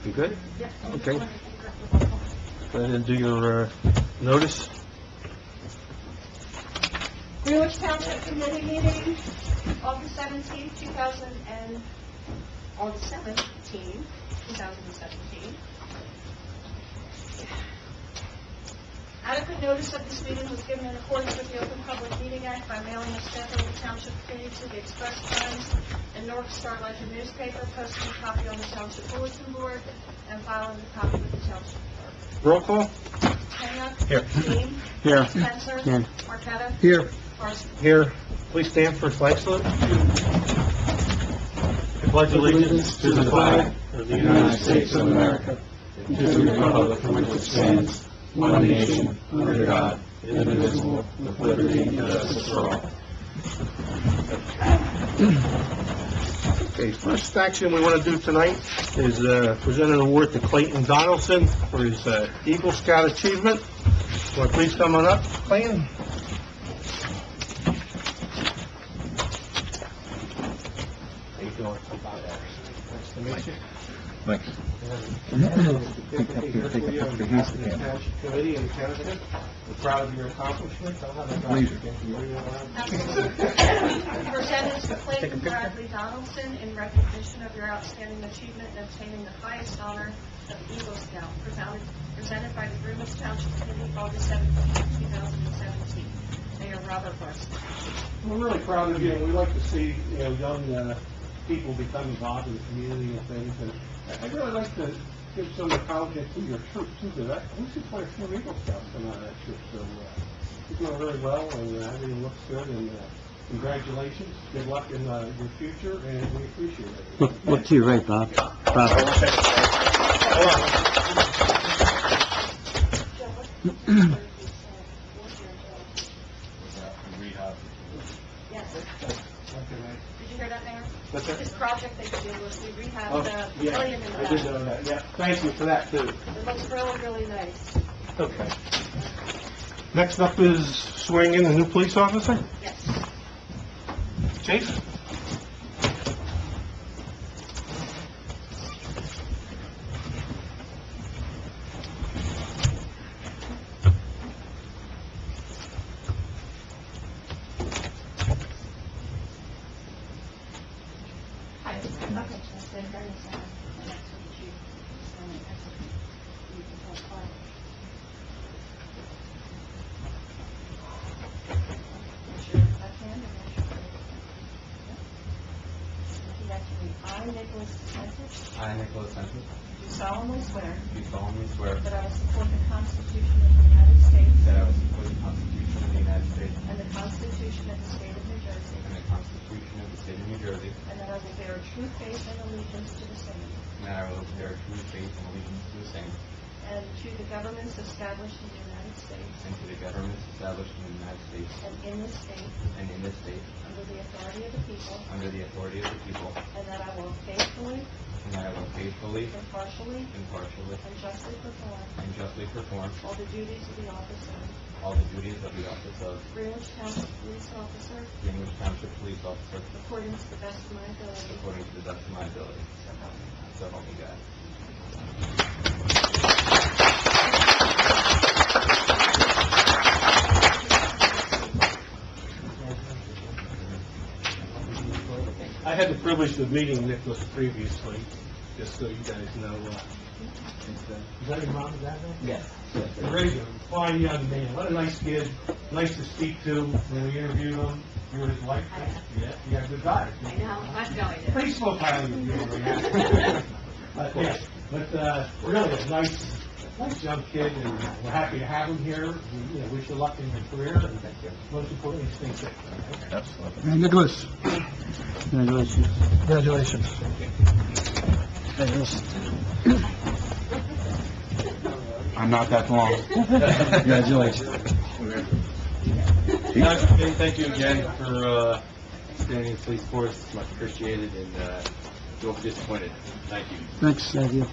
You good? Yep. Okay. Go ahead and do your notice. Greenwich Township Committee meeting, August 17, 2017. Adequate notice of this meeting was given in accordance with the Open Public Meeting Act by mailing a schedule of the Township Committee to the Express Times and North Star Ledger newspaper, posting a copy on the Township Bulletin Board, and filing a copy with the Township Clerk. Roll call. Kenya? Here. Dean? Here. Spencer? Here. Marqueta? Here. Carson? Here. Please stand for flag salute. I pledge allegiance to the flag of the United States of America, and to the republic for which it stands, one nation, under God, indivisible, with liberty and justice for all. Okay, first action we want to do tonight is present an award to Clayton Donaldson for his Eagle Scout achievement. Want to please come on up, Clayton? How you doing? Nice to meet you. Thanks. Committee and candidate. We're proud of your accomplishments. I'll have a Presented to Clayton Bradley Donaldson in recognition of your outstanding achievement in obtaining the highest honor of Eagle Scout, presented by the Greenwich Township Committee, August 17, 2017. Mayor Robert Barson. We're really proud of you, and we like to see, young people become involved in the community and things. And I'd really like to give some acknowledgement to your troop too, because we see quite a few Eagle Scouts come out of that troop. So you're doing really well, and everything looks good. And congratulations, good luck in your future, and we appreciate it. Look to your right, Bob. Yes. Did you hear that, Mayor? What's that? This project they did was we rehabbed the Yeah, pavilion in the I did back. know that. Yeah, thank you for that too. It looks really, really nice. Okay. Next up is swearing in a new police officer. Yes. Chief? Hi. Okay. Stand right in center. Next to the chief. Standing next to you. You can hold fire. Raise your left hand and raise your right hand. Repeat after me. I, Nicholas DeSantis, I, Nicholas Sentis, do solemnly swear do solemnly swear that I will support the Constitution of the United States that I will support the Constitution of the United States and the Constitution of the State of New Jersey, and the Constitution of the State of New Jersey, and that I will bear true faith and allegiance to the same and that I will bear true faith and allegiance to the same, and to the governments established in the United States and to the governments established in the United States and in this state and in this state, under the authority of the people, under the authority of the people, and that I will faithfully, and that I will faithfully, impartially, impartially, and justly perform and justly perform all the duties of the office of all the duties of the office of Greenwich Township Police Officer Greenwich Township Police Officer according to the best of my ability. according to the best of my ability. So help me God. So help me God. I had the privilege of meeting Nicholas previously, just so you guys know. Is that your mom and dad there? Yes. Very good, fine young man. What a nice kid. Nice to speak to. When we interviewed him, you were his wife. Yeah, you got a good daughter. I know, I'm going to. Pretty slow highly of you. But really a nice young kid, and we're happy to have him here. We wish you luck in your career, and most importantly, stay safe. Okay? Absolutely. Nicholas. Congratulations. Congratulations. I'm not that long. Congratulations. Thank you again for standing in the police force. It's much appreciated, and don't be disappointed. Thank you. Thanks, thank you.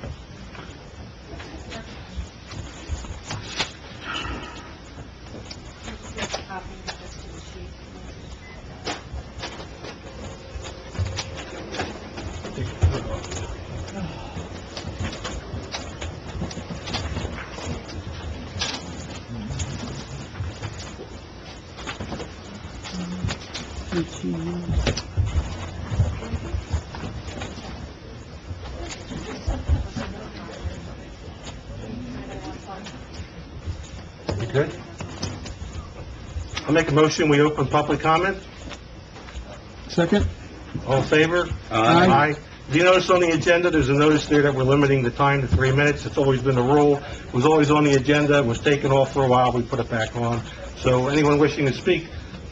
Good. I'll make a motion, we open public comment. Second? All in favor? Aye. If you notice on the agenda, there's a notice there that we're limiting the time to 3 minutes. It's always been the rule. It was always on the agenda, it was taken off for a while, we put it back on. So anyone wishing to speak,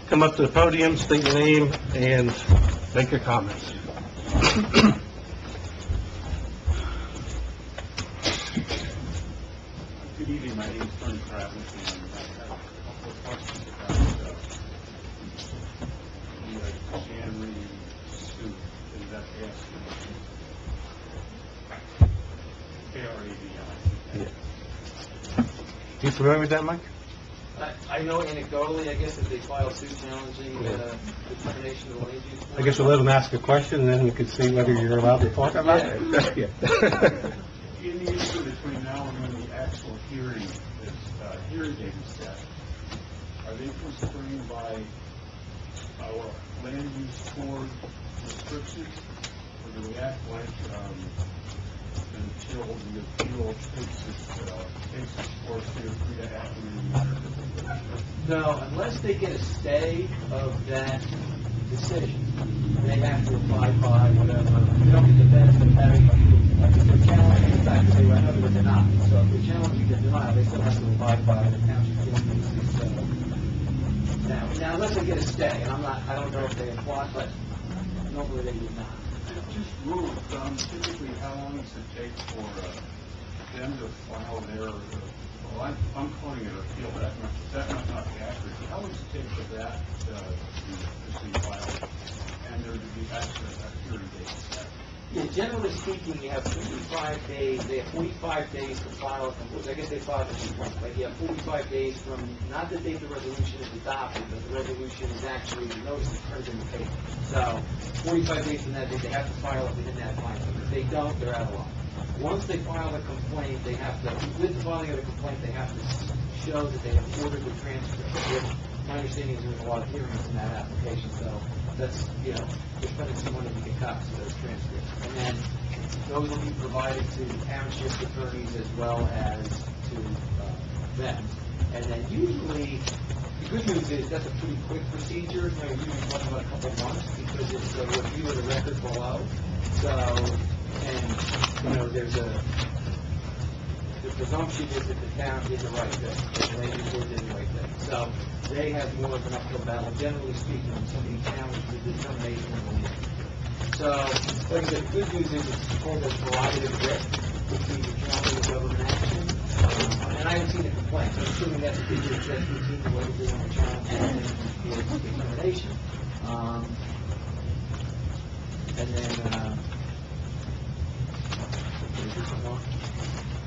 come up to the podium, state your name, and make your comments. Good evening, my name is Tony Travis, and I have a couple of questions about the Shanley suit in that KRAVI. You familiar with that, Mike? I know anecdotally, I guess, that they filed suit challenging the determination of the land use. I guess we'll let them ask a question, and then we can see whether you're allowed to talk about it. Yeah. In the issue between now and when the actual hearing is, hearing date is set, are they constrained by our land use code restrictions, or do we act like, until the appeal takes its course, they're free to act in the matter? No, unless they get a stay of that decision, they have to abide by whatever. They don't get the benefit of having a if they're challenging the fact that they were never denied. So if they're challenging the denial, they still have to abide by the township ordinances. Now, unless they get a stay, and I don't know if they apply, but normally they would not. Just rule of thumb, typically how long does it take for them to file their, well, I'm calling it appeal, that might not be accurate. How long does it take for that to be filed and there to be actually a hearing date set? Yeah, generally speaking, you have 45 days, they have 45 days to file a complaint. I guess they filed a complaint, but you have 45 days from, not the date the resolution is adopted, but the resolution is actually, the notice is printed in the paper. So, 45 days from that date, they have to file it within that time frame. If they don't, they're out of line. Once they file a complaint, they have to, with the filing of the complaint, they have to show that they have ordered the transcript. My understanding is there's a lot of hearings in that application, so that's, they're spending some money to get copies of those transcripts. And then those will be provided to township attorneys as well as to them. And then usually, the good news is that's a pretty quick procedure. Usually talking about a couple of months because it's a review of the record below. So, and, there's the presumption is that the town did the right thing, that the land use board did the right thing. So they have more of an uphill battle, generally speaking, when somebody challenges the determination of the land. So, like I said, the good news is it's called a prerogative writ, which means you challenge the government action. And I haven't seen a complaint, so I'm assuming that's a good news, that's routine, the way to do on the challenge and the determination. And then,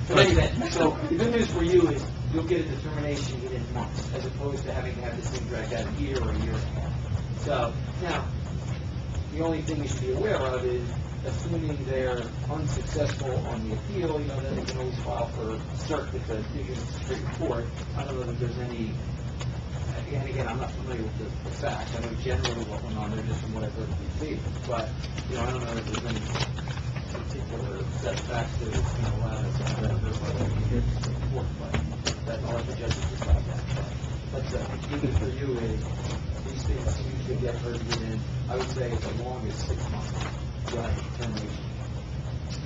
but anyway, so the good news for you is you'll get a determination within months, as opposed to having to have this thing dragged out a year or a year and a half. So, now, the only thing you should be aware of is, assuming they're unsuccessful on the appeal, then they can always file for cert with the Division Supreme Court. I don't know that there's any, and again, I'm not familiar with the facts. I know generally what went on there just from what I've heard of the but, I don't know if there's any particular set of facts that allow us to have that by the Supreme Court, but that's all I can just decide that. But the good for you is these things usually get heard within, I would say, as long as 6 months. Determination.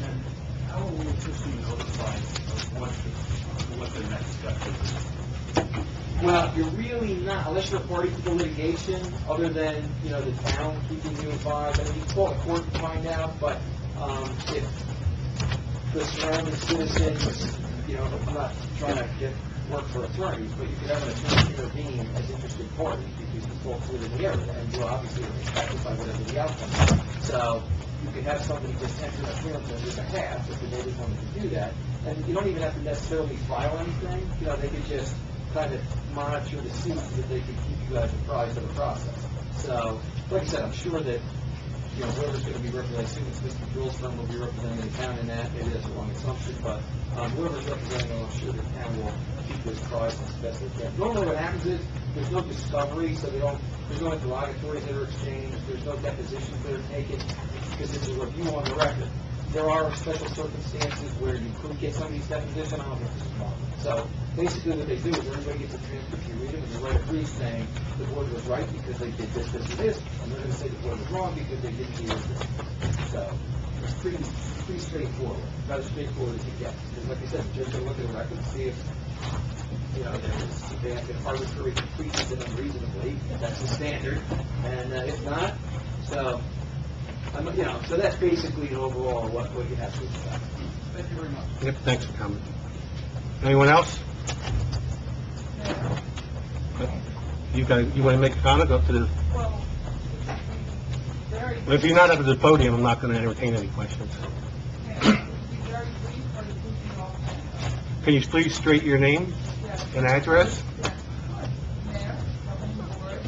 And how will we just be notified of what the next step is? Well, you're really not, unless you're a party to the litigation, other than, the town keeping you advised. I mean, you can call the court to find out, but if the surrounding citizens, I'm not trying to get work for attorneys, but you could have an attorney intervene as interested parties because you fall through in the area, and you're obviously impacted by whatever the outcome is. So you could have somebody just enter a clearance on your behalf if the neighbors wanted to do that, and you don't even have to necessarily file anything. They could just kind of monitor the suit so that they could keep you guys apprised of the process. So, like I said, I'm sure that whoever's going to be representing, Mr. Jules firm will be representing the town in that. Maybe that's a wrong assumption, but whoever's representing them, I'm sure the town will keep this apprised as best they can. Normally what happens is there's no discovery, so they don't there's no interrogatories that are exchanged, there's no depositions that are taken, because it's a review on the record. There are special circumstances where you could get somebody's deposition, I don't think this is one. So basically what they do is everybody gets a transcript, you read them, and they write a brief saying the board was right because they did this, this, and this, and they're going to say the board was wrong because they didn't do this. So it's pretty straightforward, about as straightforward as it gets. Because like I said, the judge will look at the record and see if, you know, if they have been arbitrary, capricious, and unreasonably, if that's the standard, and if not, so, you know, so that's basically overall what you have to expect. Thank you very much. Yep, thanks for coming. Anyone else? You want to make a comment? Go up to the... Well, very, If you're not up at the podium, I'm not going to entertain any questions. very brief, but it would be all. Can you please state your name Yes. and address? Yes. Mayor, governing board,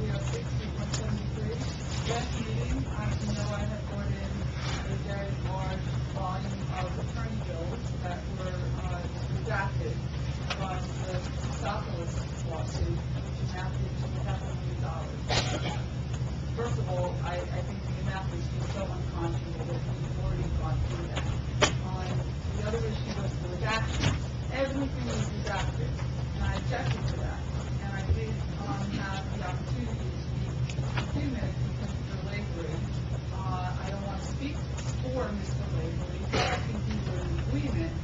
we are 6173. Last meeting, as you know, I had brought in a very large volume of attorney bills that were redacted from the Sophos lawsuit, which amounted to $500 million. First of all, I think the amount was just so unconscionable that we've already gone through that. The other issue was the redaction. Everything was redacted, and I objected to that. And I did have the opportunity to speak a few minutes with Mr. Lavery. I don't want to speak for Mr. Lavery, but I think we were in agreement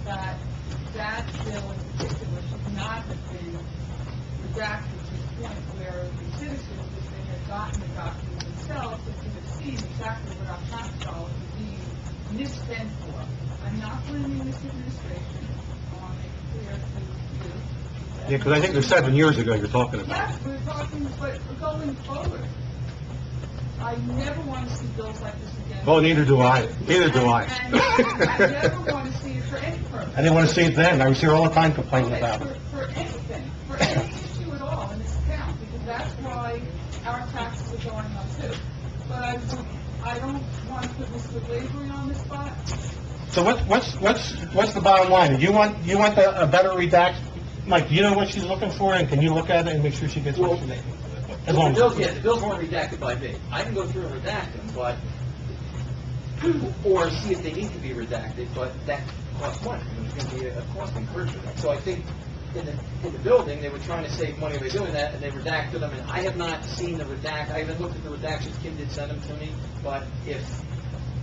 that that bill in particular should not have been redacted to the point where the citizens, if they had gotten the documents themselves, they could have seen exactly what our tax dollars were being misspent for. I'm not blaming this administration. I want to make it clear to you. Yeah, because I think it was 7 years ago you're talking about. Yes, we're talking, but going forward, I never want to see bills like this again. Well, neither do I. Neither do I. And I never want to see it for any purpose. I didn't want to see it then. I was here all the time complaining about it. For anything, for any issue at all in this account, because that's why our taxes are going up too. But I don't want to put Mr. Lavery on the spot. So what's the bottom line? You want a better redact? Mike, do you know what she's looking for, and can you look at it and make sure she gets what she needs? As long The bills, as... yeah, the bills weren't redacted by me. I can go through and redact them, but, or see if they need to be redacted, but that costs money. There's going to be a cost incurred for that. So I think in the building, they were trying to save money by doing that, and they redacted them, and I have not seen the redact, I haven't looked at the redactions, Kim did send them to me, but if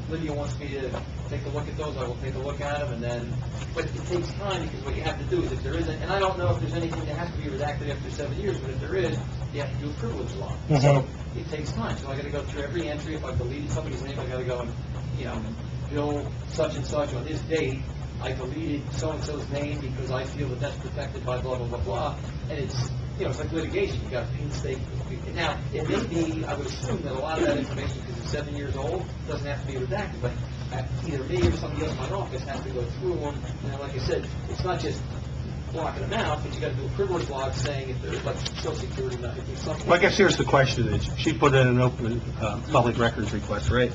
Lydia wants me to take a look at those, I will take a look at them, and then, but it takes time, because what you have to do is, if there isn't, and I don't know if there's anything that has to be redacted after 7 years, but if there is, you have to do a privilege law. So it takes time, so I gotta go through every entry, if I deleted somebody's name, I gotta go and, you know, Bill such and such on this date, I deleted so-and-so's name because I feel that that's protected by blah, blah, blah, blah, and it's, you know, it's like litigation, you got painstaking. Now, it may be, I would assume that a lot of that information, because it's 7 years old, doesn't have to be redacted, but either me or somebody else in my office has to go through them, and like I said, it's not just blocking them out, but you gotta do a privilege log saying if there's like social security, if there's something. Well, I guess here's the question is, she put in an open, public records request, right?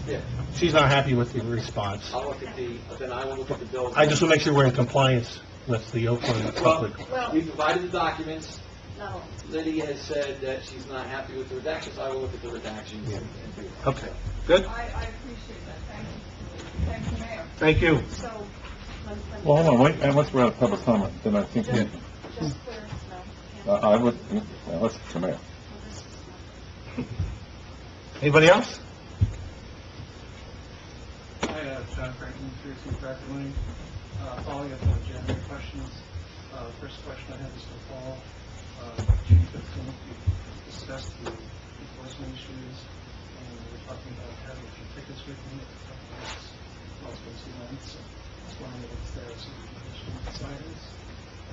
Yeah, She's not happy with the response. I'll look at then I will look at the bills. I just want to make sure we're in compliance with the Oakland public. Well, We provided the documents. no. Lydia has said that she's not happy with the redactions. I will look at the redactions and do that. Okay, good? I appreciate that. Thank you. Thank you, Mayor. Thank you. So, Well, hold on, wait, unless we're out of public comment, then I think, just clear, no. I would, let's come here. Anybody else? Hi, John Franklin, 32 Cracker Lane. Following up on the January questions, first question I have is for Paul. June 15th, we discussed the enforcement issues, and we were talking about having a few tickets with me at the couple of those events. So I was wondering if it's there, so we can issue the signs.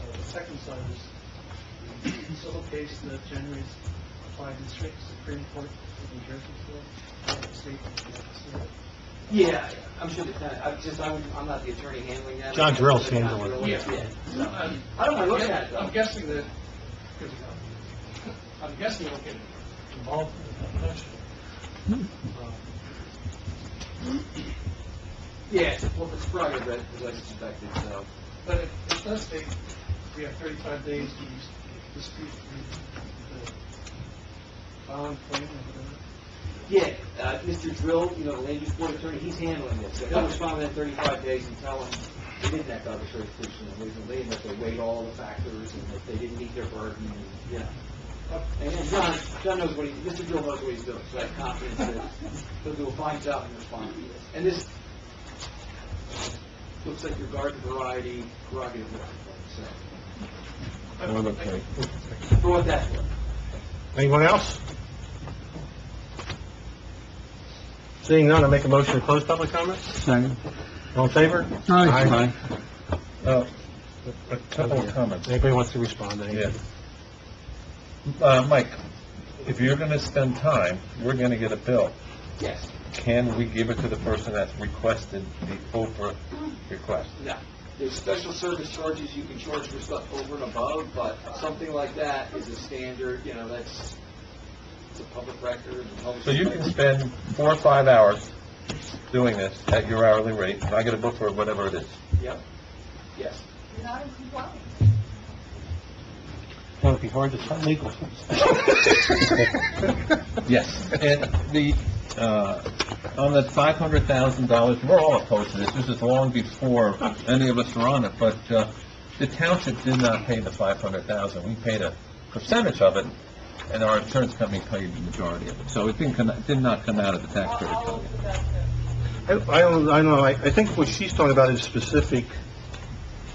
The second side is the civil case that January's applied in Supreme Court of New Jersey for the state of New York. Yeah, I'm sure I'm not the attorney handling that. John Drill's handling it. Yeah. So, I don't mind looking at it, I'm though. guessing that, I'm guessing it'll get involved in the discussion. Yeah, it's probably red, as I suspected, so. But it does take, we have 35 days dispute, the bond claim or whatever? Yeah, Mr. Drill, you know, the land use board attorney, he's handling this. So he'll respond within 35 days and tell them they didn't act arbitrary, capricious, and reasonably, and that they weighed all the factors, and that they didn't meet their burden, and, you know. And John knows what Mr. Drill knows what he's doing, so I have confidence that he'll do a fine job in responding to this. And this looks like your garden variety prerogative, so. For what that's worth. Anyone else? Seeing none, I make a motion to close public comment. Second. All in favor? Aye. A couple of comments. Anybody wants to respond? Yeah. Mike, if you're going to spend time, we're going to get a bill. Yes. Can we give it to the person that's requested the over request? No. There's special service charges you can charge for stuff over and above, but something like that is a standard, you know, it's a public record. So you can spend 4 or 5 hours doing this at your hourly rate, and I get a book for whatever it is. Yep. Yes. You're not in compliance. Well, it'd be hard to find legal. Yes. And on the $500,000, we're all opposed to this. This is long before any of us were on it, but the township did not pay the $500,000. We paid a percentage of it, and our insurance company paid the majority of it. So it did not come out of the taxpayer company. I think what she's talking about is specific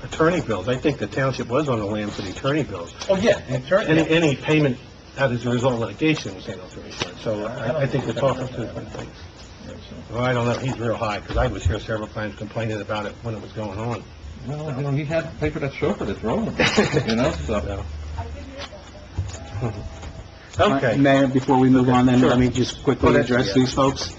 attorney bills. I think the township was on the land for the attorney bills. Oh, yeah. Any payment as a result of litigation was handled through insurance. So I think we're talking to different things. Well, I don't know. He's real high, because I was here several times complaining about it when it was going on. Well, you know, he had paper that chauffeur that's rolling, you know, so. Okay. Mayor, before we move on, then, Sure. let me just quickly address these folks.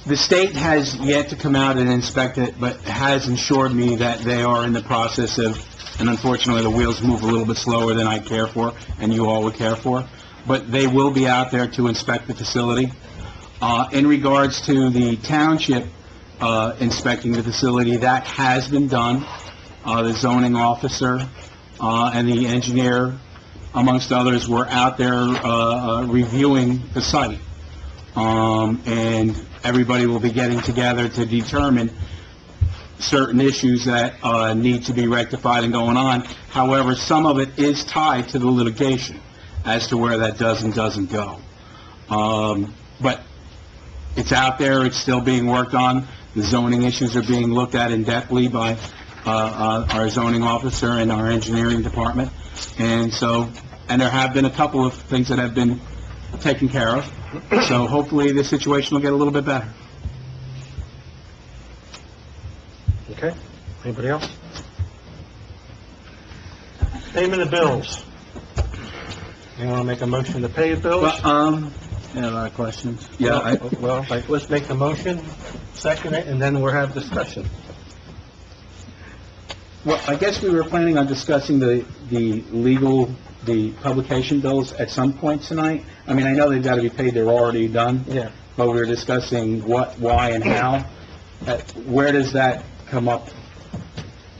The state has yet to come out and inspect it, but has assured me that they are in the process of, and unfortunately, the wheels move a little bit slower than I care for, and you all would care for, but they will be out there to inspect the facility. In regards to the township inspecting the facility, that has been done. The zoning officer and the engineer, amongst others, were out there reviewing the site. And everybody will be getting together to determine certain issues that need to be rectified and going on. However, some of it is tied to the litigation as to where that does and doesn't go. But it's out there, it's still being worked on. The zoning issues are being looked at in-depthly by our zoning officer and our engineering department. And there have been a couple of things that have been taken care of. So hopefully the situation will get a little bit better. Okay. Anybody else? Payment of bills. You want to make a motion to pay the bills? Yeah, a lot of questions. Let's make the motion, second it, and then we'll have discussion. Well, I guess we were planning on discussing the publication bills at some point tonight. I mean, I know they've got to be paid, they're already done. Yeah. But we were discussing what, why, and how. Where does that come up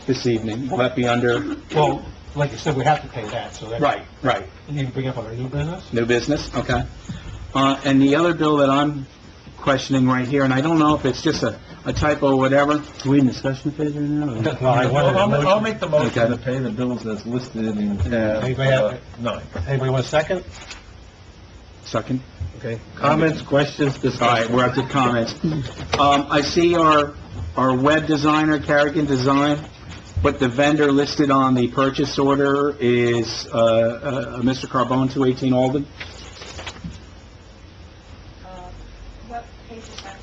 this evening? Will that be under? Well, like I said, we have to pay that, so that... Right. You need to bring up our new business? New business, okay. And the other bill that I'm questioning right here, and I don't know if it's just a typo or whatever. Are we in discussion phase right now? I'll make the motion Okay. to pay the bills as listed in Anybody have, 9. anybody want a second? Second. Okay. Comments, questions, All discussion? right, we're up to comments. I see our web designer, Carrigan Design, but the vendor listed on the purchase order is Mr. Carbone, 218 Alden. What page is that?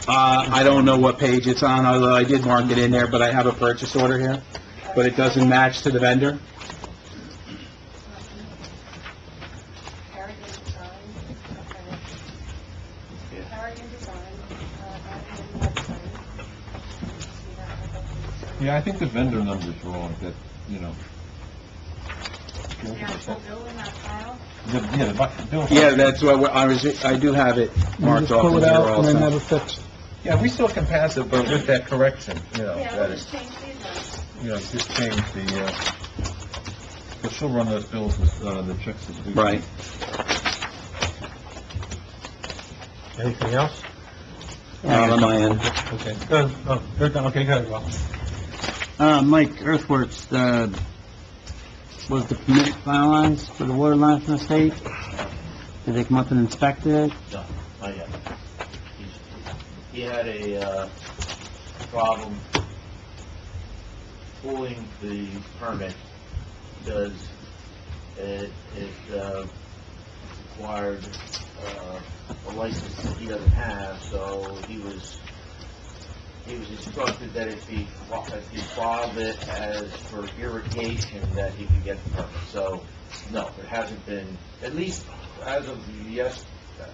I don't know what page it's on, although I did mark it in there, but I have a purchase order here, but it doesn't match to the vendor. Harrigan Design, okay. Harrigan Design, Harrigan website. See that? Yeah, I think the vendor number's wrong, that, you know. Is the actual bill in that file? The bill. Yeah, that's what I do have it marked off in here also. Yeah, we still can pass it, but with that correction, you know. Yeah, that we'll is- just change these ones. just change but she'll run those bills, the checks this week. Right. Anything else? Not on my end. Okay. They're done. Okay, go ahead, Rob. Mike, Earthworks, was the permit finalized for the water line from the state? Did they come up and inspect it? No, not yet. He had a problem pulling the permit because it required a license that he doesn't have, so he was instructed that if he filed it as for irrigation, that he could get the permit. So, no, it hasn't been, at least as of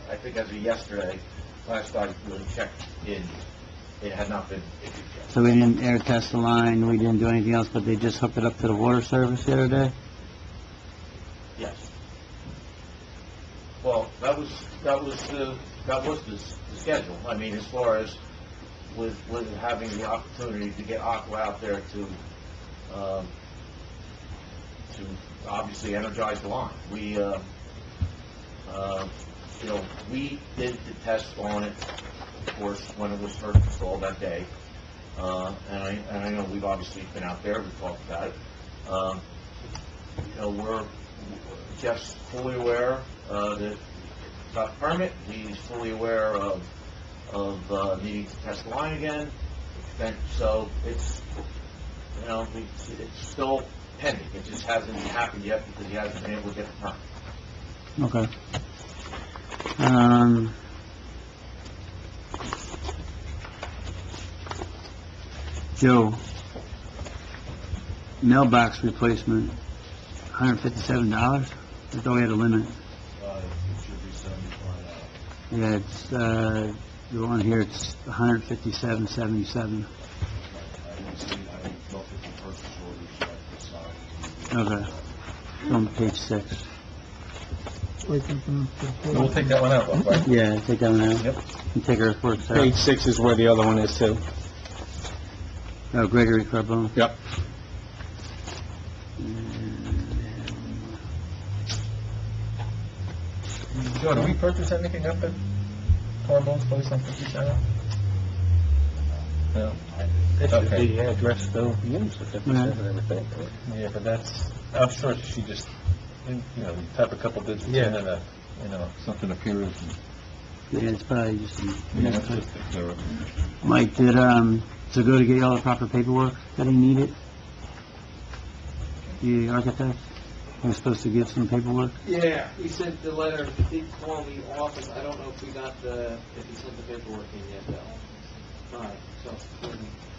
I think as of yesterday, last I really checked in, it had not been issued yet. So we didn't air test the line, we didn't do anything else, but they just hooked it up to the water service the other day? Yes. Well, that was the schedule. I mean, as far as with having the opportunity to get Aqua out there to obviously energize the line. We we did the test on it, of course, when it was first installed that day. And I know we've obviously been out there, we've talked about it. Jeff's fully aware that about the permit. He's fully aware of needing to test the line again. So it's still pending. It just hasn't happened yet because he hasn't been able to get the permit. Okay. Joe, mailbox replacement, $157? I thought we had a limit. It should be $75. Yeah, it's, the one here, it's $157.77. I didn't see, I looked at the purchase orders, so I decided. Okay. It's on page 6. We'll take that one out, right? Yeah, take that one out. Yep. And take Earthworks out. Page 6 is where the other one is, too. Oh, Gregory Carbone. Yep. Joe, did we purchase anything up at Carbone's place on 57? No. This is Okay. the address they'll use, the 57 and everything. Yeah, but I'm sure she just, type a couple digits in Yeah. and, something appears. Yeah, it's probably just a That's just the, Mike, did, to go to get all the proper paperwork that he needed? The architect was supposed to give some paperwork? Yeah, he sent the letter, he did call the office, I don't know if he sent the paperwork in yet, though. Alright, so,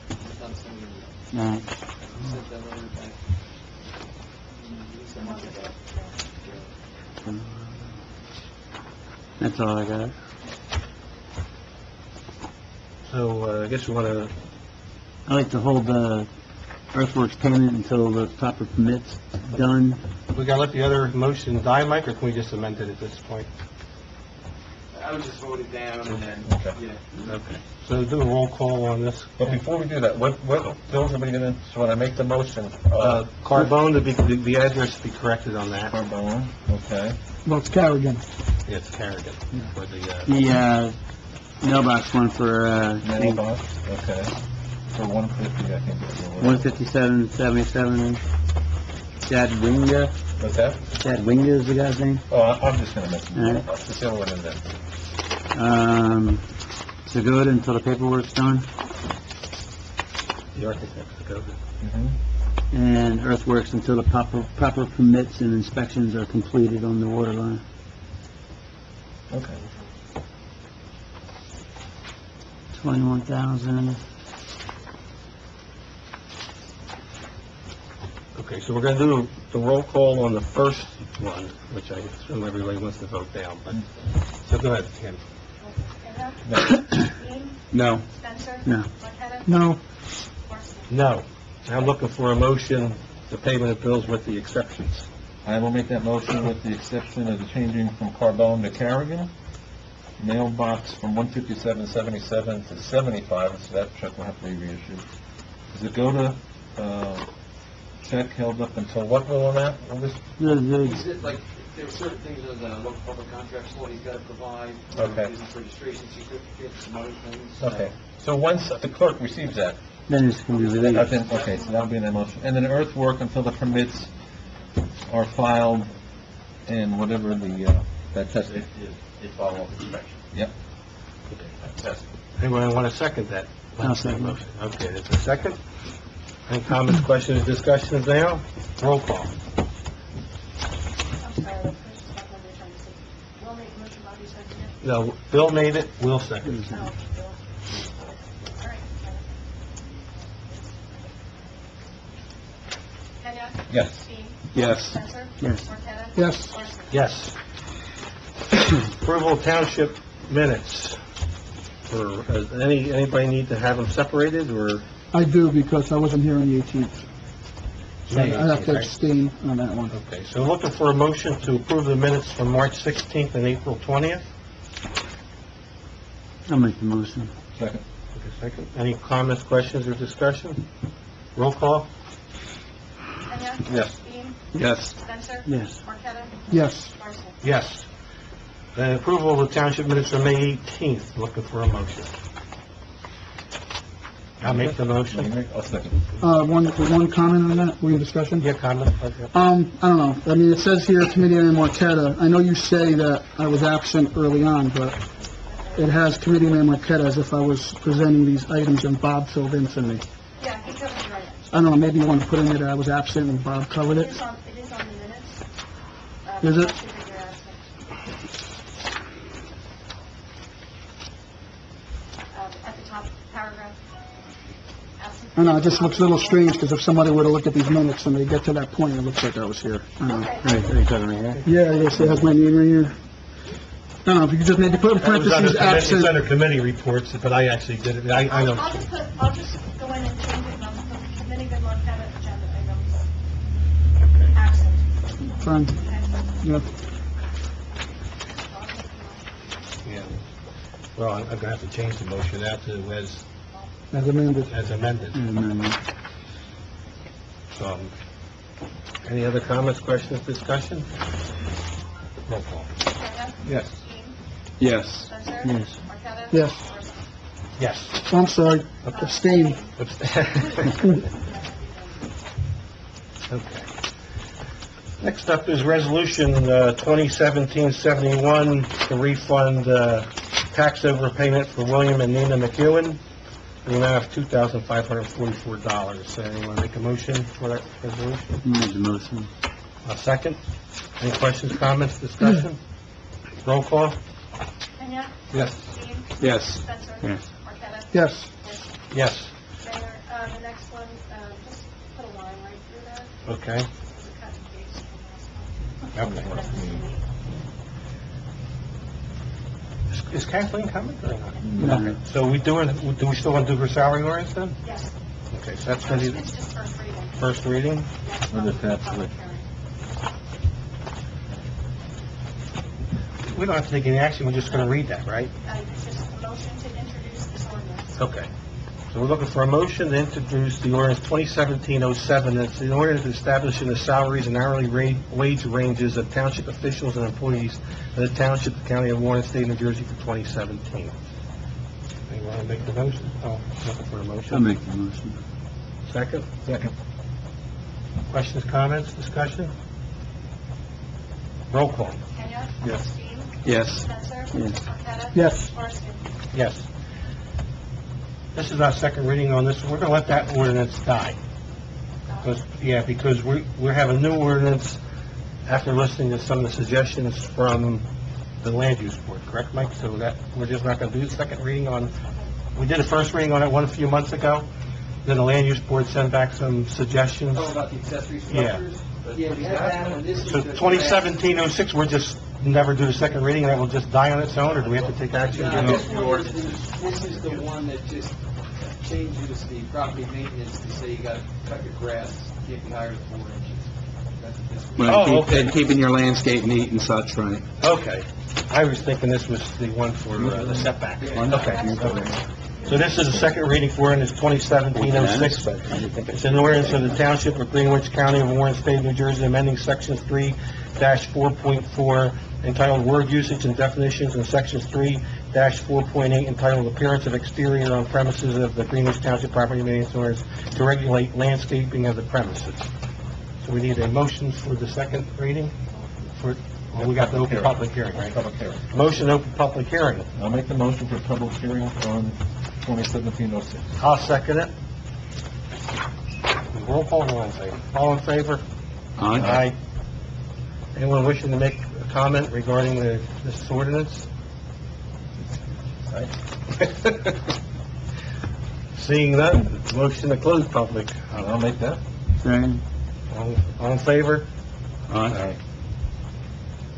he's done sending it. No. He sent that letter back. He sent it back. That's all I got. So, I guess we want to, I'd like to hold the Earthworks payment until the proper permit's done. we got to let the other motion die, Mike, or can we just amend it at this point? I would just vote it down and then, Okay. yeah. Okay. So do a roll call on this. but before we do that, what bills are we gonna, so when I make the motion, Carbone, the address to be corrected on that. Carbone, okay. Well, it's Carrigan. Yeah, it's Carrigan. For the, The, mailbox one for, Mailbox, okay. For 150, I think it's. 157.77. Chad Winga. What's that? Chad Winga is the guy's name. Oh, I'm just gonna make the All right. mailbox, it's the only one in there. So good until the paperwork's done. the architect's to go. Mm-hmm. And Earthworks until the proper permits and inspections are completed on the water line. Okay. 21,000. Okay, so we're going to do the roll call on the first one, which I assume everybody wants to vote down, but, so go ahead, Ken. Dean? No. Spencer? No. Marqueta? No. Horst? No. I'm looking for a motion, the payment of bills with the exceptions. I will make that motion with the exception of the changing from Carbone to Carrigan. Mailbox from 157.77 to 75, so that check will have to be reissued. Does it go to check held up until what will amount? What was- Is it like, there are certain things in the local public contracts law he's got to provide? Okay. Business registration certificates, some other things? Okay, so once the clerk receives that, Then it's gonna be I released. think, okay, so that'll be in the motion. And then earthwork until the permits are filed and whatever that testing. It follow-up inspection. Yep. That's Anyone want to second that? I'll second. Motion. Okay, there's a second. Any comments, questions, discussions now? Roll call. I'm sorry, let's finish this back on the agenda. Will make a motion, Bobby second it? No, Bill made it, Will seconded it. No, Bill. All right. Kenya? Yes. Dean? Yes. Spencer? Yes. Marqueta? Yes. Marson? Yes. Approval of township minutes. Or, anybody need to have them separated, or? I do, because I wasn't here on the 18th. So I have to Right. abstain on that one. Okay, so looking for a motion to approve the minutes from March 16th and April 20th. I'll make the motion. Second. Okay, second. Any comments, questions, or discussion? Roll call? Kenya? Yes. Dean? Yes. Spencer? Yes. Marqueta? Yes. Marson? Yes. The approval of the township minutes from May 18th, looking for a motion. I'll make the motion. I'll second. One comment on that, we in discussion? Yeah, comment? I don't know, I mean, it says here, Committeeman Marqueta, I know you say that I was absent early on, but it has Committeeman Marqueta as if I was presenting these items and Bob filled in for me. Yeah, he covered it right. I don't know, maybe you want to put in there that I was absent and Bob covered It it? is on the minutes. Is it? I think you're asking. At the top paragraph. Absent. I know, it just looks a little strange, because if somebody were to look at these minutes and they get to that point, it looks like I was here. I don't know. Okay. Right, you got it right here? Yeah, yes, it has my name right here. I don't know, if you could just maybe put in parentheses It's absent. under committee reports, but I actually did it. I know. I'll just go in and change it, and I'll put committee good Marqueta agenda items. Absent. Fine, Okay. yeah. Yeah. Well, I'm gonna have to change the motion out to As amended. as amended. And So, any other comments, questions, discussion? Roll call. Kenya? Yes. Dean? Yes. Spencer? Yes. Marqueta? Yes. Marson? Yes. Oh, I'm sorry, abstain. Okay. Next up is Resolution 2017-71 to refund tax overpayment for William and Nina McEwen, in the amount of $2,544. Anyone make a motion for that resolution? Make the motion. A second? Any questions, comments, discussion? Roll call? Kenya? Yes. Dean? Yes. Spencer? Yes. Marqueta? Yes. Yes. Yes. Mayor, the next one, just put a line right through that. Okay. It's a cut and paste from last month. Okay. Is Kathleen coming or not? No. So do we still want to do her salary ordinance then? Yes, Okay, so that's going to be it's just first reading. first reading? Next Under month, tax public rate. hearing. We don't have to take any action, we're just going to read that, right? It's just a motion to introduce this ordinance. Okay. So we're looking for a motion to introduce the ordinance 2017-07. It's an ordinance establishing the salaries and hourly wage ranges of township officials and employees of the township, the county of Warren, state of New Jersey for 2017. You want to make the motion? Oh, looking for a motion. I'll make the motion. Second? Second. Questions, comments, discussion? Roll call. Kenya? Yes. Dean? Yes. Spencer? Yes. Marqueta? Yes. Marson? Yes. This is our second reading on this. We're going to let that ordinance die. Because we have a new ordinance after listening to some of the suggestions from the land use board, correct, Mike? So that, we're just not going to do the second reading on, we did a first reading on it a few months ago. Then the land use board sent back some suggestions. Oh, about the accessory Yeah. structures? Yeah, we have that one, this is So the... 2017-06, we're just never do the second reading, and that will just die on its own, or do we have to take action? This is the one that just changes the property maintenance to say you gotta cut your grass, can't be higher than 4 inches. That's what this one. Oh, okay. And keeping your landscape neat and such, right? Okay. I was thinking this was the one for the setback. Yeah. Okay. So this is the second reading for ordinance 2017-06. It's an ordinance of the Township of Greenwich, County of Warren, State of New Jersey, amending Section 3-4.4 entitled Word Usage and Definitions, and Sections 3-4.8 entitled Appearance of Exterior on Premises of the Greenwich Township Property Maintenance Ordinance to regulate landscaping of the premises. So we need a motion for the second reading? Well, we got the open public hearing, right? Public hearing. Motion to open public hearing. I'll make the motion for public hearing on 2017-06. I'll second it. Roll call, all in favor? All in favor? Aye. Anyone wishing to make a comment regarding this ordinance? Aye. Seeing none, motion to close public. I'll make that. Second. All in favor? Aye.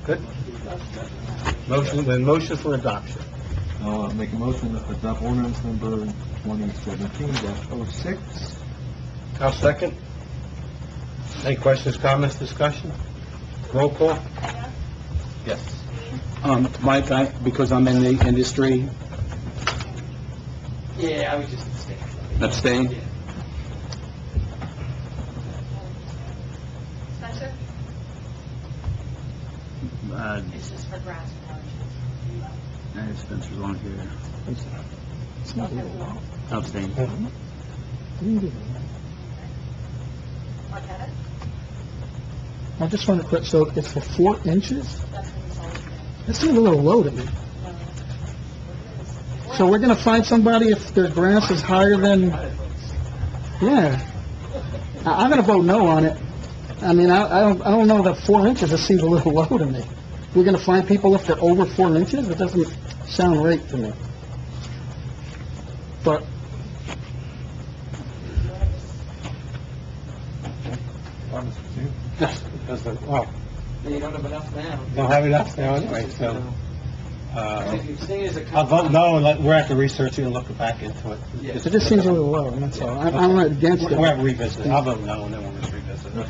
Good. Motion for adoption. I'll make a motion to adopt ordinance number 2017-06. I'll second. Any questions, comments, discussion? Roll call? Yes. Mike, because I'm in the industry, Yeah, I was just abstain? Spencer? This is for grass Spencer's on here. Abstain. Marqueta? I just want to put, so it's for 4 inches? That's what it's always been. That seems a little low to me. So we're gonna find somebody if their grass is higher than, yeah. I'm gonna vote no on it. I mean, I don't know that 4 inches, it seems a little low to me. We're gonna find people if they're over 4 inches? It doesn't sound right to me. But, Well, You don't have enough now. don't have enough now anyway, so, If you say it's a I'll vote no, and we'll have to research it and look back into it. Yeah. it just seems a little low, that's all. I'm not against We'll have it. to revisit it. I'll vote no, and then we'll just revisit it.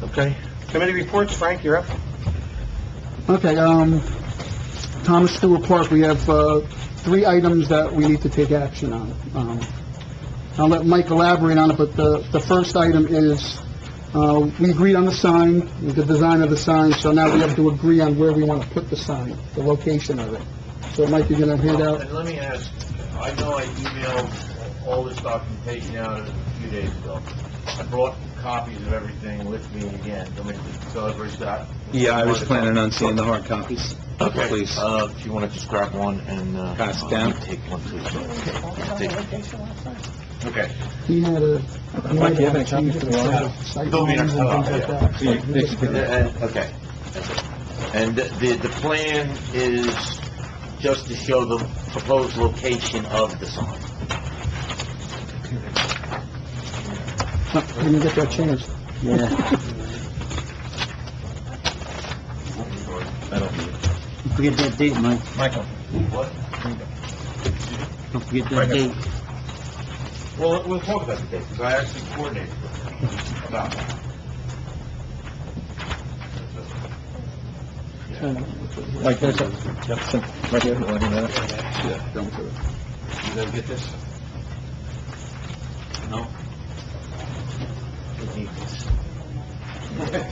Okay. Committee reports, Frank, you're up. Okay, Thomas Stewart Park, we have 3 items that we need to take action on. I'll let Mike elaborate on it, but the first item is, we agreed on the sign, the design of the sign, so now we have to agree on where we want to put the sign, the location of it. So Mike, you're going to hand out, And let me ask, I know I emailed all this documentation out a few days ago. I brought copies of everything with me again, I mean, so everybody's got... Yeah, I was planning on seeing the hard copies. Okay, Please. if you want to just grab one and... Pass it down. Take one, please. Okay. he had a... he might have a change of site Don't be lines and things like that. Okay. And the plan is just to show the proposed location of the sign. Let me get that changed. Yeah. I don't need it. Don't forget that date, Mike. Michael? What? Don't forget that date. Well, we'll talk about the date, because I actually coordinated about that. Mike, there's a, right here, right here. You gonna get this? No? We need this. Okay.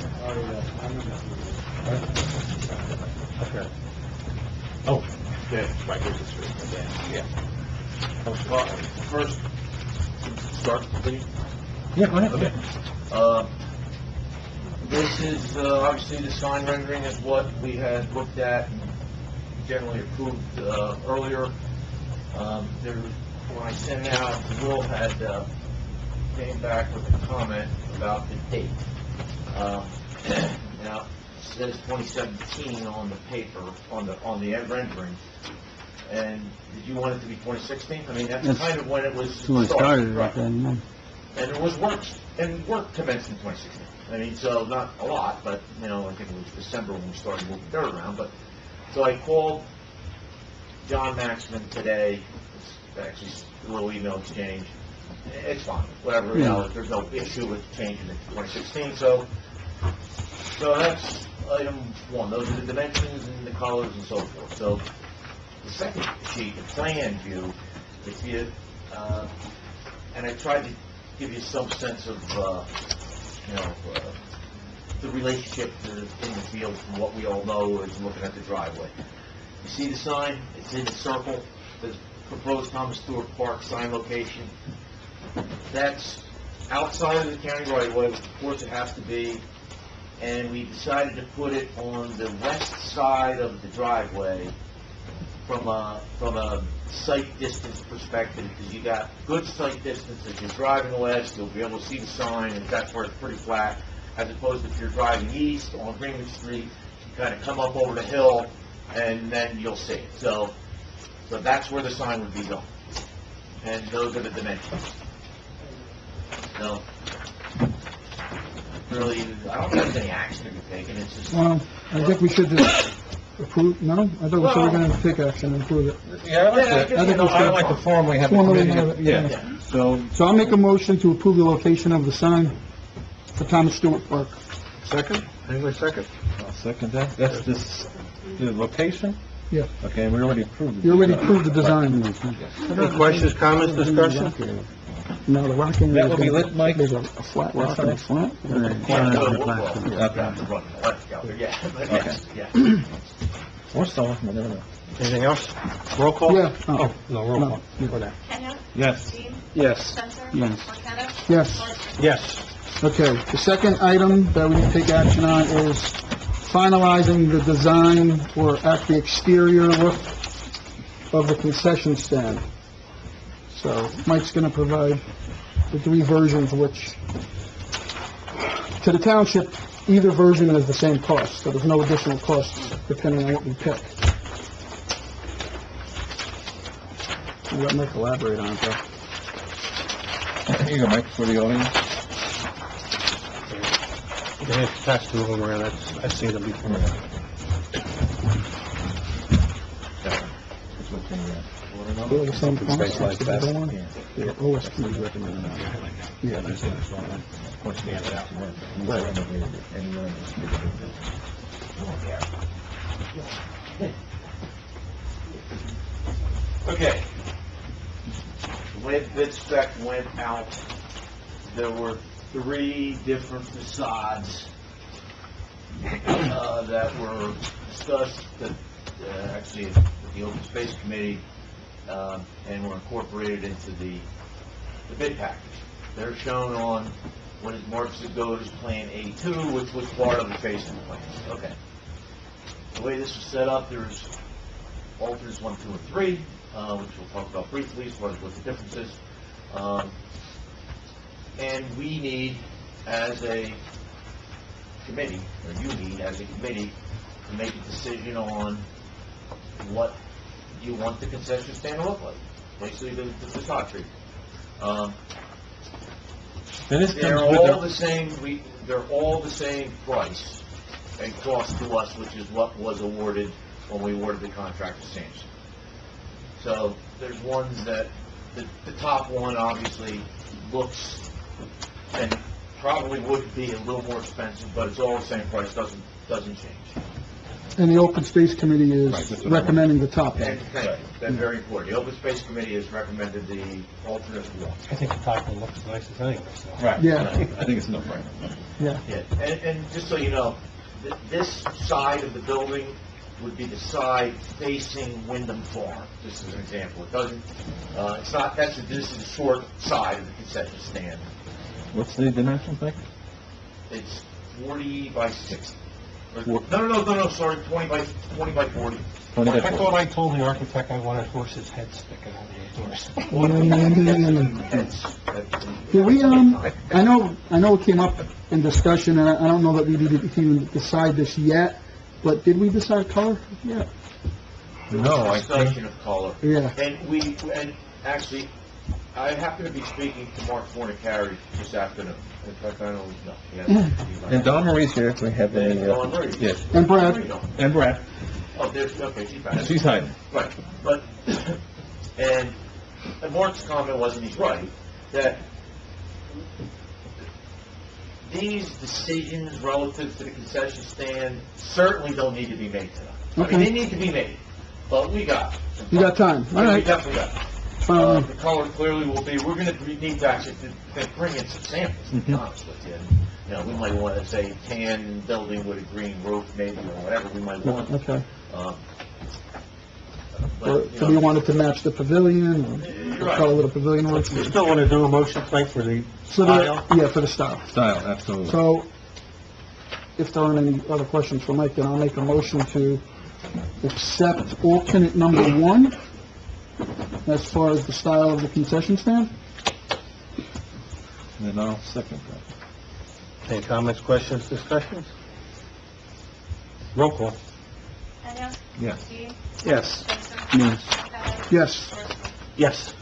Oh, Yeah, right, here's this, yeah. Well, first, start, please. yeah, go ahead. Okay. This is, obviously, the sign rendering is what we had looked at and generally approved, earlier. When I sent it out, Will had, came back with a comment about the date. Now, it says 2017 on the paper, on the rendering. And did you want it to be 2016? I mean, that's kind of when it was That's when it started, right? right then, And it was work commenced in 2016. I mean, so not a lot, but, I think it was December when we started moving dirt around, but, so I called John Maxman today, it's actually a little email exchange, it's fine, whatever, there's no issue with changing it to 2016, so that's item 1, those are the dimensions and the colors and so forth, so the second sheet, the plan view, if you, and I tried to give you some sense of, the relationship in the field from what we all know is looking at the driveway. You see the sign? It's in the circle, the proposed Thomas Stewart Park sign location. That's outside of the county right of way, which of course it has to be, and we decided to put it on the west side of the driveway from a sight distance perspective, because you got good sight distance as you're driving west, you'll be able to see the sign, and that's where it's pretty flat, as opposed to if you're driving east on Greenwich Street, you kind of come up over the hill, and then you'll see it. So that's where the sign would be going. And those are the dimensions. So, really, I don't think there's any action to be taken, it's just... Well, I think we should just approve, no? I thought we said we're gonna take action and approve it. Yeah, I'd like to formally have a Formally committee. have it, yeah. Yeah, so, So I'll make a motion to approve the location of the sign for Thomas Stewart Park. Second? Anybody second? I'll second that. That's the location? Yeah. Okay, and we already approved it. You already approved the design. Any questions, comments, discussion? No, the rocking... That will be lit, Mike? There's a flat rock in the front. Yeah. Or so, we never know. Anything else? Roll call? Yeah. Oh, no, roll No. call. For that. Kenya? Yes. Dean? Yes. Spencer? Yes. Marqueta? Yes. Horst? Yes. Okay, the second item that we need to take action on is finalizing the design or at the exterior look of the concession stand. So Mike's gonna provide the three versions, which, to the township, either version is the same cost, so there's no additional costs depending on what we pick. I'll let Mike elaborate on it, though. Here you go, Mike, for the audience. They have passed two of them around, I've seen them before. They're the same cost Space like as the that. other one? Yeah. The OSP is recommending that. Yeah, that's it. Okay. The way the bid spec went out, there were three different facades that were discussed that actually with the Open Space Committee and were incorporated into the bid package. They're shown on what is marked as goes Plan A2, which was part of the phasing plan. Okay. The way this was set up, there's alternates 1, 2, and 3, which we'll talk about briefly as far as what the difference is. And we need, as a committee, or you need, as a committee, to make a decision on what you want the concession stand to look like. Basically, the facade treatment. They're all the same. They're all the same price and cost to us, which is what was awarded when we awarded the contract to Sampson. So there's ones that the top one obviously looks and probably would be a little more expensive, but it's all the same price. Doesn't change. And the Open Space Committee is Right, recommending the top one. And thank you. That's very important. The Open Space Committee has recommended the alternate one. I think the top one looks as nice as anything, so. Right. Yeah. I think it's no brainer. Yeah. Yeah, and just so you know, this side of the building would be the side facing Wyndham Farm, just as an example. It doesn't, it's not, this is the short side of the concession stand. What's the dimensions, Mike? It's 40 by 60. No, sorry, 20 by 40. 20 by I 40. thought I told the architect I wanted horse's head sticking out of the doors. Yeah, we, I know it came up in discussion, and I don't know that we didn't even decide this yet, but did we decide color yet? No, I Discussion think, of color. Yeah. And actually, I happen to be speaking to Mark Fornicari this afternoon. In fact, I don't know. and Don Marie's here, we have And a, Dawn Marie. yes, And Brad. and Brad. Oh, there's, okay, she's back. She's hiding. Right, but, and Mark's comment was, and he's right, that these decisions relative to the concession stand certainly don't need to be made tonight. I mean, they need to be made, but we got. You got time, all We right. definitely got. The color clearly will be, we're gonna need to actually to bring in some samples, to be honest with you. You know, we might want to say tan building with a green roof maybe, or whatever we might want. Okay. But, So do you want it to match the pavilion, or the right. color of the pavilion roof? You still want to do a motion tonight for the So style? yeah, for the style. Style, absolutely. So, if there aren't any other questions for Mike, then I'll make a motion to accept alternate number 1 as far as the style of the concession stand. And then I'll second that. Any comments, questions, discussions? Roll call. Kenya? Yes. Dean? Yes. Spencer? Yes. Howard? Yes. Horstman? Yes.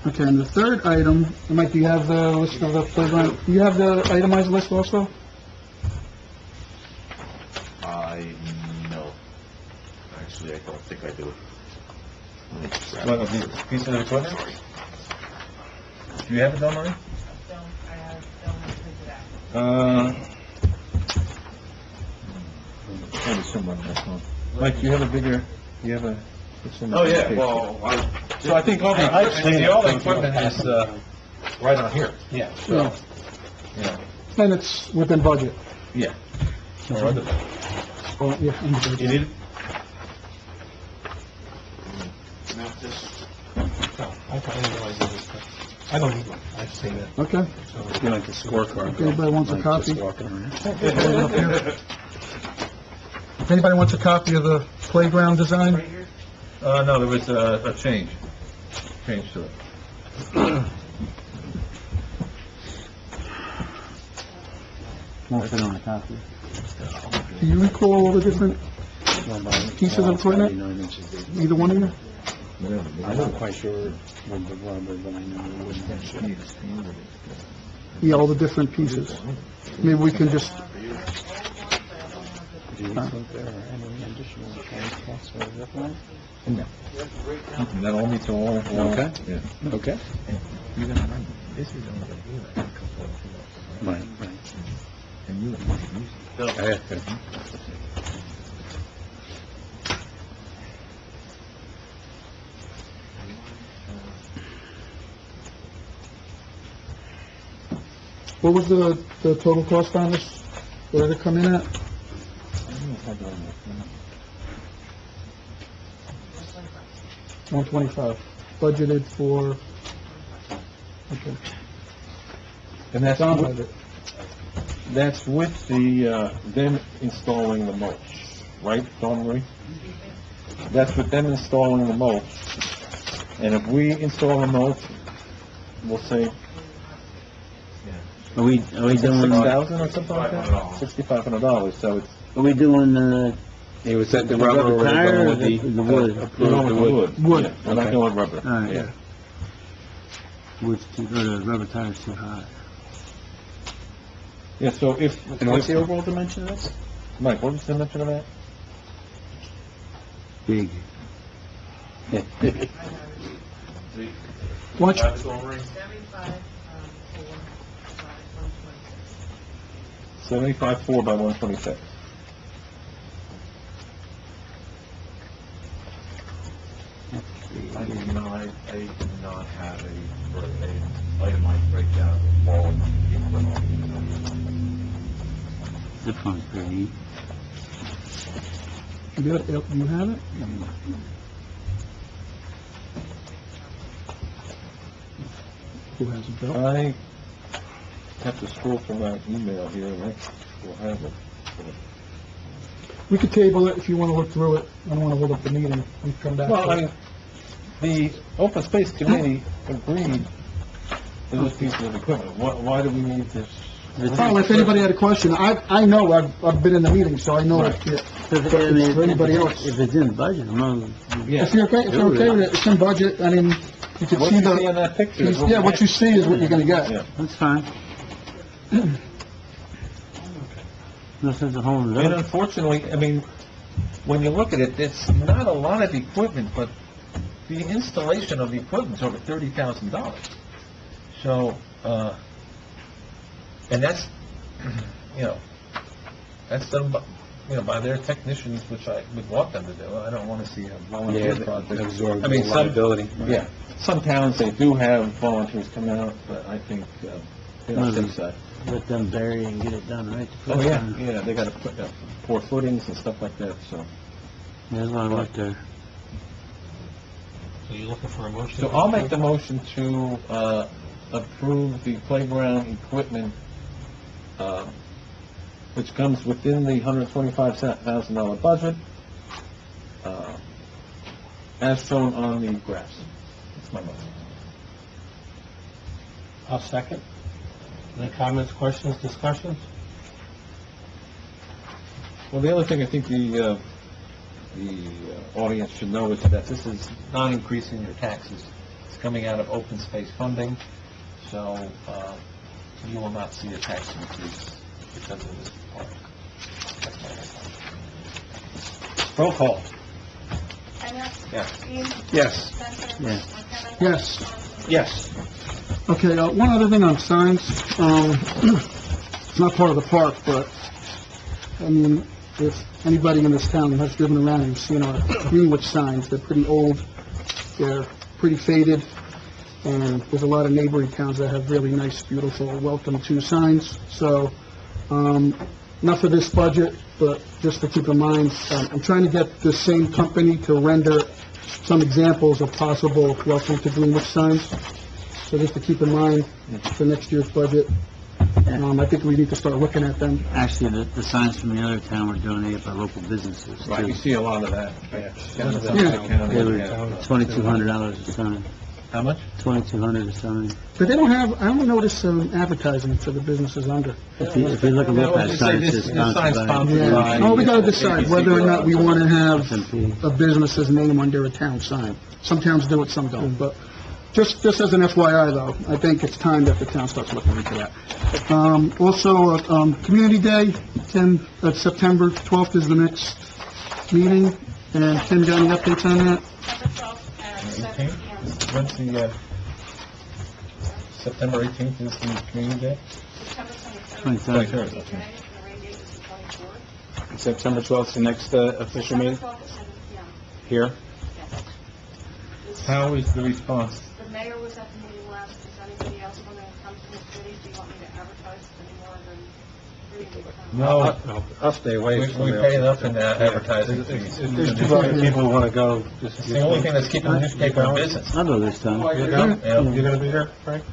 Okay, and the third item, Mike, do you have the list of the playground, do you have the itemized list also? No. Actually, I don't think I do. What, of the piece of equipment? Do you have it done, Marie? Maybe somewhere in that one. Mike, do you have a bigger, do you have a? it's in the Oh, yeah, paper. well, So I think all the equipment, all the equipment is, right on here. Yeah. Yeah. Yeah. And it's within budget. Yeah. Or other. Well, yeah, in the budget. You need it? Now, this, I didn't realize it was, I don't need one, I've seen it. Okay. You like the scorecard? If anybody wants a copy. around. If anybody wants a copy of the playground design? No, there was a change to it. Won't fit on a copy. Do you recall all the different pieces of equipment? Either one of you? I'm not quite sure with the rubber, but I know it was Yeah, all the different pieces. Maybe we can just, Do you think there are any additional costs for zip line? That all meets all. Okay. Yeah. Okay. You gotta remember, this is only a year, a couple of Right, right. and you use I have to. what was the total cost on this? What did it come in at? 125. Budgeted for, okay. And that's Down with, budget. that's with the, them installing the mulch, right, Dawn Marie? That's with them installing the mulch. And if we install the mulch, we'll say Are we doing, $6,000 or something like that? $6,500, so it's. are we doing, It was at the the rubber or tire or the the wood? We're going with wood. Wood. Yeah, we're not going with rubber. All right. Yeah. Wood's too, or the rubber tire's too hot. Yeah, so if. And what's the overall dimension of this? Mike, what was the dimension of that? Big. Watch, 75.4 by 126. I do not have a itemized breakdown of all of the equipment. This one's pretty. you have it? Who has it, Bill? I have to scroll through my email here, and I will have it. We could table it if you want to look through it. I don't want to hold up the meeting. We can come back Well, I to mean, it. the Open Space Committee agreed to this piece of equipment. Why do we need this? Oh, if anybody had a question, I know, I've been in the meeting, so I know it. But for anybody else. If it's in the budget, I'm not, Yeah. If you're okay with it, it's in budget, I mean, you can What see you see on the, that picture is yeah, what you see is what you're gonna Yeah. get. that's fine. This is a home And run. unfortunately, I mean, when you look at it, it's not a lot of equipment, but the installation of the equipment's over $30,000. So, and that's, you know, that's done by their technicians, which I would want them to do. I don't want to see a Yeah, volunteer that project. absorbs I mean, the some- liability. Yeah, some towns, they do have volunteers come out, but I think, City-side. Let them bury and get it done, right? Oh, yeah, they gotta put, pour footings and stuff like that, so. There's a lot of work there. So you're looking for a motion? So I'll make the motion to, approve the playground equipment, which comes within the $125,000 budget, as shown on the graphs. That's my motion. I'll second. Any comments, questions, discussions? Well, the other thing I think the audience should know is that this is not increasing your taxes. It's coming out of open space funding, so you will not see a tax increase because of this part. That's my motion. Roll call. Kenya? Yes. Dean? Yes. Spencer? Yes. Marqueta? Yes. Johnson? Yes. Okay, one other thing on signs, it's not part of the park, but, I mean, if anybody in this town has driven around and seen our Greenwich signs, they're pretty old, they're pretty faded, and there's a lot of neighboring towns that have really nice, beautiful welcome to signs, so, not for this budget, but just to keep in mind, I'm trying to get the same company to render some examples of possible welcome to Greenwich signs. So just to keep in mind for next year's budget, I think we need to start looking at them. Actually, the signs from the other town were donated by local businesses, Right, you too. see a lot of that. Down in Yeah. South County. They were $2,200 a sign. How much? $2,200 a sign. But they don't have, I don't notice advertising for the businesses under. If you look at what that sign says, This sign's sponsored by sponsored by- Yeah. Oh, we gotta decide whether or not we want to have SMP. a business's name under a town sign. Some towns do it, some don't, but just as an FYI though, I think it's time that the town starts looking into that. Also, Community Day, September 12th is the next meeting, and Ken, got any updates on that? September 12th at 7 p.m. When's the, September 18th is the community day? September 23rd. 23rd. The rain date is the 24th. September 12th, the next official meeting September 12th at 7 p.m. here. Yes. This- How is the response? The mayor was at the meeting last. Does anybody else want to come to the city? Do you want me to advertise any more than reading? No. I'll stay away We from it. pay enough in advertising If fees. there's two other people who want to go, just... It's the only thing that's keeping the newspaper in business. I'll go this time. You go? Yeah. You gonna be there, Frank?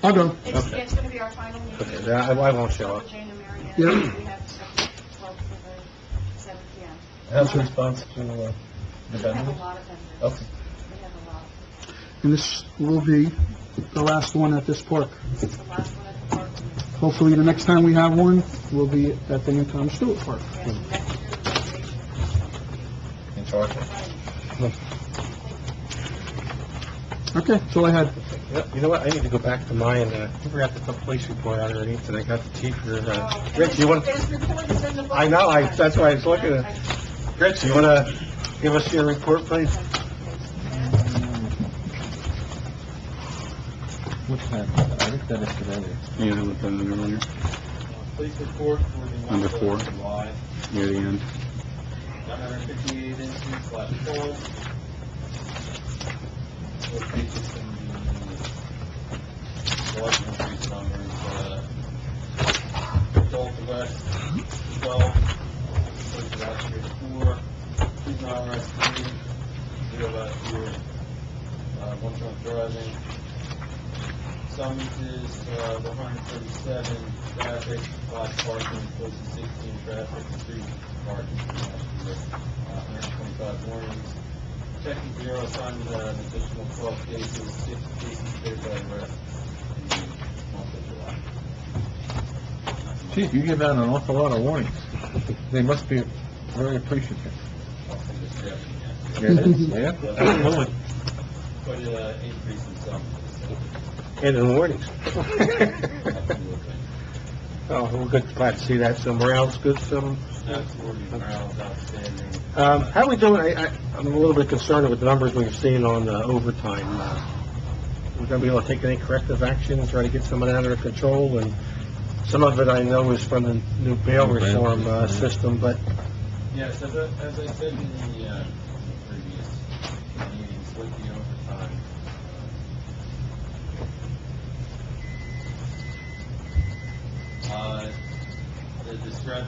I'll go. It's going to be our final meeting. Okay, then I won't show up. Jane and Mary Ann. Yeah. We have September 12th for the 7 p.m. How's the response to the We have a vendors? lot of vendors. Okay. We have a lot. And this will be the last one at this park. This is the last one at the park. Hopefully, the next time we have one, will be at the new Thomas Stewart Park. Yes, next year's reservation. In charge? Okay, that's all I had. Yep, you know what, I need to go back to mine, I forgot to put police report out underneath, and I got the chief here, Rich, you want... His report is in the book. I know, that's why I was looking at... Rich, you want to give us your report, please? What's that? I looked at it today. Yeah, I looked at it earlier. Police report for the Number month four. of July, Near the end. 158 incidents left full. Locations in the license increase numbers, adult arrest 12, person last year 4, juvenile arrest 3, 0 last year, 1 drunk driving. Summonses, 137, traffic, 5 parking, close to 16 traffic, 3 parking last year, 125 warnings. Checking Bureau assigned an additional 12 cases, 6 cases cleared by arrest in the month of July. Chief, you give out an awful lot of warnings. They must be very appreciative. Also just checking, Yeah, it is, yeah. Absolutely. Quite an increase in summonses. And in the mornings. Absolutely. Oh, we're good, glad to see that, so morale's good, Absolutely, morale's outstanding. how are we doing, I'm a little bit concerned with the numbers we've seen on overtime. We're gonna be able to take any corrective action, try to get some of that under control, and some of it I know is from the new bail reform, system, but Yes, as I said in the previous meetings with the overtime,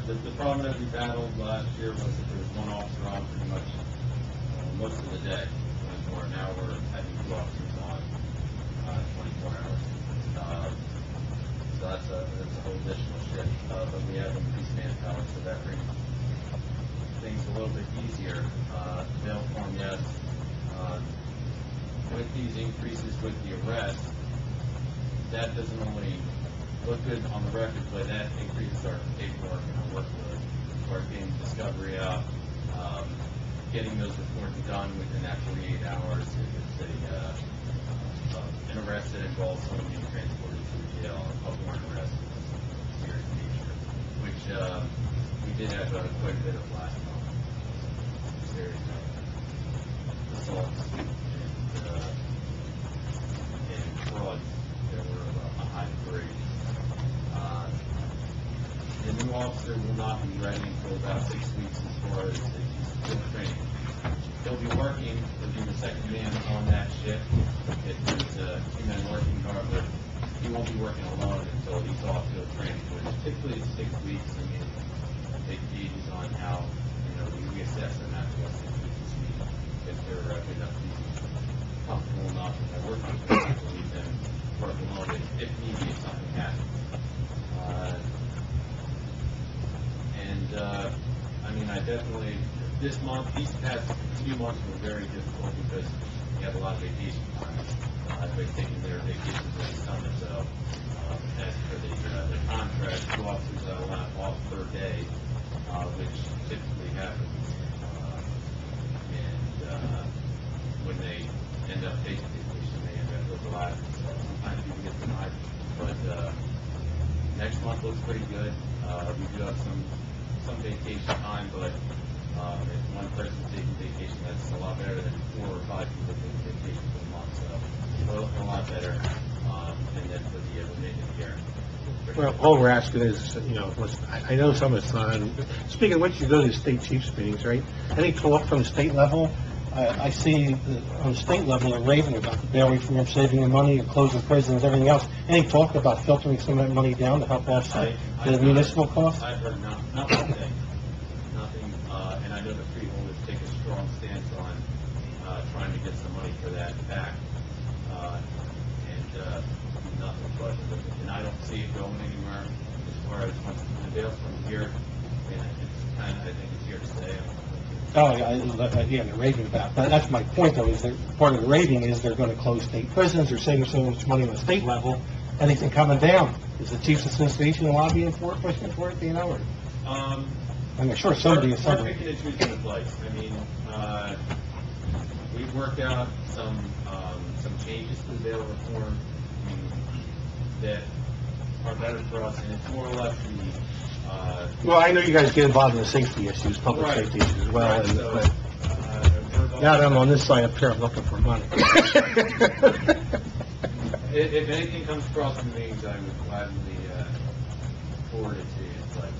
the problem that we battled last year was that there was one officer on pretty much most of the day, 24. Now we're having 2 officers on 24 hours. So that's a whole additional shift, but we have increased manpower, so that brings things a little bit easier. Mail form, yes. With these increases with the arrest, that doesn't only look good on the record, but that increases our paperwork and our workload. We're getting discovery out, getting those reports done within that 48 hours. If it's an arrest that involves someone being transported to the jail, a warrant arrest of serious nature, which we did have quite a bit of last month. Serious assaults and frauds that were a high degree. The new officer will not be ready until about 6 weeks as far as his training. He'll be working, he'll be the second man on that shift. If there's 2 men working hard, but he won't be working alone until he's off field training, which typically is 6 weeks. I mean, it gauges on how, we assess them after those 6 weeks to see if they're good enough to be comfortable enough and they're working to leave them work alone if need be, if something happens. I definitely, this month, these past few months were very difficult because we have a lot of vacation time. Everybody's taking their vacations this summer, so as for the contract, 2 officers are allowed off per day, which typically happens. When they end up taking vacation, they end up overlapping. So sometimes people get denied, but next month looks pretty good. We do have some vacation time, but if one person's taking vacation, that's a lot better than 4 or 5 people taking vacation for the month. So a lot better, and then for the remaining year. Well, all we're asking is, I know some of it's not. Speaking of which, you go to the state chiefs meetings, right? Any talk from the state level? I see on the state level they're raving about the bail reform, saving the money, closing prisons, everything else. Any talk about filtering some of that money down to help offset the municipal costs? I've heard not one thing. Nothing, and I know the freeholders take a strong stance on trying to get some money for that back. Nothing but, and I don't see it going anywhere as far as once the bail's from here, and it's kind of, I think it's here to stay. Yeah, they're raving about. But that's my point, though, is that part of the raving is they're going to close state prisons, they're saving so much money on the state level, anything coming down. Is the Chiefs Association lobbying for it, pushing for it, or? I'm sure somebody is We're picking and choosing the place. I mean, we've worked out some changes to the bail reform, that are better for us, and it's more or less the Well, I know you guys get involved in the safety issues, public safety issues as well, right, so, but now that I'm on this side up here, I'm looking for money. if anything comes across the meetings, I would gladly forward it to you. It's like,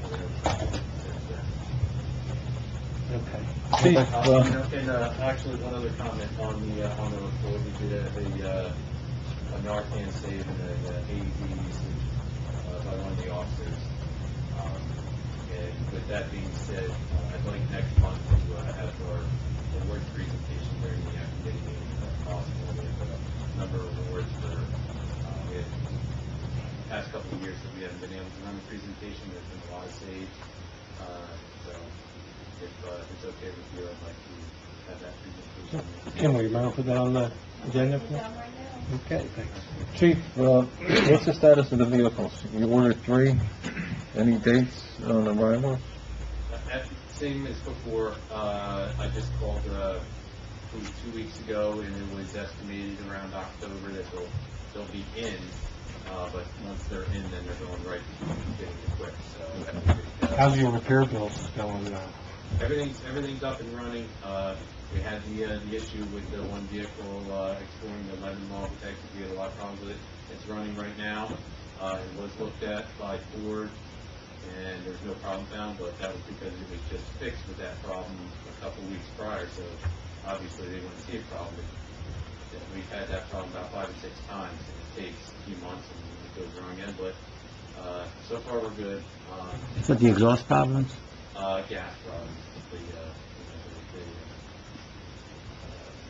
Okay. and actually, one other comment on the report. We did a Narcan save and an AED usage by one of the officers. And with that being said, I'd like next month to have our award presentation during the committee meeting if possible. We have a number of awards for the past couple of years that we haven't been able to run the presentation. There's been a lot of saves. So if it's okay with you, I'd like to have that presentation. Can we remember put that on the agenda? Okay, thanks. Chief, what's the status of the vehicles? You ordered 3. Any dates on arrival? Same as before. I just called 2 weeks ago, and it was estimated around October that they'll be in. But once they're in, then they're going right to getting equipped. So How's your repair bills going? Everything's up and running. We had the issue with the one vehicle exploring the Lemon Mall Texas. We had a lot of problems with it. It's running right now. It was looked at by Ford and there's no problem found, but that was because it was just fixed with that problem a couple weeks prior, so obviously they wouldn't see a problem. We've had that problem about 5 or 6 times, and it takes a few months, and it goes wrong again, but so far we're good. Is that the exhaust problems? Gas problems, the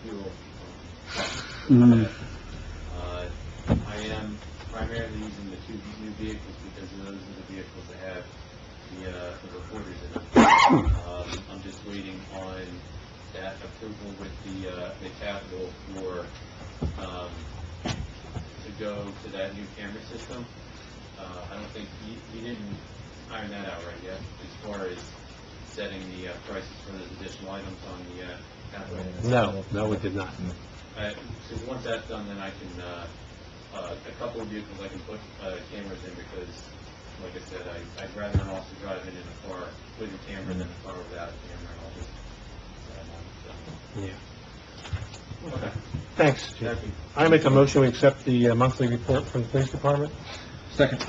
fuel. Mhm. I am primarily using the 2 new vehicles because those are the vehicles that have the recorders in them. I'm just waiting on that approval with the capital for to go to that new camera system. I don't think he didn't iron that out right yet as far as setting the prices for those additional items on the capital. No, we did not. So once that's done, then I can, a couple of vehicles I can put cameras in because, like I said, I'd rather an officer drive in a car with a camera than a car without a camera, and I'll just Yeah. Okay. Thanks, Chief. Thank you. I make a motion to accept the monthly report from the police department. Second.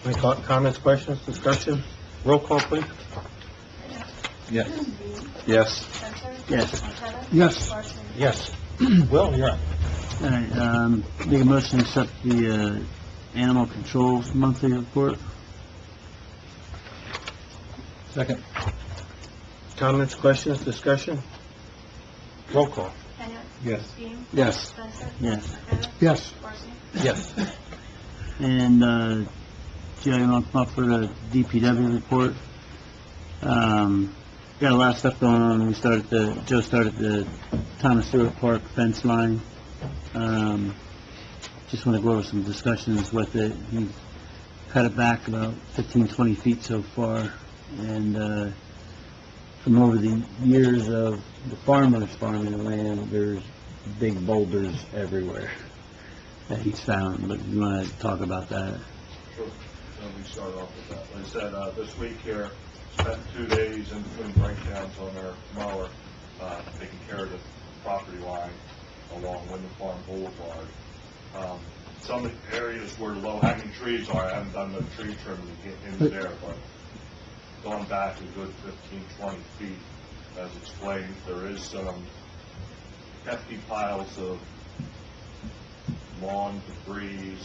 Any comments, questions, discussion? Roll call, please. Yes. Yes. Spencer? Yes. Marqueta? Yes. Parsons? Yes. Will, you're up. All right, make a motion to accept the, animal control monthly report. Second. Comments, questions, discussion? Roll call. Kenya? Yes. Dean? Yes. Spencer? Yes. Marqueta? Yes. Parsons? Yes. And, Joe, you want to come up for the DPW report? Got a lot of stuff going on. Joe started the Thomas Stewart Park fence line. Just want to go over some discussions with it. He cut it back about 15, 20 feet so far. And, from over the years of the farmers farming the land, there's big boulders everywhere that he's found. But you want to talk about that? Sure. Let me start off with that. Like I said, this week here, spent 2 days in between breakdowns on our mower, taking care of the property line along Wyndham Farm Boulevard. Some of the areas where low-hanging trees are, I haven't done the tree trimming to get into there, but going back a good 15, 20 feet, as explained, there is some hefty piles of lawn debris,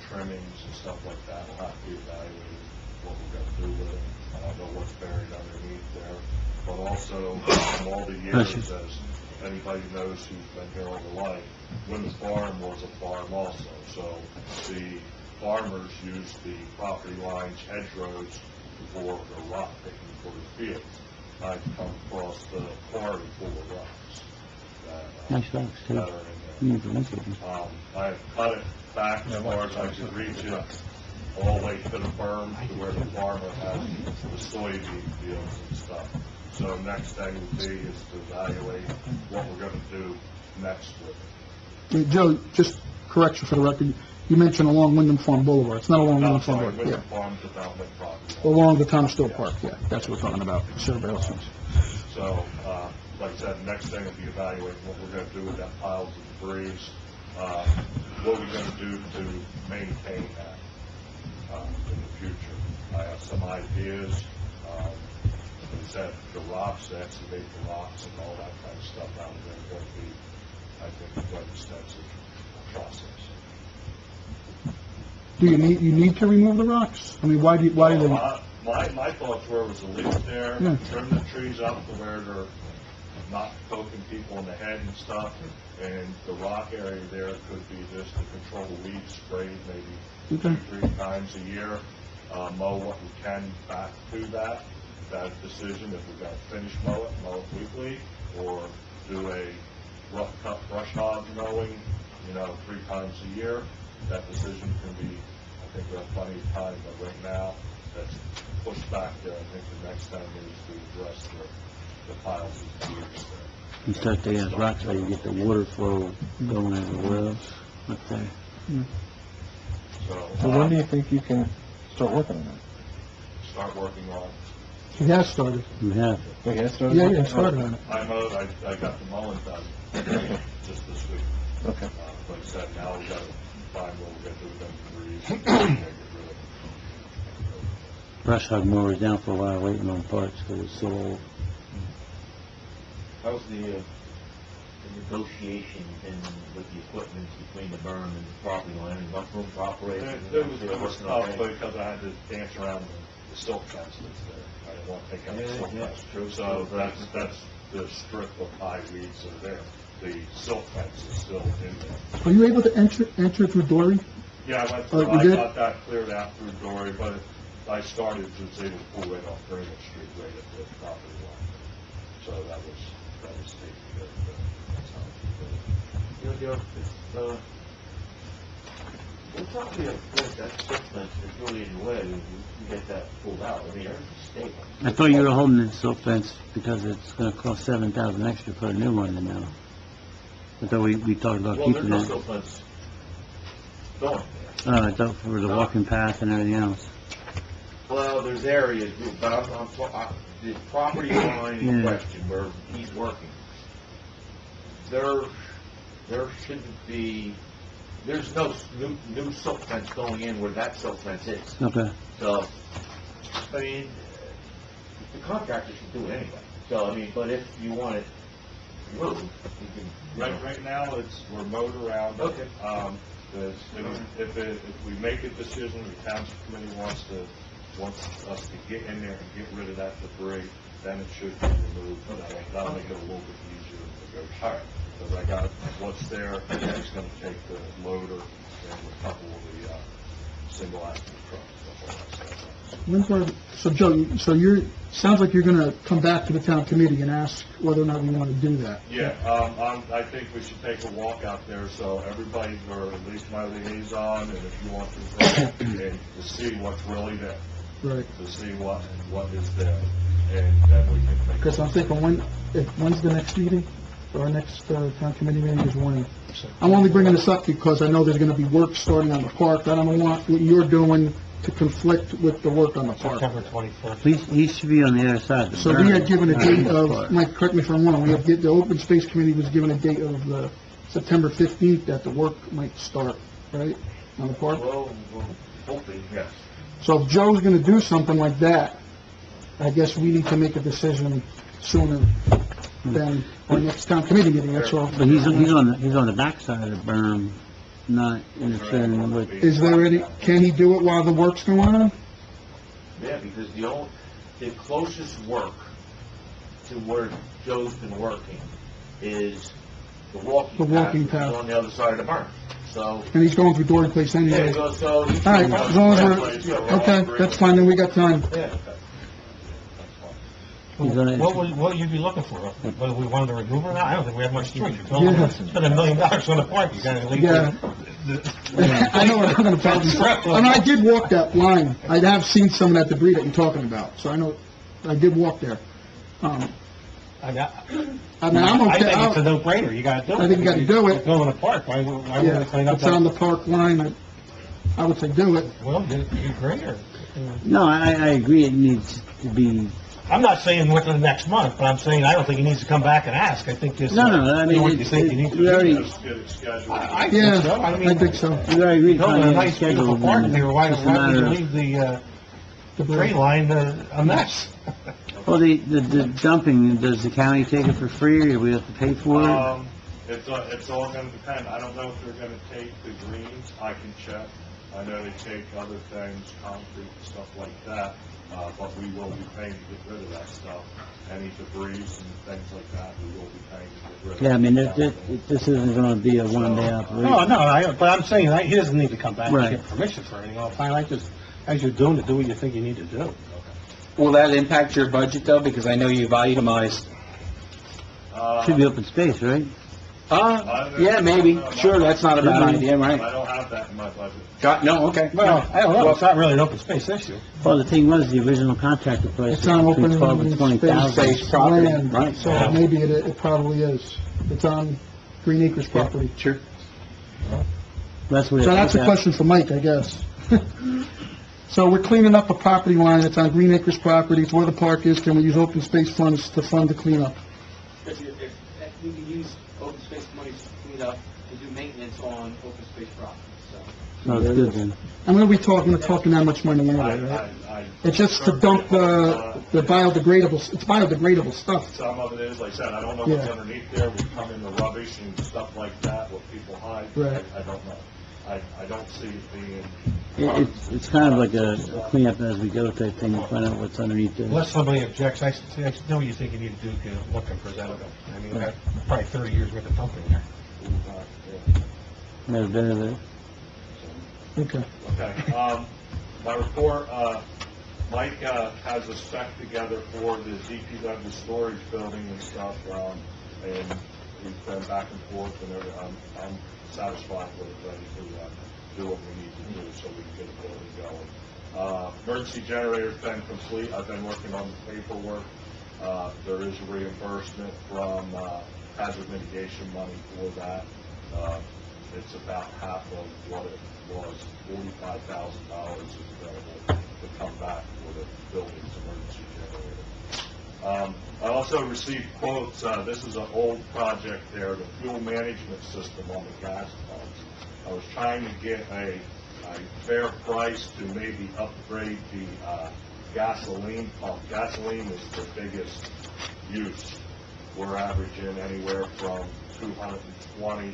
trimmings and stuff like that. We'll have to evaluate what we're going to do with it. I don't know what's buried underneath there. But also, from all the years, as anybody knows who's been here all their life, Wyndham Farm was a farm also. So the farmers used the property lines, hedgerows, for the rock picking for the fields. I've come across the quarry full of rocks. Nice rocks, too. That are in there. I have cut it back as far as I could reach it, all the way to the berm to where the farmer has the soybean fields and stuff. So next thing would be is to evaluate what we're going to do next with it. Joe, just correction for the record, you mentioned along Wyndham Farm Boulevard. It's not along No, Wyndham Farm sorry, Boulevard. Wyndham Farm Development Property. Along the Thomas Stewart Park, yeah. That's what we're talking about. Survey license. So, like I said, next thing will be evaluating what we're going to do with that piles of debris, what we're going to do to maintain that in the future. I have some ideas. Like I said, the rocks, to excavate the rocks and all that kind of stuff out there is going to be, I think, quite extensive process. Do you need to remove the rocks? I mean, why do they? My thoughts were, was to leave it there, Yeah. trim the trees up to where they're not poking people in the head and stuff, and the rock area there could be just to control the weeds, sprayed maybe Okay. 2-3 times a year, mow what we can back to that decision, if we're going to finish mow it weekly, or do a rough cut brush hog mowing, 3 times a year. That decision can be, I think we have plenty of time, but right now, that's pushed back there. I think the next time is to address the piles of debris there. You start taking those rocks out, you get the water flow going everywhere else up there. So when do you think you can start working on that? start working on. He has started. You have. Wait, has started? Yeah, he started on it. I mowed. I got the mowing done just this week. Okay. Like I said, now we got to find what we're going to do with them debris. And get rid of them. brush hog mowers down for a while waiting on parts because it's so old. How's the negotiation been with the equipment between the berm and the property line, enough room to operate? It was tough because I had to dance around the silk fence that's there. I didn't want to take out the silk Yeah, fence. true. So that's the strip of high weeds are there. The silk fence is still in there. Are you able to enter through Dory? Yeah, I went Oh, through, you I did? got that cleared out through Dory, but I started to able to pull right off Greenwich Street right at the property line. So that was taken care of. That's how it You know, it's probably a place that fence is really in the way, you get that pulled out. I mean, everything's stable. I thought you were holding the silt fence because it's gonna cost $7,000 extra to put a new one in now. I thought we talked about Well, there's keeping no that. silk fence going there. Oh, I thought for the walking path and everything else. Well, there's areas, but the property line in Yeah. question where he's working, there shouldn't be, there's no new silk fence going in where that silk fence is. Okay. So, I mean, the contractor should do it anyway. So, I mean, but if you want it moved, you can. Right now, we're mowed around. Okay. If we make a decision, the township committee wants us to get in there and get rid of that debris, then it should be removed. That'll make it a little bit easier to negotiate. All right. Because I got what's there, and then it's gonna take the loader and a couple of the, single axle trucks, stuff like that. So Joe, sounds like you're gonna come back to the town committee and ask whether or not we want to do that. Yeah, I think we should take a walk out there, so everybody, or at least my liaison, and if you want to, and to see what's really there, Right. to see what is there, and then we can make. Because I'm thinking, when's the next meeting? Our next town committee meeting is when? I'm only bringing this up because I know there's gonna be work starting on the park. I don't want what you're doing to conflict with the work on the park. September 21st. He should be on the other side of the So we had given a date of, berm. Mike, correct me if I'm wrong, the Open Space Committee was given a date of September 15th that the work might start, right, on the park? Well, hopefully, yes. So if Joe's gonna do something like that, I guess we need to make a decision sooner than our next town committee meeting, that's all. But he's on the backside of the berm, not interfering with. Is there any, can he do it while the work's going on? Yeah, because the closest work to where Joe's been working is the walking path, which is on the other side of the barn. So, And he's going through Dory Place anyway. so. All right, as long as we're, okay, that's fine, then we got time. Yeah. He's gonna- What would you be looking for? Whether we wanted to remove it or not? I don't think we have much choice. You're Yeah. spend $1 million on the park, you gotta leave Yeah. I know what I'm gonna probably, and I did walk that line. I have seen some of that debris that you're talking about, so I know, I did walk there. I mean, I'm I okay. think it's a no-brainer, you gotta do it. I think you gotta do it. You're building a park, why wouldn't Yeah, we clean up it's on the that? park line, I would say do it. Well, do you agree, or? No, I agree it needs to be, I'm not saying within the next month, but I'm saying I don't think he needs to come back and ask. I think this. No, I mean, What you think you need to we do? already, Let's get it scheduled. I Yeah, think so. I mean, I think so. we already agreed building on a the nice, beautiful schedule. park here, why Just a would you matter of- leave the tree line a mess? Well, the dumping, does the county take it for free, or do we have to pay for it? It's all gonna depend. I don't know if they're gonna take the greens. I can check. I know they take other things, concrete, stuff like that, but we will be paying to get rid of that stuff. Any debris and things like that, we will be paying to get rid of. Yeah, I mean, this isn't gonna be a one-day operation. No, but I'm saying, he doesn't need to come back and Right. get permission for anything. I'll find, as you're doing to do what you think you need to do. Will that impact your budget, though? Because I know you've itemized. Should be open space, right? Yeah, maybe. Sure, that's not a bad idea, I right? don't have that in my budget. No, okay. Well, I don't know, it's not really an open space issue. Well, the thing was, the original contractor price It's on was between open 12 and 20,000. Space property, land, right. so maybe it probably is. It's on Green Acres property. Sure. That's what. So that's a question for Mike, I guess. So we're cleaning up a property line, it's on Green Acres property, it's where the park is, can we use open space funds to fund the cleanup? If we can use open space money's cleaned up to do maintenance on open space properties, so. Sounds good then. And we're not talking that much money anyway, right? It's just to dump the biodegradable, it's biodegradable stuff. Some of it is, like I said, I don't know what's Yeah. underneath there, we come in the rubbish and stuff like that, what people hide, Right. I don't know. I don't see it being. It's kind of like a cleanup as we go type thing, to find out what's underneath there. Unless somebody objects, I know what you think you need to do to look and present it. I mean, we got probably 30 years worth of dumping there. Never been to there. Okay. Okay, my report, Mike, has a spec together for the DPW storage building and stuff, and we've been back and forth, and I'm satisfied with it, ready to do what we need to do so we can get the building going. Emergency generator's been complete, I've been working on the paperwork. There is a reimbursement from, hazard mitigation money for that. It's about half of what it was, $45,000 is available to come back for the building's emergency generator. I also received quotes, this is an old project there, the fuel management system on the gas pumps. I was trying to get a fair price to maybe upgrade the gasoline pump. Gasoline is the biggest use. We're averaging anywhere from 220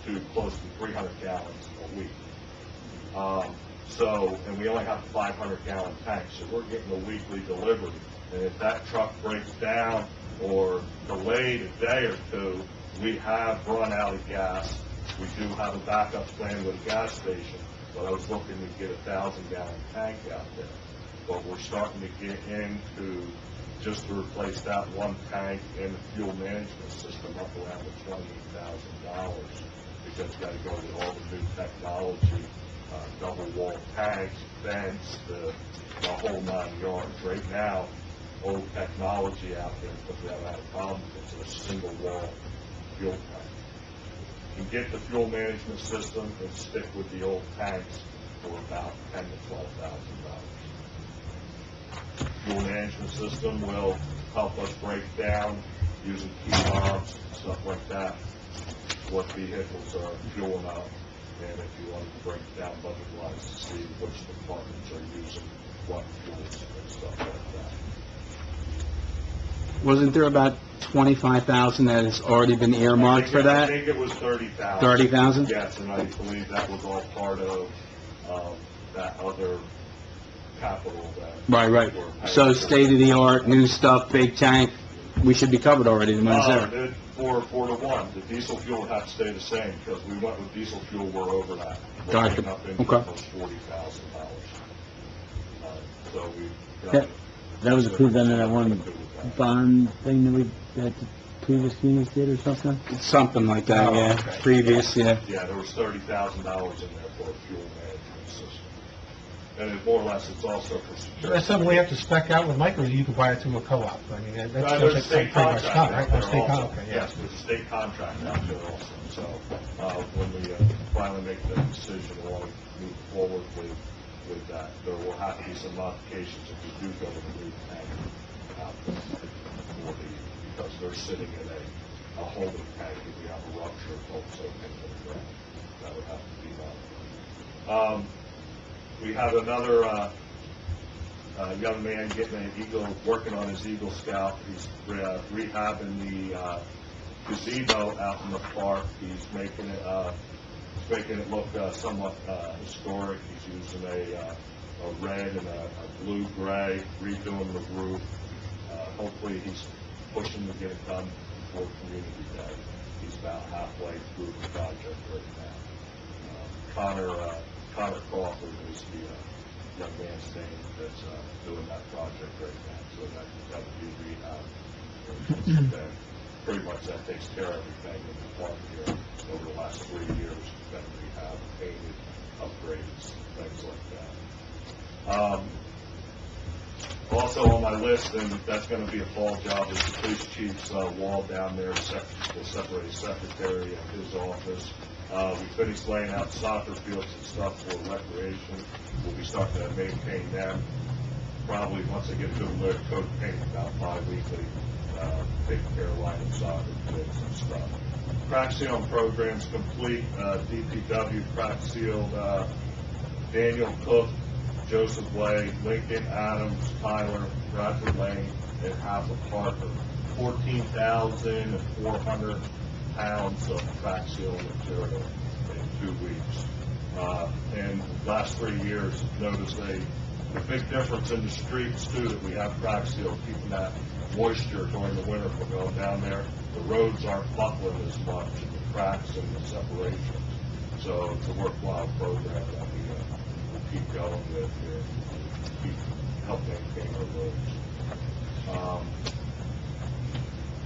to close to 300 gallons a week. And we only have a 500-gallon tank, so we're getting a weekly delivery. And if that truck breaks down or delayed a day or two, we have run out of gas. We do have a backup plan with a gas station, but I was looking to get a 1,000-gallon tank out there. But we're starting to get into just to replace that one tank and the fuel management system up around the $28,000 because we've got to go with all the new technology, double-wall tanks, vents, the whole 9 yards. Right now, old technology out there, because we haven't had a problem, it's a single-wall fuel tank. You can get the fuel management system and stick with the old tanks for about $10,000 to $12,000. Fuel management system will help us break down using key bombs, stuff like that, what vehicles are fueling up, and if you want to break down budget-wise to see which departments are using what fuels and stuff like that. Wasn't there about 25,000 that has already been earmarked for I that? think it was 30,000. 30,000? Yes, and I believe that was all part of that other capital that. Right. So state-of-the-art, new stuff, big tank, we should be covered already, the money's there. For the one, the diesel fuel would have to stay the same, because we went with diesel fuel, we're over that. We're Gotcha. getting up into Okay. almost $40,000. So we. That was approved under that one bond thing that the previous communities did or something? Something like that, yeah. Okay. Previous, yeah. Yeah, there was $30,000 in there for a fuel management system. And it, more or less, it's also for security. That's something we have to spec out with Mike, or you can buy it through a co-op? I mean, that's There's a just state pretty much contract done, out right? there Oh, state also. contract, okay, yeah. Yes, there's a state contract out there also. So, when we finally make that decision, we'll move forward with that. There will have to be some modifications if we do go with a new tank out there because they're sitting in a holding tank if we have a rupture of both so into the ground. That would have to be done. We have another young man getting an Eagle, working on his Eagle Scout. He's rehabbing the gazebo out in the park. He's making it look somewhat historic. He's using a red and a blue-gray, redoing the roof. Hopefully he's pushing to get it done before Community Day. He's about halfway through the project right now. Connor Crawford is the young man's name that's doing that project right now. So that would be rehab. Pretty much that takes care of everything in the park here over the last 3 years. Then rehab, painted, upgrades, things like that. Also on my list, and that's going to be a fall job, is the police chief's wall down there, the separated secretary and his office. We finished laying out soccer fields and stuff for recreation. We'll be starting to maintain them. Probably once I get a good lick, coat paint about bi-weekly, taking care of lining soccer fields and stuff. crack sealing program's complete. DPW crack sealed Daniel Cook, Joseph Way, Lincoln, Adams, Tyler, Bradford Lane, and half of Parker. 14,400 pounds of crack sealing material in 2 weeks. And the last 3 years, noticed a big difference in the streets too, that we have crack sealed, keeping that moisture during the winter from going down there. The roads aren't buckling as much, and the cracks and the separations. So it's a worthwhile program that we'll keep going with here, keep helping maintain our roads.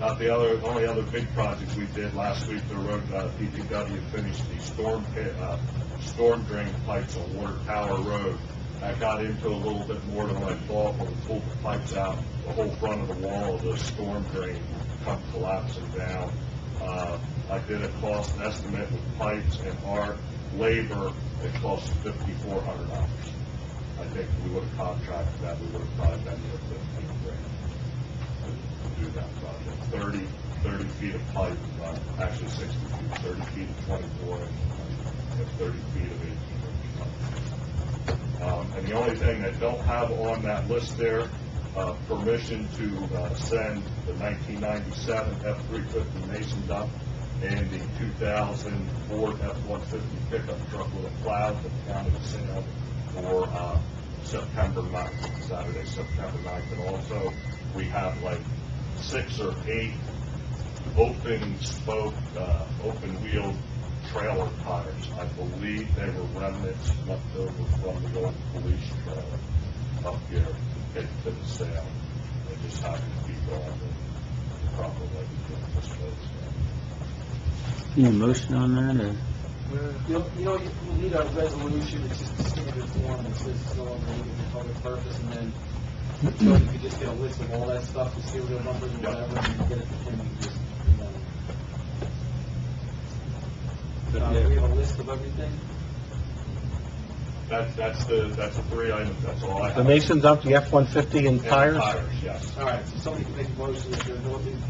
Not the only other big project we did last week, the road, DPW finished the storm drain pipes on Water Tower Road. That got into a little bit more than I thought. When we pulled the pipes out, the whole front of the wall of the storm drain come collapsing down. I did a cost estimate with pipes and our labor. It cost $5,400. I think if we would have contracted that, we would have probably been near $15,000 to do that project. 30 feet of pipe, actually 60 feet, 30 feet of 24 inch and 30 feet of 18 inch pipe. And the only thing they don't have on that list there, permission to send the 1997 F-350 Mason dump and the 2000 Ford F-150 pickup truck with a plow to the county of sale for September 9th, Saturday, September 9th. And also, we have like 6 or 8 open spoke, open wheel trailer tires. I believe they were remnants left over from the old police trailer up here to take to the sale. They just happen to be gone the proper way to dispose of. Any motion on that, or? You need a resolution, it's just a standard form that says it's no longer needed for public purpose, and then you could just get a list of all that stuff, the serial numbers and whatever, and you get it to him, and just, we have a list of everything? That's the 3 items, that's all I have. The Mason dump, the F-150 and tires? Tires, yes. All right, so somebody can make a motion that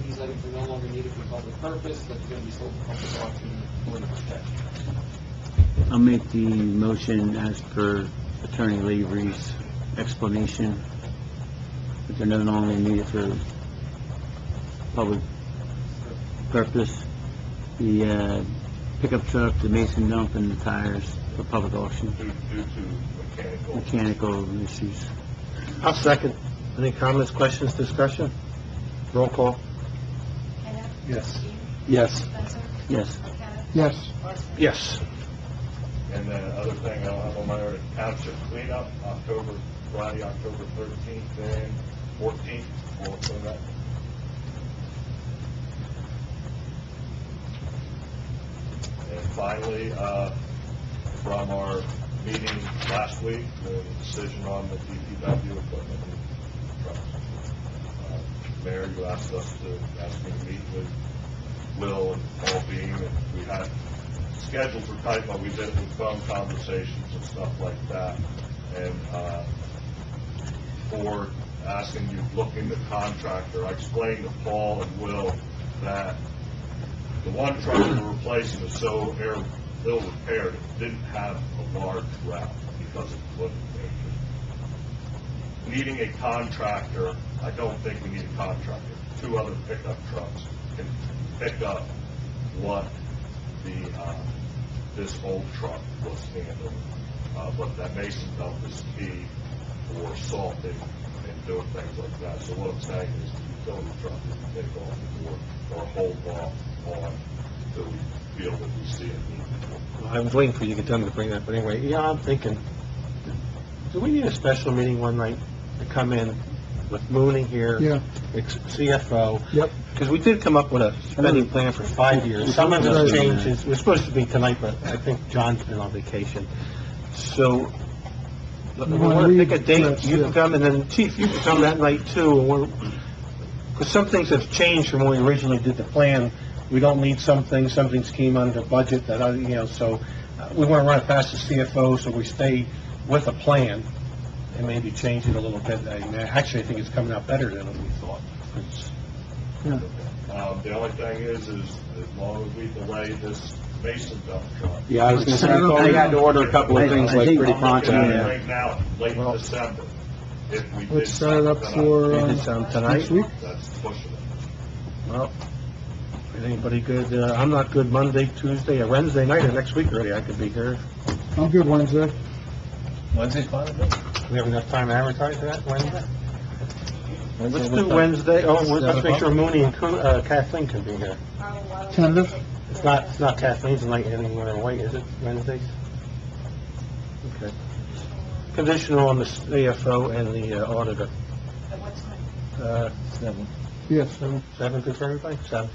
these items are no longer needed for public purpose, that they're going to be sold for public auction for the protection. I'll make the motion as per Attorney Lavery's explanation, that they're no longer needed for public purpose. The pickup truck, the Mason dump, and the tires for public auction. Due to Mechanical issues. I'll second. Any comments, questions, discussion? Roll call. Kenya? Yes. Steve? Yes. Spencer? Yes. McKenna? Yes. Marson? Yes. And then other thing I'll have on my township cleanup, Friday, October 13th and 14th. We'll clean that. And finally, from our meeting last week, the decision on the DPW equipment and trucks. Mayor, you asked me to meet with Will and Paul Beam, and we had schedules were tight, but we did it with phone conversations and stuff like that. And for asking you to look into contractor, I explained to Paul and Will that the one truck we were replacing was so ill repaired, it didn't have a large route because it couldn't make it. Needing a contractor, I don't think we need a contractor. 2 other pickup trucks can pick up what this old truck was handling. But that Mason dump is key for salting and doing things like that. So what I'm saying is the utility truck we can take off the board or hold off on until we feel that we see it needed. Well, I was waiting for you to get done to bring that, but anyway, yeah, I'm thinking, do we need a special meeting one night to come in with Mooney here? Yeah. CFO? Yep. Because we did come up with a spending plan for 5 years. Some of the changes, we're supposed to be tonight, but I think John's been on vacation. So, we want to pick a date, you can come, and then Chief, you can come that night too, and because some things have changed from when we originally did the plan. We don't need something's came under budget that, so we want to run it past the CFO so we stay with a plan and maybe change it a little bit. Actually, I think it's coming out better than what we thought. Yeah. The only thing is as long as we delay this mason dump truck. Yeah, I was gonna say, I thought we had to order a couple of things like pretty I'm pronto. looking at it right now, late December. If we did Let's set it up something for, We did some tonight. next week. That's pushing it. Well, is anybody good? I'm not good Monday, Tuesday, or Wednesday night, or next week already. I could be here. I'm good Wednesday. Wednesday's fine with me. We have enough time to advertise for that Wednesday? Let's Wednesday, do what time? Wednesday. Oh, let's 7 make sure o'clock? Mooney and Kathleen can be here. Tentative? It's not Kathleen's night anywhere away, is it, Wednesdays? Okay. Conditional on the AFO and the auditor. At what time? 7. Yes, 7 good for everybody? 7.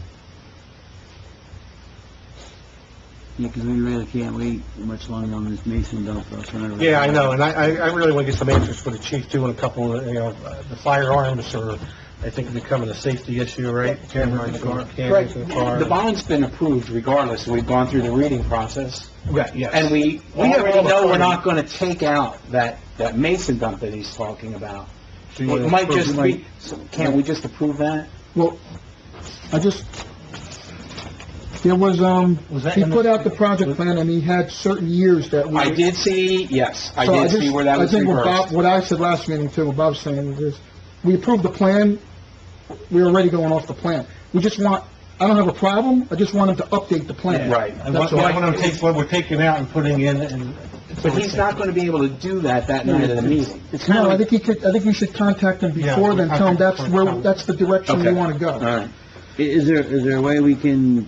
Yeah, 'cause we really can't wait much longer on this Mason dump for us. Yeah, I know, and I really want to get some answers for the chief too, and a couple of, the firearms are, I think, becoming a safety issue, right? Cameras in the car. Cameras in the car. The bond's been approved regardless, we've gone through the reading process. Right, yes. And we have already all the know we're funding. not gonna take out that mason dump that he's talking about. So you wanna It might approve- just be, can't we just approve that? well, there was, that he in put the- out the project plan and he had certain years that we... I did see, yes, I So did see just- where that was I think what Bob, reversed. what I said last meeting too, what Bob's saying is, we approved the plan, we're already going off the plan. We just want, I don't have a problem, I just want him to update the plan. Right. I want to take what we're taking out and putting in, and... But he's not gonna be able to do that night of the meeting. It's kind No, I of, think I think we should contact him before then, tell him that's the direction we Okay. want to go. All right. is there a way we can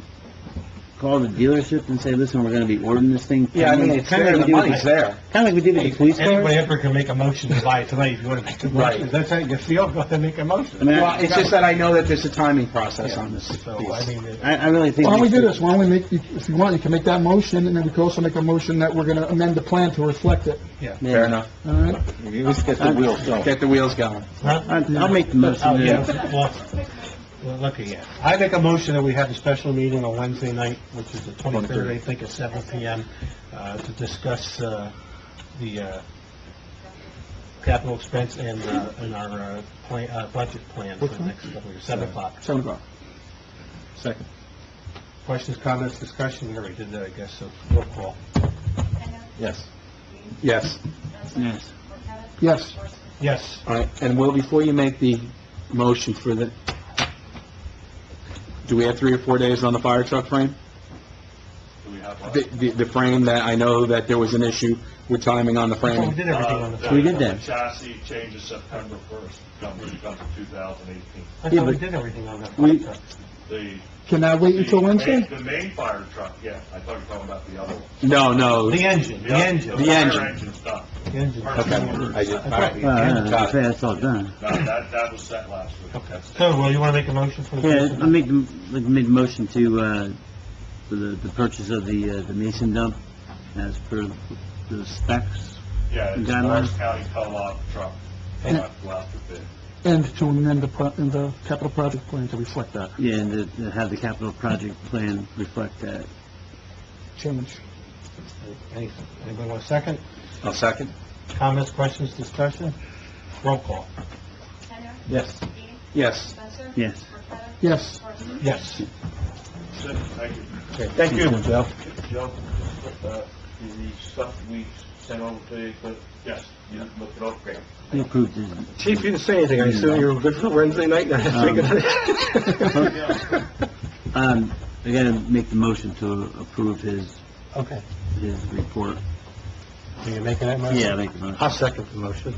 call the dealership and say, listen, we're gonna be ordering this thing? Yeah, I mean, it's there, the money's there. Kind of like we did with the police Anybody cars. ever can make a motion to buy it tonight if you want to make a motion. Right. If that's how you feel, go ahead and make a motion. I mean, Well, it's just that I know that there's a timing process on this So, piece. I mean, I really think. Why don't we do should- this, why don't we make, if you want, you can make that motion, and then we can also make a motion that we're gonna amend the plan to reflect it, yeah. Fair enough. all right? Let's get the wheels going. Get the wheels going. I'll make the motion. Oh, yeah. yeah, well, looky at. I make a motion that we have a special meeting on Wednesday night, which is the 23rd, I think, at 7 PM, to discuss, the, capital expense and our, budget plan for the next couple of years, 7 o'clock. 7 o'clock. Second. Questions, comments, discussion, we already did that, I guess, so roll call. Yes. Yes. Yes. Yes. Yes. All right, and Will, before you make the motion for the, do we have 3 or 4 days on the fire truck frame? Do we have one? The frame that, I know that there was an issue with timing on the We frame. did everything on the, We did that. The chassis changes September 1st, comes to 2018. I Yeah, thought we but- did everything on that. We- The Can that wait until Wednesday? The main fire truck, yeah, I thought you were talking about the other one. No. The engine, the engine. The engine. Fire engine stuff. The engine. Okay, I did, all right. Well, that's all done. No, that was set last week. Okay. So, well, you want to make a motion for the... Yeah, I'll make the motion to, for the purchase of the Mason dump as per the specs. Yeah, it's Guidelines. Morris County co-op truck, go out for bid. And to amend the capital project plan to reflect that Yeah, and to have the capital project plan reflect that. change. Anybody want a second? I'll second. Comments, questions, discussion? Roll call. Kenya? Yes. Dean? Yes. Spencer? Yes. Marqueta? Yes. Horstman? Yes. That's it. Thank you. Okay, thank you, Joe. Joe, the stuff we sent over to you, Yes. you looked it up, great. You approved it. Chief, you didn't say anything. I assume you were good for Wednesday night? I gotta make the motion to approve his Okay. report. Are you making that motion? Yeah, make the motion. I'll second the motion.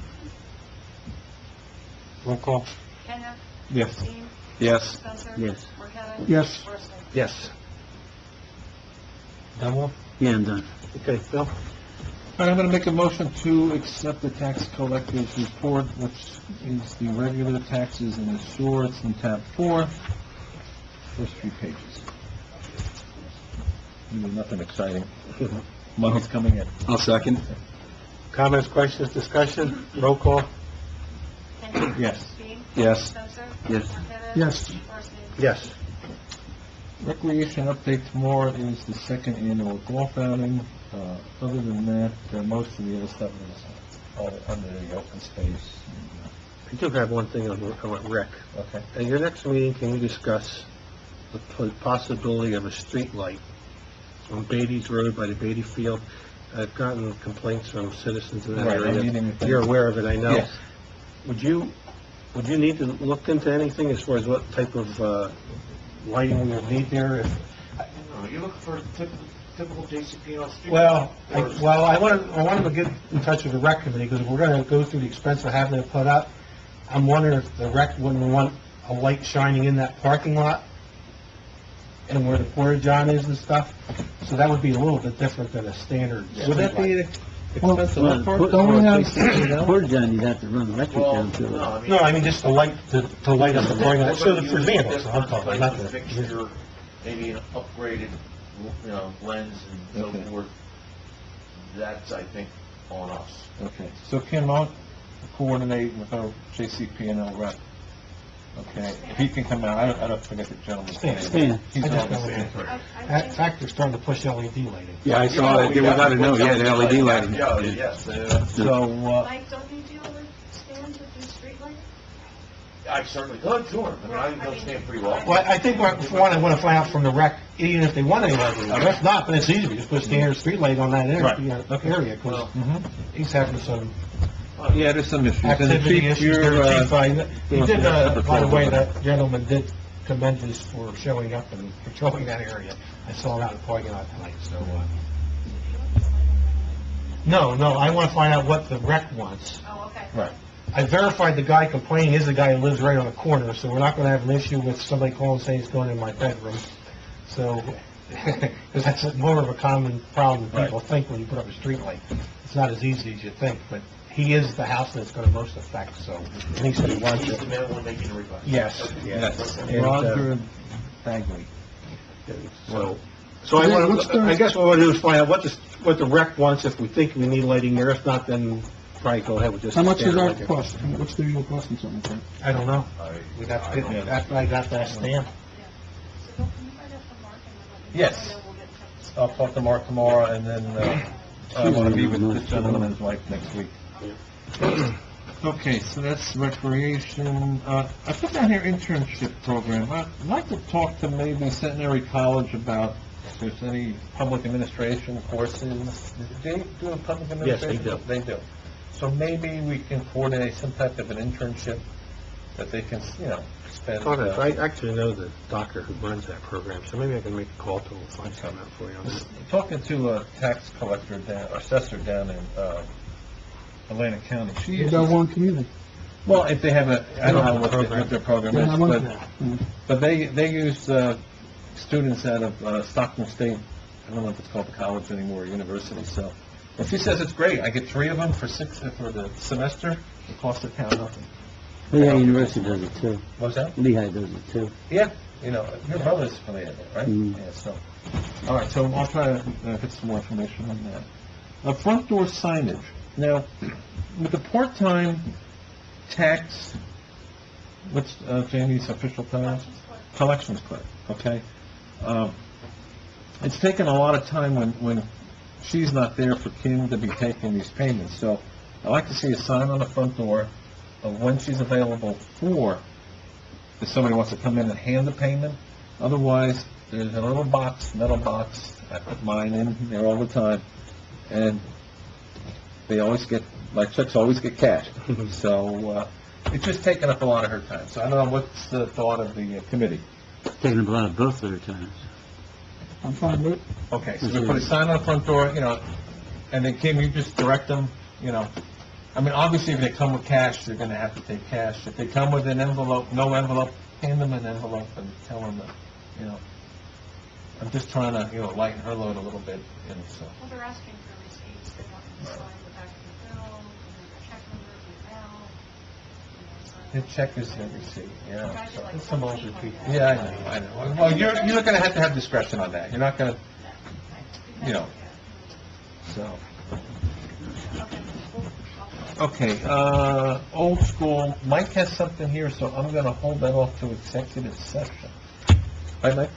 Roll call. Kenya? Yes. Dean? Yes. Spencer? Yes. Marqueta? Yes. Horstman? Yes. Done, Will? Yeah, I'm done. Okay, Bill? All right, I'm going to make a motion to accept the tax collector's report, which is the regular taxes in the sewer. It's in tab 4, first 3 pages. Nothing exciting. Money's coming in. I'll second. Comments, questions, discussion? Roll call. Kenya? Yes. Dean? Yes. Spencer? Yes. Marqueta? Yes. Horstman? Yes. Recreation update tomorrow is the second annual golf outing. Other than that, most of the other stuff is all under the open space. I do have one thing on rec. Okay. At your next meeting, can you discuss the possibility of a street light on Beatty's Road by the Beatty Field. I've gotten complaints from citizens in that Right, I'm area. meeting with them. You're aware of it, I know. Yes. Would you need to look into anything as far as what type of, lighting we would need there? You look for typical JCPenney street. Well, I wanted to get in touch with the rec committee, because if we're gonna go through the expense of having it put up, I'm wondering if the rec wouldn't want a light shining in that parking lot and where the porta john is and stuff, so that would be a little bit different than a standard Would that be streetlight. expensive? Don't we have, Porta john, you'd have to run electric down to it. No, I mean, just the light, to light up the parking lot, so for This vehicles, I'm talking, not the... fixture, maybe an upgraded, lens and so Okay. forth. That's, I think, on us. Okay, so Kim, I'll coordinate with our JCP&L rep. Okay, if he can come out, I don't forget the gentleman's name. Stan. He's I just on don't the think- stand. In fact, they're starting to push LED lighting. Yeah, I saw that, without a note, yeah, the LED lighting. Yeah, yes, So, Mike, don't you deal with stands that do street lighting? I certainly could, sure. I mean, I know Stan pretty well. Well, I think for one, I want to find out from the rec, even if they want any lighting. If not, then it's easy, we just put a standard street light on that Right. area, because Mhm. he's having some Yeah, there's some issues. And the activity chief, issues there, you're, Chief. He did, separate by the way, program. that gentleman did commend us for showing up and patrolling that area. I saw him out in the parking lot tonight, so, No, I want to find out what the rec wants. Oh, okay. Right. I verified the guy complaining is the guy who lives right on the corner, so we're not going to have an issue with somebody calling saying he's going in my bedroom. So, because that's more of a common problem than people think when you put up a street light. It's not as easy as you think, but he is the house that it's going to most affect, so, and he said he wants He's the it. man who making the request. Yes, Yes, And, Roger Bagley. So I Yeah, want what's to, the- I guess what I want to do is find out what the rec wants, if we think we need lighting there. If not, then probably go ahead with just... how much does standard that lighting. cost? What's the usual cost in something like that? I don't know. We'd have I to don't get, know. after I got that stamp. So Bill, can you write up the mark and then let me know? Yes. And then we'll get in touch with I'll talk to Mark tomorrow, and then, I want to meet with this gentleman and his wife next week. Okay, so that's recreation. I put down here internship program. I'd like to talk to maybe Centenary College about if there's any public administration courses. Do they do a public Yes, administration? they do. They do. So maybe we can coordinate some type of an internship that they can, spend. I actually know the doctor who runs that program, so maybe I can make a call to him and find something out for you on that. Talking to a tax collector down, or assessor down in, Atlantic County. She You got one community. Well, if they have a, I don't know what Program. their program Yeah, I wonder is, that. but they use, students out of, Stockton State. I don't know if it's called the college anymore, or university, so. If she says it's great, I get 3 of them for the semester, it costs the town nothing. Lehigh University does it too. What's that? Lehigh does it too. Yeah, your brother's familiar with it, right? Mhm. Yeah, so, all right, so I'll try to get some more information on that. Front door signage. Now, with the part-time tax, what's Jamie's official title? Collections clerk, okay? It's taken a lot of time when she's not there for Kim to be taking these payments, so I'd like to see a sign on the front door of when she's available for, if somebody wants to come in and hand the payment. Otherwise, there's a little box, metal box, I put mine in there all the time, and they always get, my checks always get cashed. So, it's just taking up a lot of her time. So I don't know, what's the thought of the committee? Taking up a lot of both their times. I'm fine with it. Okay, so we put a sign on the front door, and then Kim, you just direct them, I mean, obviously, if they come with cash, they're gonna have to take cash. If they come with an envelope, no envelope, hand them an envelope and tell them that, I'm just trying to, lighten her load a little bit, and so. Well, they're asking for receipts, they want to sign the back of the bill, and the check number, the amount. The check is the receipt, yeah. Guys are like It's some older 14 like people. that. Yeah, I know. Well, you're gonna have discretion on that. You're not gonna, so. Okay, old school, Mike has something here, so I'm gonna hold that off to executive session. Hi, Mike?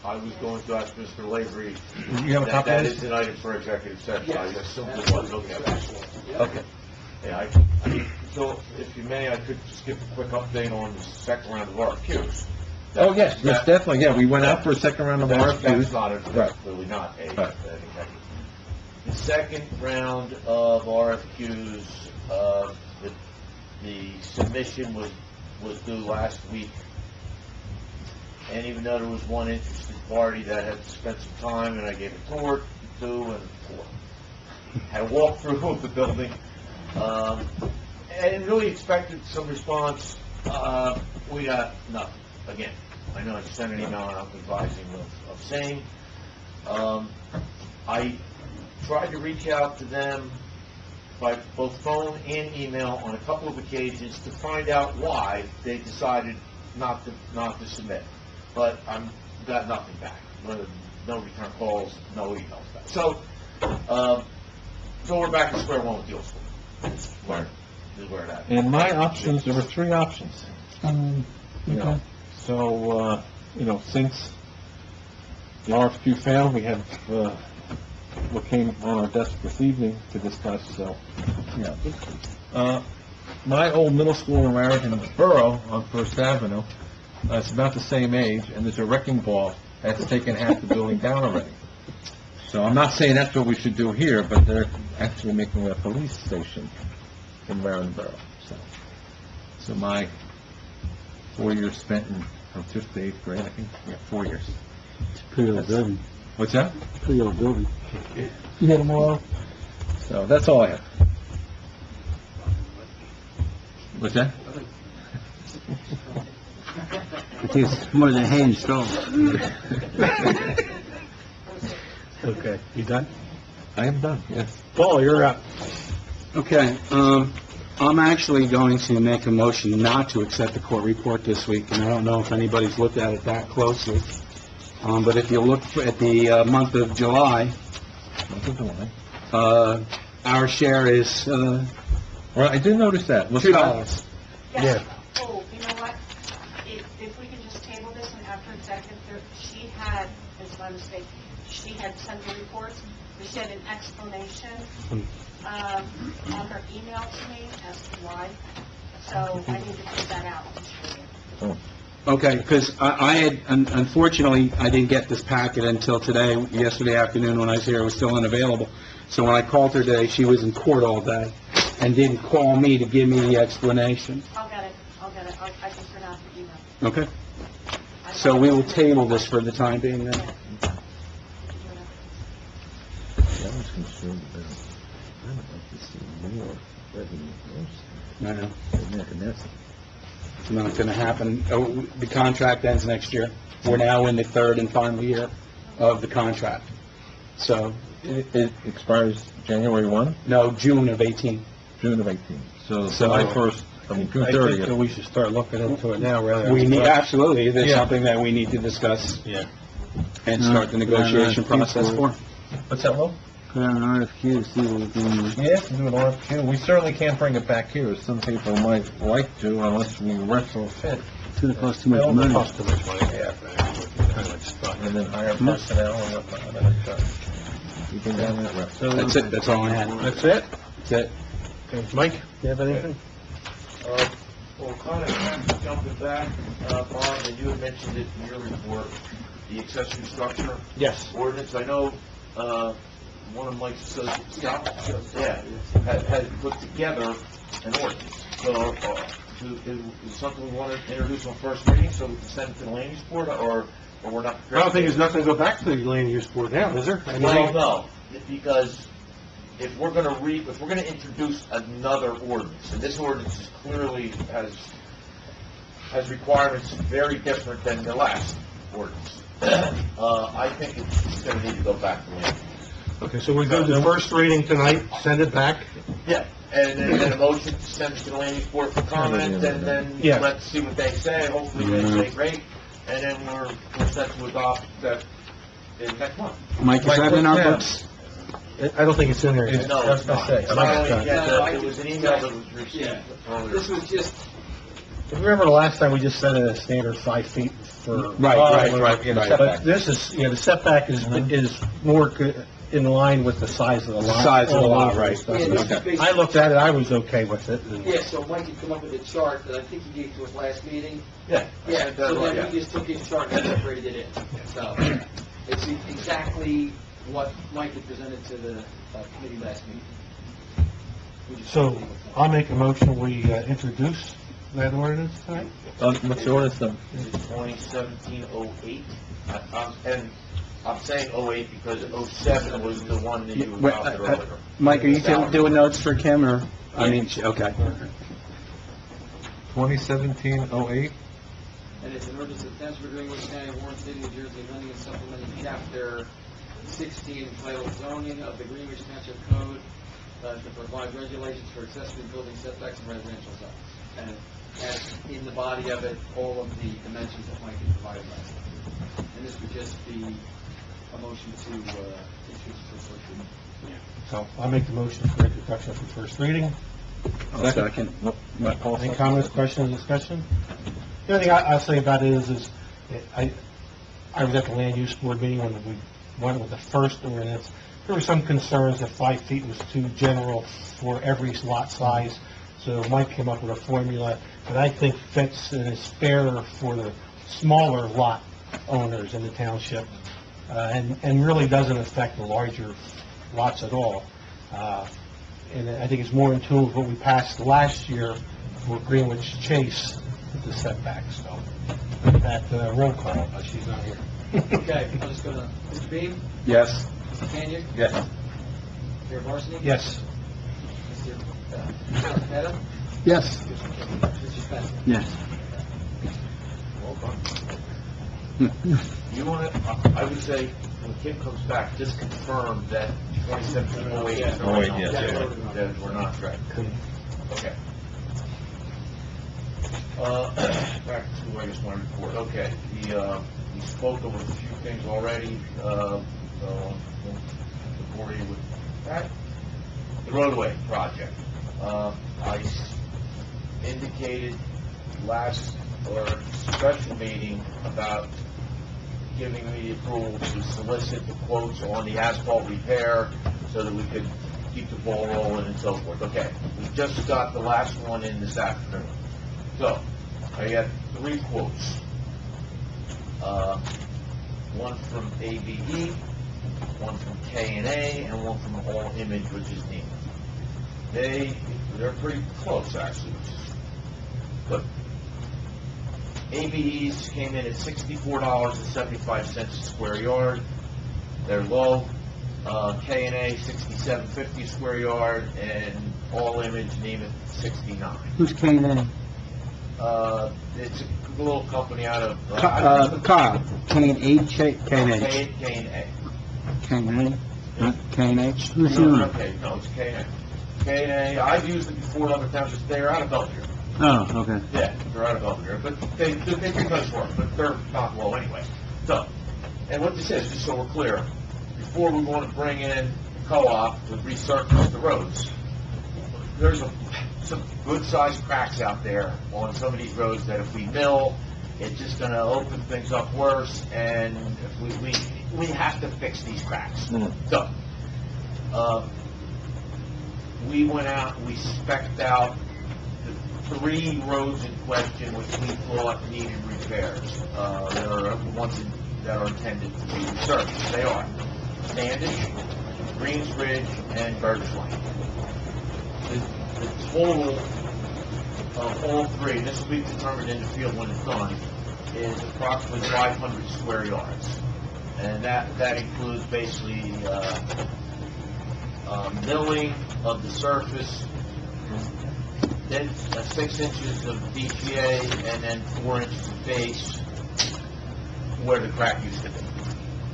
I was going to ask Mr. Lavery. You have a copy of That this? is an item for executive session. I just simply wasn't looking at it. Okay. Yeah, so if you may, I could just give a quick update on the second round of RFQs. Oh, yes, definitely, yeah, we went out for a second round of That's RFQs. not, Right. that's clearly not a, Right. The second round of RFQs, the submission was due last week. And even though there was one interested party that had spent some time, and I gave a tour to, and had a walkthrough of the building, and really expected some response, we got nothing. Again, I know I sent an email out advising of same. I tried to reach out to them by both phone and email on a couple of occasions to find out why they decided not to submit. But got nothing back. No return calls, no emails back. So we're back to square one with the old school. Is where that. And my options, there were 3 options. You know, Okay. so, since the RFQ failed, we have, what came on our desk this evening to discuss, so, yeah. My old middle school in Raritan Borough on First Avenue, it's about the same age, and there's a wrecking ball that's taken half the building down already. So I'm not saying that's what we should do here, but they're actually making a police station in Raritan Borough, so my 4 years spent from 5th to 8th grade, I think, 4 years. It's a pretty old building. What's that? Pretty old building. You hit them all. So that's all I have. What's that? I think it's more than hay and straw. Okay, you done? I am done, yes. Paul, you're up. Okay, I'm actually going to make a motion not to accept the court report this week, and I don't know if anybody's looked at it that closely. But if you look at the month of July, our share is Well, I did notice that. What's $2. Yes. Oh, you know what? If we can just table this and after executive, she had, it's my mistake, she had sent the reports, she had an explanation, on her email to me as to why, so I need to put that out. Okay, because I had, unfortunately, I didn't get this packet until today, yesterday afternoon when I was here, it was still unavailable. So when I called her today, she was in court all day and didn't call me to give me the explanation. I'll get it, I can print out the email. Okay? So we will table this for the time being then. I was concerned about, I would like to see more revenue. I know. And that's, It's not going to happen. The contract ends next year. We're now in the 3rd and final year of the contract. So, it expires January 1? no, June of 18. June of 18. So July 1st, June I think that 30th. we should start looking into it now rather than... We need, absolutely, there's Yeah. something that we need to discuss Yeah. and start the negotiation process for. What's that, Lou? Put out an RFQ, see what we can, Yeah, to do an RFQ. We certainly can't bring it back here, as some people might like to, unless we retrofit. it's gonna cost too much It'll money. cost too much money, yeah, but kind of stuck. And then hire personnel and whatnot. You can down that route. That's it, that's all I had. That's it? That's it. Okay, Mike, you have anything? Well, kind of jumping back, Bob, and you had mentioned it in your report, the accessory structure Yes. ordinance. I know, one of Mike's associates, had put together an ordinance. So, is something we want to introduce on first reading, so we can send it to the land use board, or we're not? I don't think there's nothing to go back to the land use board now, is there? I mean, Well, no, because if we're gonna introduce another ordinance, and this ordinance is clearly has requirements very different than the last ordinance, I think it's gonna need to go back to land. Okay, so we go to the first reading tonight, send it back. Yeah, and then a motion to send it to the land use board for comment, and then Yeah. let's see what they say, hopefully they say great, and then we're set to adopt that in next month. Mike, is that in our books? I don't think it's in there yet. No, it's not. It's not on the agenda. It was an email that was received earlier. This was just, If you remember the last time, we just set it a standard 5 feet for... Right. But this is, the setback is more, in line with the size of the lot. Size of the lot, all over right. and stuff. Yeah, this is Okay. basically- I looked at it, I was okay with it. and- Yeah, so Mike had come up with a chart that I think he gave to us last meeting. Yeah. Yeah, so That's right, then we just took his chart and separated it in. So, it's exactly what Mike had presented to the committee last meeting. We just- So, I'll make a motion, we introduce that ordinance tonight? What's the ordinance number? Is it 2017-08? And I'm saying 08 because 07 was the one that you Wait, adopted earlier. Mike, are you doing notes for Kim, or, I mean, okay. 2017-08? And it's an ordinance of the Township of Greenwich County, Warren City, New Jersey, amending and supplementing chapter 16 entitled zoning of the Greenwich Township Code to provide regulations for accessory building setbacks and residential zones. And it has in the body of it all of the dimensions that Mike had provided last time. And this would just be a motion to introduce for first reading. So, I'll make the motion for introduction for first reading. Second. Any comments, questions, discussion? The only thing I'll say about it is I was at the land use board meeting when we went with the first ordinance. There were some concerns that 5 feet was too general for every lot size. So Mike came up with a formula that I think fits and is fairer for the smaller lot owners in the township, and really doesn't affect the larger lots at all. And I think it's more in tune with what we passed last year for Greenwich Chase with the setbacks. So, that roll call, but she's not here. Okay, I'm just gonna, Mr. Beam? Yes. Mr. Kenyon? Yes. Mayor Barsney? Yes. Mr. Petta? Yes. Mr. Spencer? Yes. You want to, I would say, when Kim comes back, just confirm that 2017-08 is Oh, wait, yes, yeah. that we're not correct. Okay. Back to, I just want to report, okay, we spoke over a few things already, before you with that, the roadway project. I indicated last, or special meeting about giving me approval to solicit the quotes on the asphalt repair so that we could keep the ball rolling and so forth. Okay, we just got the last one in this afternoon. So, I got 3 quotes. One from ABE, one from K&A, and one from All Image, which is NEMA. They're pretty close, actually, which is good. ABE's came in at $64.75 a square yard. They're low. K&A, $67.50 a square yard, and All Image, NEMA, $69. Who's K&A? It's a little company out of... Kyle. K&H? K&H. K&A. K&A? Not K&H? Who's No, doing it? okay, no, it's K&A. K&A, I've used it before in other townships. They're out of Belgium. Oh, okay. Yeah, they're out of Belgium, but they do nice work, but they're not low anyway. So, and what this is, just so we're clear, before we want to bring in co-op to resurface the roads, there's some good-sized cracks out there on some of these roads that if we mill, it's just going to open things up worse, and if we have to fix these cracks. So, we went out, we spec'd out the 3 roads in question which we thought needed repairs. There are ones that are intended to be resurfaced. They are Standish, Greens Ridge, and Birch Lane. The total of all 3, and this will be determined in the field when it's done, is approximately 500 square yards. And that includes basically milling of the surface, then 6 inches of DPA, and then 4 inches of base where the crack used to be.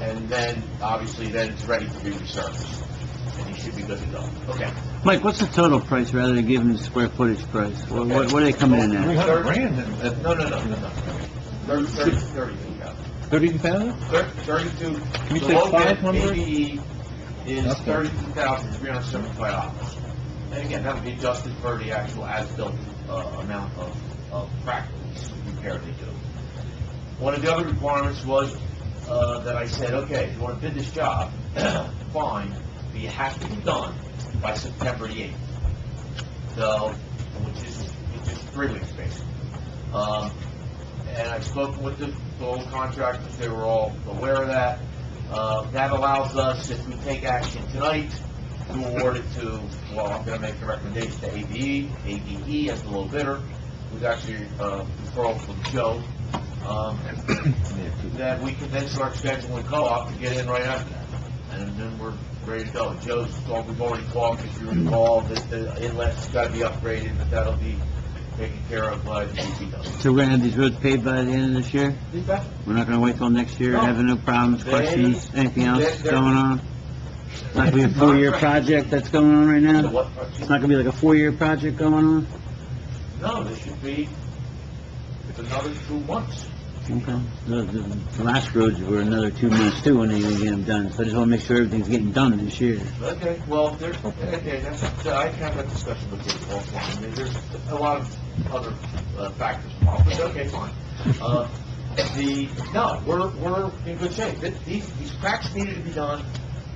And then, obviously, then it's ready to be resurfaced. And you should be good to go. Okay. Mike, what's the total price rather than giving the square footage price? What are they coming in at? 300 grand. No. 32,000. 32,000? 32. You The say low bid 500? ABE is Okay. $32,375. And again, that would be adjusted for the actual as-built amount of crack repair they do. One of the other requirements was that I said, okay, if you want to bid this job, fine, but you have to be done by September the 8th. So, which is 3 weeks basically. And I've spoken with the old contractors, they were all aware of that. That allows us, if we take action tonight, to award it to, well, I'm gonna make the recommendation to ABE. ABE as the low bidder, was actually, referral from Joe. That we can then start scheduling co-op to get in right after that. And then we're ready to go. Joe's, we've already talked, if you recall, that the inlet's gotta be upgraded, but that'll be taken care of by the DPW. So we're gonna have these roads paved by the end of this year? We're not gonna wait till next year, No. having no problems, questions, anything else they're- going on? It's not gonna be a 4-year project that's going on right So now? what, It's not gonna be like a 4-year project going on? no, this should be another 2 months. Okay. The last roads were another 2 months too when they were getting them done, so I just wanna make sure everything's getting done this year. Okay, well, there's, okay, I can have that discussion with you also. I mean, there's a lot of other factors involved, but okay, fine. No, we're in good shape. These cracks needed to be done.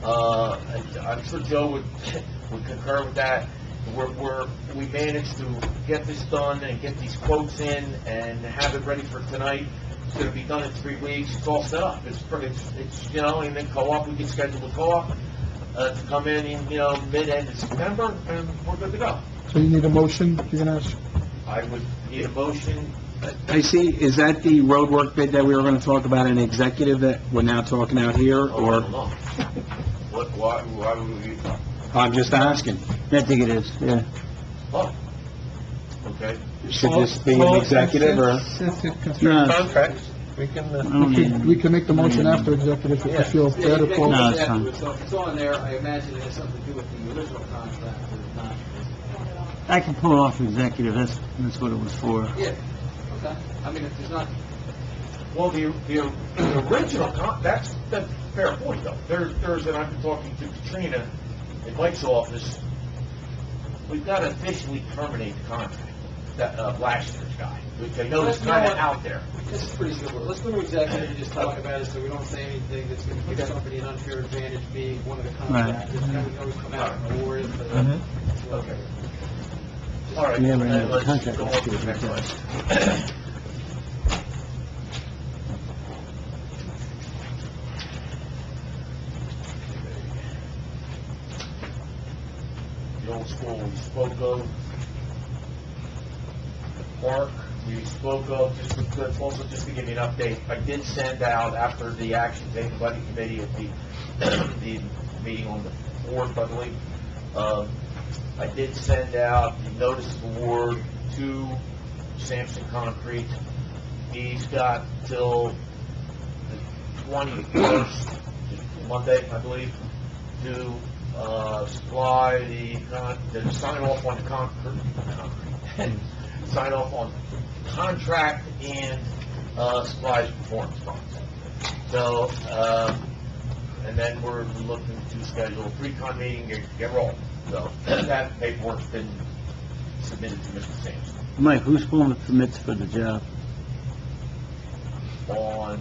I'm sure Joe would concur with that. We managed to get this done and get these quotes in and have it ready for tonight. It's gonna be done in 3 weeks. It's all set up. It's, you know, and then co-op, we can schedule the co-op, to come in, mid-end of September, and we're good to go. So you need a motion, you're gonna ask? I would need a motion. I see, is that the road work bid that we were gonna talk about in executive that we're now talking out here, Oh, I or? don't know. Why would we, I'm just asking. I think it is, yeah. oh, okay. Should this be an executive, or? No, Contract, we can, I don't need- We can make the motion after executive if you feel better for. No, it's fine. So if it's on there, I imagine it has something to do with the original contract, or not? I can pull it off executive, that's what it was for. Yeah, okay. I mean, if there's not, Well, the original, that's the fair point, though. There's, and I've been talking to Katrina in Mike's office, we've got to officially terminate the contract, that, last year's guy, which I know is kind of out there. this is pretty simple. Let's go to executive and just talk about it, so we don't say anything that's going to put somebody in unfair advantage being one of the contractors. And then we can always come out and award it, but, Okay. All right, Yeah, we're then not let's contract, go on let's to do the it, next okay. one. The old school we spoke of, the park we spoke of, also just to give you an update, I did send out, after the action taken by the committee at the meeting on the 4th, I believe, I did send out the notice of award to Sampson Concrete. He's got till the 21st, Monday, I believe, to supply to sign off on the concrete, sign off on contract and supplies performance bonds. So, and then we're looking to schedule a pre-con meeting, get rolling. So that paperwork's been submitted to Mr. Sampson. Mike, who's pulling the permits for the job? On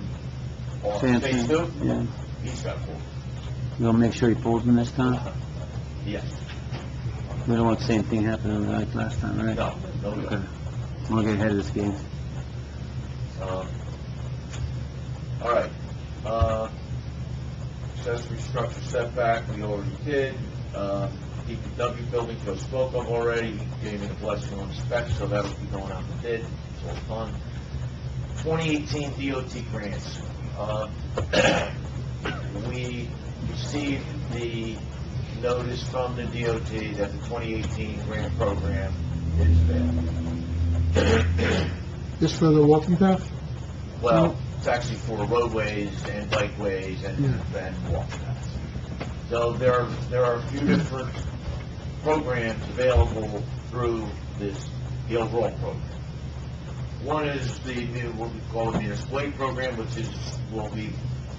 Sampson? phase 2, Yeah. he's got 4. You gonna make sure he pulls them this time? Yes. We don't want the same thing happening like last time, right? No, no, we Okay. don't. We'll get ahead of this game. All right. Accessory structure setback, we already did. DPW building, Joe spoke of already, he gave me the blessing on the specs, so that'll be going out to bid, it's all done. 2018 DOT grants. We received the notice from the DOT that the 2018 grant program is available. This for the walking path? Well, it's actually for roadways and bikeways and walk paths. So there are a few different programs available through the overall program. One is what we call the municipal aid program, which is what we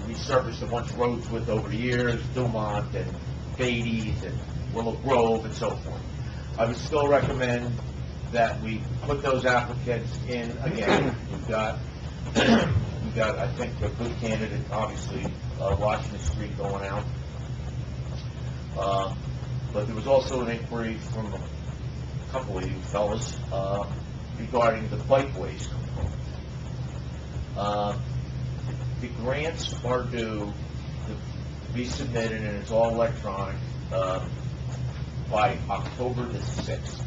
resurfaced a bunch of roads with over the years, Dumont and Beatty's and Willow Grove and so forth. I would still recommend that we put those applicants in again. We've got, I think, a good candidate, obviously, Washington Street going out. there was also an inquiry from a couple of you fellas, regarding the bikeways component. The grants are due to be submitted, and it's all electronic, by October the 6th.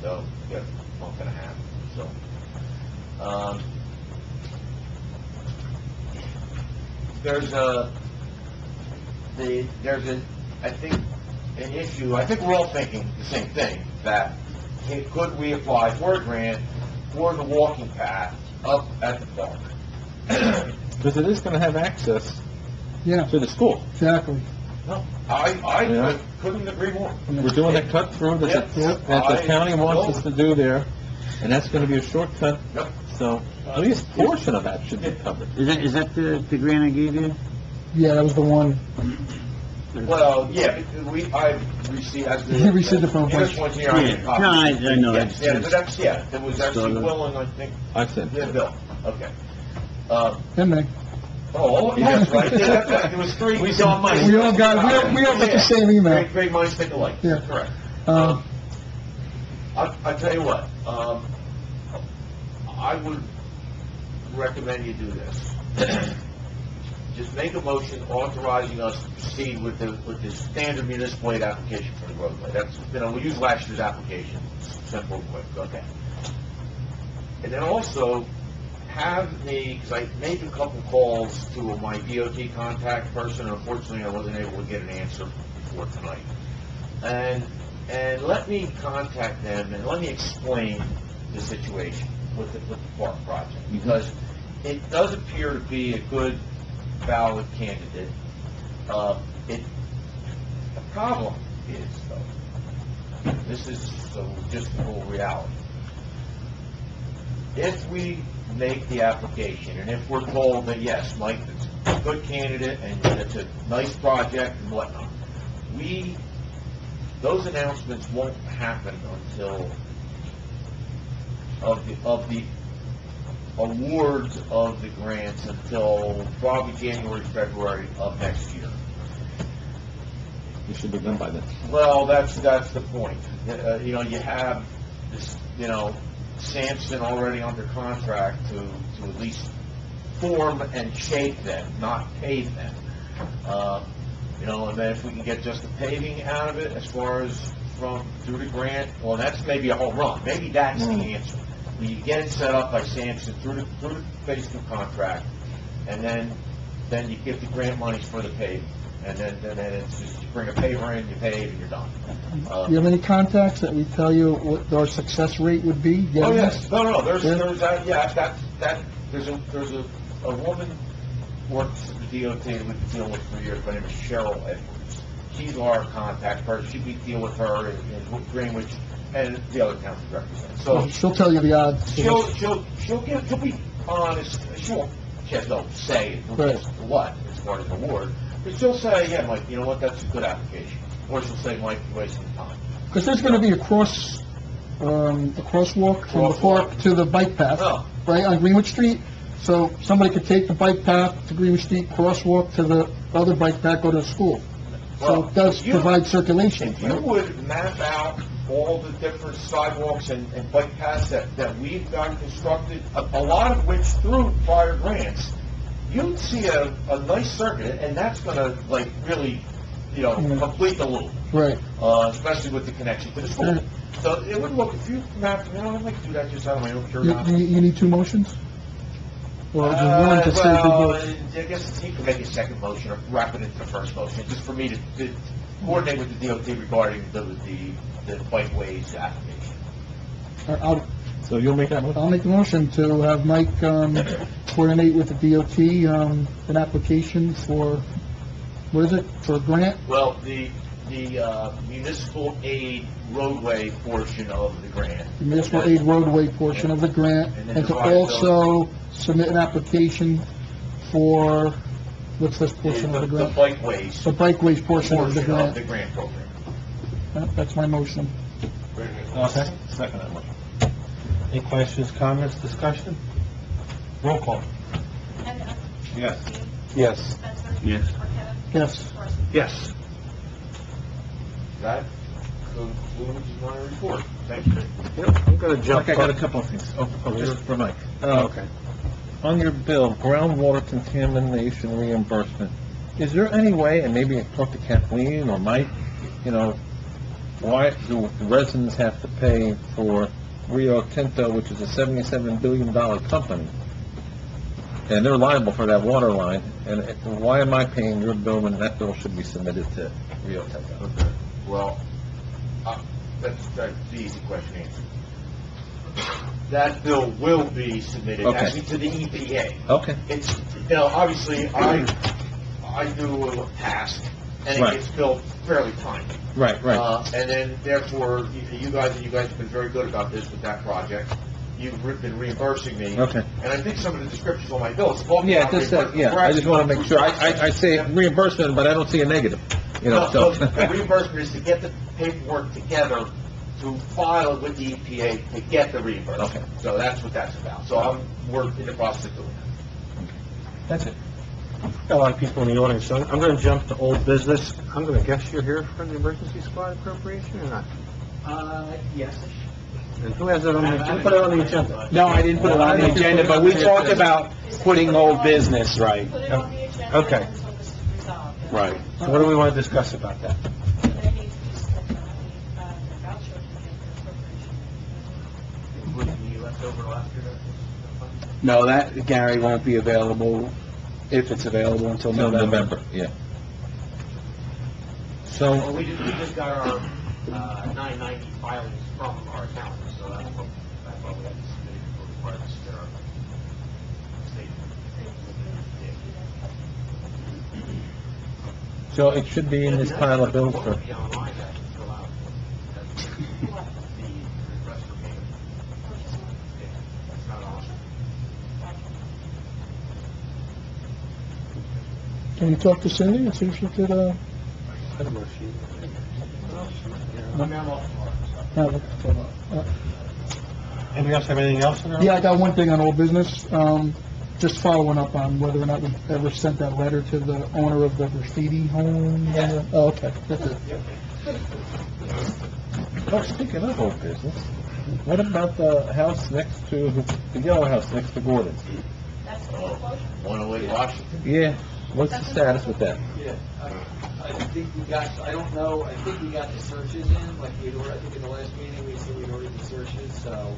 So, yeah, a month and a half, so. I think, an issue, I think we're all thinking the same thing, that could we apply for a grant for the walking path up at the park? Because it is going to have access Yeah, to the school. exactly. No, Yeah. I couldn't agree more. We're doing a cut through that the county wants us to do there, and that's going to be a shortcut. Yep. So at least a portion of that should be covered. Is that the grant I gave you? Yeah, that was the one. Well, yeah, I received, as the... You received it from a First bunch. one here, I Yeah. get a copy. No, I know. Yes, yeah, but that's, yeah, it was actually Will and I think, I said. yeah, Bill, okay. And they, Oh, yes, right, yeah, it was three. We saw money. we all got the same email. Great minds think alike, Yeah. correct. Uh, I tell you what, I would recommend you do this. Just make a motion authorizing us to proceed with the standard municipal aid application for the roadway. That's, we use last year's application, simple, quick, okay. And then also, have me, because I made a couple calls to my DOT contact person, and unfortunately I wasn't able to get an answer before tonight. And let me contact them and let me explain the situation with the park project, because it does appear to be a good, valid candidate. The problem is, though, this is the logistical reality. If we make the application, and if we're told that, yes, Mike, it's a good candidate, and it's a nice project and whatnot, those announcements won't happen until of the awards of the grants until probably January, February of next year. We should be done by then. Well, that's the point. You have this, Sampson already under contract to at least form and shape them, not pave them. And then if we can get just the paving out of it as far as through the grant, well, that's maybe a home run. Maybe that's the answer. You get it set up by Sampson through the phase 2 contract, and then you get the grant monies for the paving. And then it's just, you bring a paver in, you pave, and you're done. do you have any contacts that would tell you what our success rate would be? Oh, yes. No, there's a woman works at the DOT that we've been dealing with for years. Her name is Cheryl Edwards. She's our contact person. We deal with her in Greenwich and the other towns we represent. So She'll tell you the odds. she'll be honest. She has no say in Right. what as far as the award. But she'll say, yeah, Mike, you know what, that's a good application. Or she'll say, Mike, you're wasting time. Because there's going to be a crosswalk from the park to the bike path, Oh. right, on Greenwich Street. So somebody could take the bike path to Greenwich Street, crosswalk to the other bike path, go to school. So Well, it does if you- provide circulation. If you would map out all the different sidewalks and bike paths that we've got constructed, a lot of which through prior grants, you'd see a nice circuit, and that's gonna, really, complete the loop, Right. especially with the connection to the school. Right. So it would look, if you map, I'd like to do that just out of my own You, curiosity. you need two motions? Or just one to save the Well, vote? I guess he could make a second motion or wrap it into the first motion, just for me to coordinate with the DOT regarding the bikeways application. So you'll make that motion? I'll make the motion to have Mike, coordinate with the DOT, an application for, what is it, for a grant? Well, the municipal aid roadway portion of the grant. The municipal aid roadway portion of the grant, And then and to divide those. also submit an application for, what's this portion of the grant? bikeways The bikeways portion of the grant. program. That's my motion. Okay. Second that motion. Any questions, comments, discussion? Roll call. Kenda? Yes. Dean? Yes. Spencer? Yes. Marqueta? Yes. Parsons? Yes. That concludes my report. Thank you. Yep, I'm gonna jump. Mike, I got a couple of things. Just for Mike. Okay. On your bill, groundwater contamination reimbursement, is there any way, and maybe talk to Kathleen or Mike, why do the residents have to pay for Rio Tinto, which is a $77 billion company? And they're liable for that water line, and why am I paying your bill when that bill should be submitted to Rio Tinto? Okay, well, that's the easy question to answer. That bill will be submitted Okay. actually to the EPA. Okay. It's, obviously, I do a task, and Right. it gets billed fairly timely. Right. And then, therefore, you guys have been very good about this with that project. You've been reimbursing me. Okay. And I think some of the descriptions on my bills, talking Yeah, about just reimbursement. I just want to make sure. I say reimbursement, but I don't see a negative, No, so. the reimbursement is to get the paperwork together to file it with the EPA to get the reimbursement. Okay. So that's what that's about. So we're in the process of doing that. That's it. Got a lot of people in the audience, so I'm gonna jump to old business. I'm gonna guess you're here for the emergency squad appropriation or not? Yes. And who has it on the, who put it on the agenda? No, I didn't put it on the agenda, but we talked about putting old business, right? Put it on the agenda Okay. until this is resolved. Right. So what do we wanna discuss about that? They need to just set the voucher to get the appropriation. Would be left over last year? No, that, Gary, won't be available, if it's available, until Till November. November, yeah. Well, So, we just got our 990 filings from our accountant, so that's why we had to submit it for requirements to our state. so it should be in this pile of bills for, Be online, that can fill out. That's the request for payment. Yeah, that's not on. Can you talk to Cindy and see if she could, I don't know if she- Anybody else have anything else in there? Yeah, I got one thing on old business, just following up on whether or not we ever sent that letter to the owner of the graffiti home. Oh, okay, that's it. oh, speaking of old business, what about the house next to, the yellow house next to Gordon's? That's the foreclosure. 108 Washington. Yeah, what's the status with that? Yeah, I think we got, I don't know, I think we got the searches in, like we were, I think in the last meeting, we said we ordered the searches, so,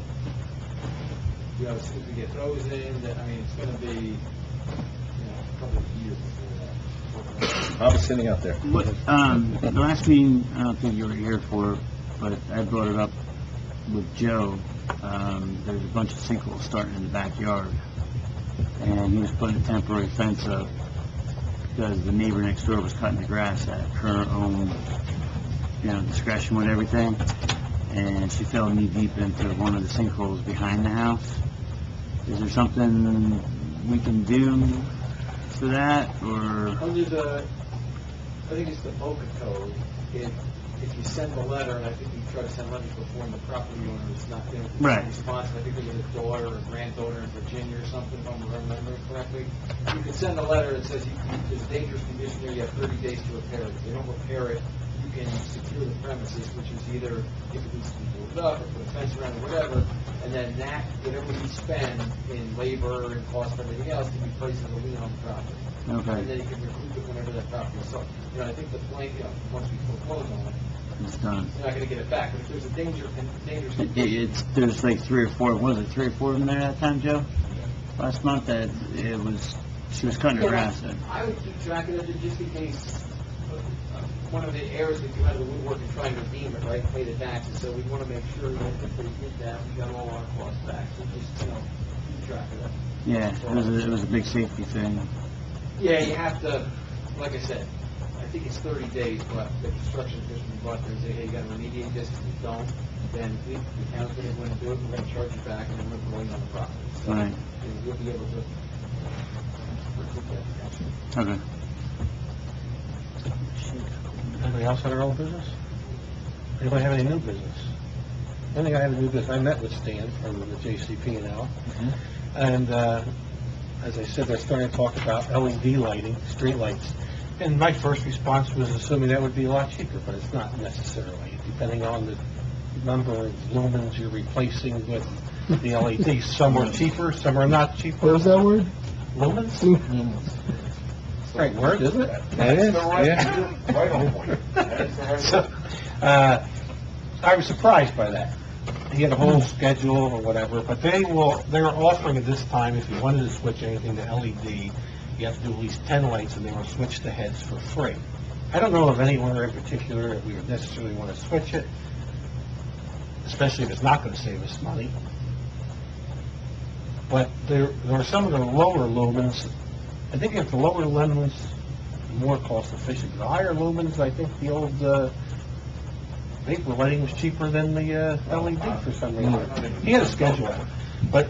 as soon as we get those in, that, I mean, it's gonna be, a couple of years before that. I'll be sitting out there. What, the last meeting, I don't think you were here for, but I brought it up with Joe. There's a bunch of sinkholes starting in the backyard, and he was putting a temporary fence up because the neighbor next door was cutting the grass at her own, discretion with everything, and she fell knee deep into one of the sinkholes behind the house. Is there something we can do for that, or? Under the, I think it's the BOCA code, if you send a letter, and I think you try to send letters before and the property owner is not, Right. responsive, I think there was a daughter or granddaughter in Virginia or something, if I'm remembering correctly. You can send a letter that says there's a dangerous condition here, you have 30 days to repair it. If they don't repair it, you can secure the premises, which is either if it needs to be moved up or put a fence around or whatever, and then that, whatever we spend in labor and cost and everything else, can be placed as a lien on the property. Okay. And then you can recoup it whenever that property is sold. I think the plan, once we foreclose on it, It's done. you're not gonna get it back, but if there's a dangerous condition. There's like 3 or 4, was it 3 or 4 of them there that time, Joe? Last month, that she was cutting her grass. I would keep track of it just in case one of the heirs would come out of the woodwork and try and redeem it, right, pay the taxes, so we want to make sure that if they did that, we got all our costs back, so just, keep track of that. Yeah, it was a big safety thing. Yeah, you have to, like I said, I think it's 30 days, but the construction official will go out there and say, hey, you gotta remediate this, if you don't, then the town's gonna go in and do it, we're gonna charge you back, and then we're going on the property. So, Right. You'll be able to recoup that. Okay. Anybody else have their own business? Anybody have any new business? I think I have a new business. I met with Stan from the JCP now, and as I said, they're starting to talk about LED lighting, street lights. And my first response was assuming that would be a lot cheaper, but it's not necessarily, depending on the number of lumens you're replacing with the LEDs. Some are cheaper, some are not cheaper. What was that word? Lumens? Right word, isn't it? It is, yeah. Right on point. That's the right So, I was surprised by that. He had a whole schedule or whatever, but they're offering at this time, if you wanted to switch anything to LED, you have to do at least 10 lights, and they will switch the heads for free. I don't know of anywhere in particular that we would necessarily want to switch it, especially if it's not going to save us money. But there are some of the lower lumens. I think if the lower lumens, more cost efficient. The higher lumens, I think the old vapor lighting was cheaper than the LED for some reason. He had a schedule, but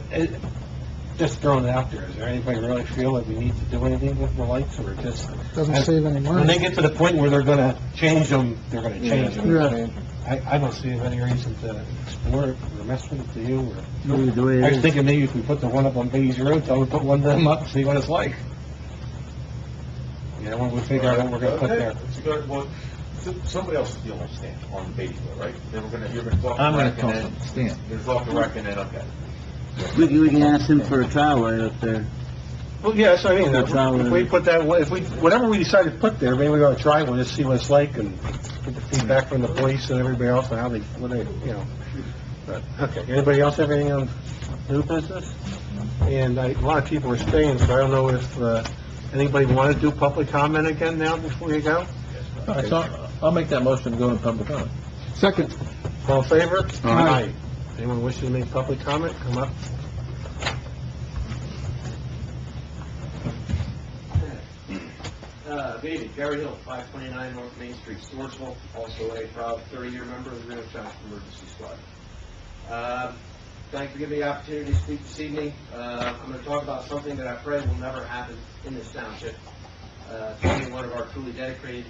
just throwing it out there, is there anybody really feel that we need to do anything with the lights, or just... Doesn't save any money. When they get to the point where they're going to change them, they're going to change them. Yeah. I don't see any reason to explore it or mess with it, do you? Leave it the way it I was is. thinking maybe if we put the one up on Bays Road, I would put one of them up and see what it's like. You know, when we figure out what we're going to put there. It's a good, well, somebody else is dealing with Stan on the base, right? Then you're gonna talk to I'm gonna Rec talk and to then, Stan. you're gonna talk to Rec and then, okay. We can ask him for a trial light up there. Well, yes, I mean, That's how if we put that, whatever we decide to put there, maybe we ought to try one, just see what it's like, and get the feedback from the police and everybody else, and how they, you know. But, okay, anybody else have anything on new business? And a lot of people are staying, so I don't know if, anybody want to do public comment again now before you go? All right, so I'll make that motion to go into public comment. Second. All in favor? Aye. Anyone wishing to make public comment, come up. Good evening, Gary Hill, 529 North Main Street, Storesville, also a proud 30-year member of the Greenwich Township Emergency Squad. Thanks for giving me the opportunity to speak this evening. I'm going to talk about something that I pray will never happen in this township. Being one of our truly dedicated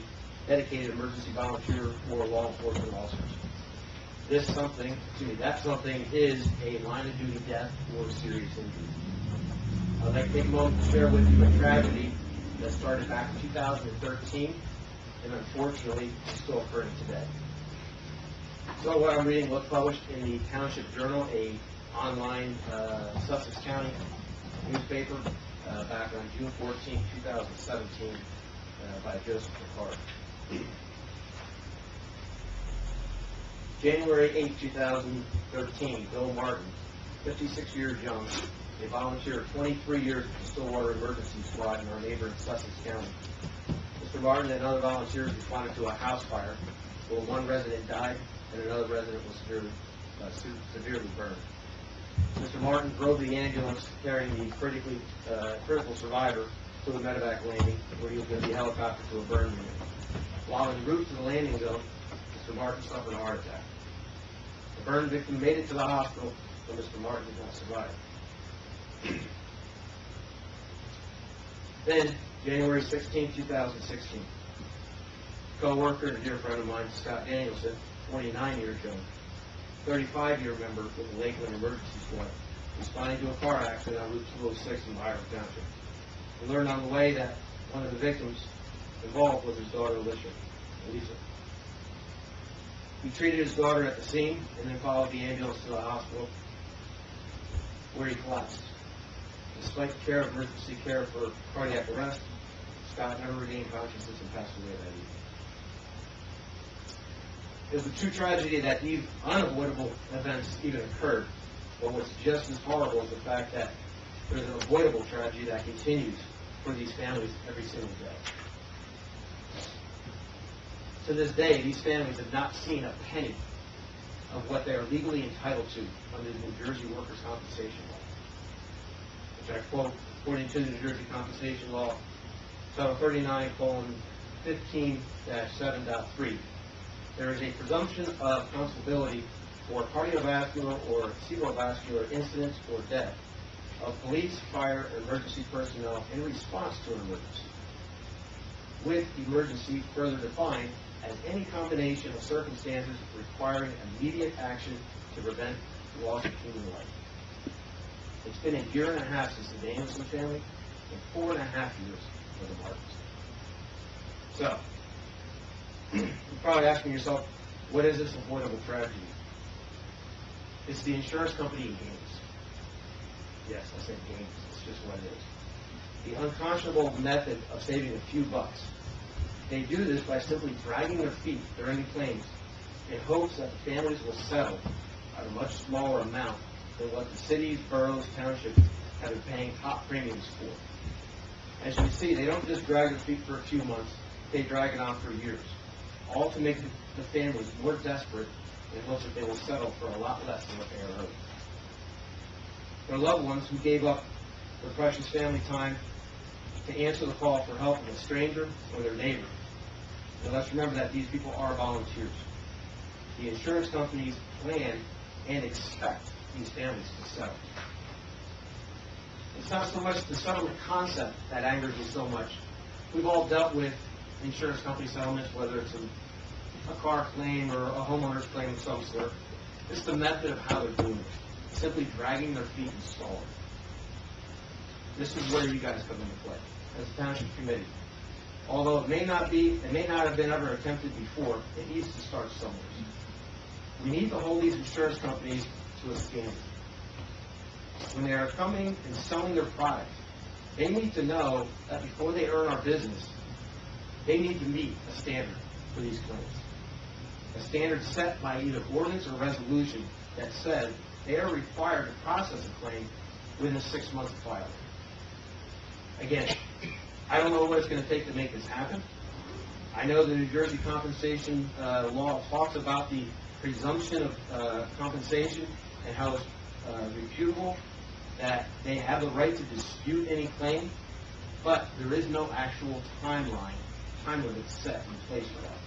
emergency volunteer or law enforcement officers. That something is a line of duty death or a serious injury. I'd like to take a moment to share with you a tragedy that started back in 2013 and unfortunately is still occurring today. So what I'm reading was published in the Township Journal, a online Sussex County newspaper, back on June 14, 2017, by Joseph McCart. January 8, 2013, Bill Martin, 56 years young, a volunteer 23 years with the Stillwater Emergency Squad in our neighboring Sussex County. Mr. Martin and other volunteers responded to a house fire where one resident died and another resident was severely burned. Mr. Martin drove the ambulance carrying the critical survivor to the medevac landing where he was going to be helicoptered to a burn unit. While en route to the landing zone, Mr. Martin suffered a heart attack. The burn victim made it to the hospital, but Mr. Martin did not survive. Then, January 16, 2016, co-worker and a dear friend of mine, Scott Danielson, 29 years young, 35-year member with the Lakeland Emergency Squad, responding to a car accident on Route 206 in Byron Township. We learned on the way that one of the victims involved was his daughter, Lisa. He treated his daughter at the scene and then followed the ambulance to the hospital where he collapsed. Despite the care of emergency care for cardiac arrest, Scott never regained consciousness and passed away that evening. It was a true tragedy that these unavoidable events even occurred, but what's just as horrible is the fact that there's an avoidable tragedy that continues for these families every single day. To this day, these families have not seen a penny of what they are legally entitled to under the New Jersey Workers' Compensation Law, which I quote, according to the New Jersey Compensation Law, Title 39:15-7.3, there is a presumption of accountability for cardiovascular or cerebrovascular incidents or death of police, fire, and emergency personnel in response to an emergency, with emergency further defined as any combination of circumstances requiring immediate action to prevent the loss of human life. It's been a year and a half since the Danielson family and 4.5 years for the Martins. So, you're probably asking yourself, what is this avoidable tragedy? It's the insurance company in games. Yes, I said games. It's just what it is. The unconscionable method of saving a few bucks. They do this by simply dragging their feet during the claims in hopes that the families will settle at a much smaller amount than what the cities, boroughs, townships have been paying top premiums for. As you can see, they don't just drag their feet for a few months, they drag it on for years, all to make the families more desperate in hopes that they will settle for a lot less than what they are owed. Their loved ones who gave up their precious family time to answer the call for help from a stranger or their neighbor. And let's remember that these people are volunteers. The insurance companies plan and expect these families to settle. It's not so much the settlement concept that angers me so much. We've all dealt with insurance company settlements, whether it's a car claim or a homeowner's claim of some sort. It's the method of how they're doing it. Simply dragging their feet and stalling. This is where you guys come into play as a township committee. Although it may not have been ever attempted before, it needs to start somewhere. We need to hold these insurance companies to a standard. When they are coming and selling their product, they need to know that before they earn our business, they need to meet a standard for these claims. A standard set by either ordinance or resolution that says they are required to process a claim within 6 months of filing. Again, I don't know what it's going to take to make this happen. I know the New Jersey compensation law talks about the presumption of compensation and how it's reputable, that they have the right to dispute any claim, but there is no actual time limit set in place for that.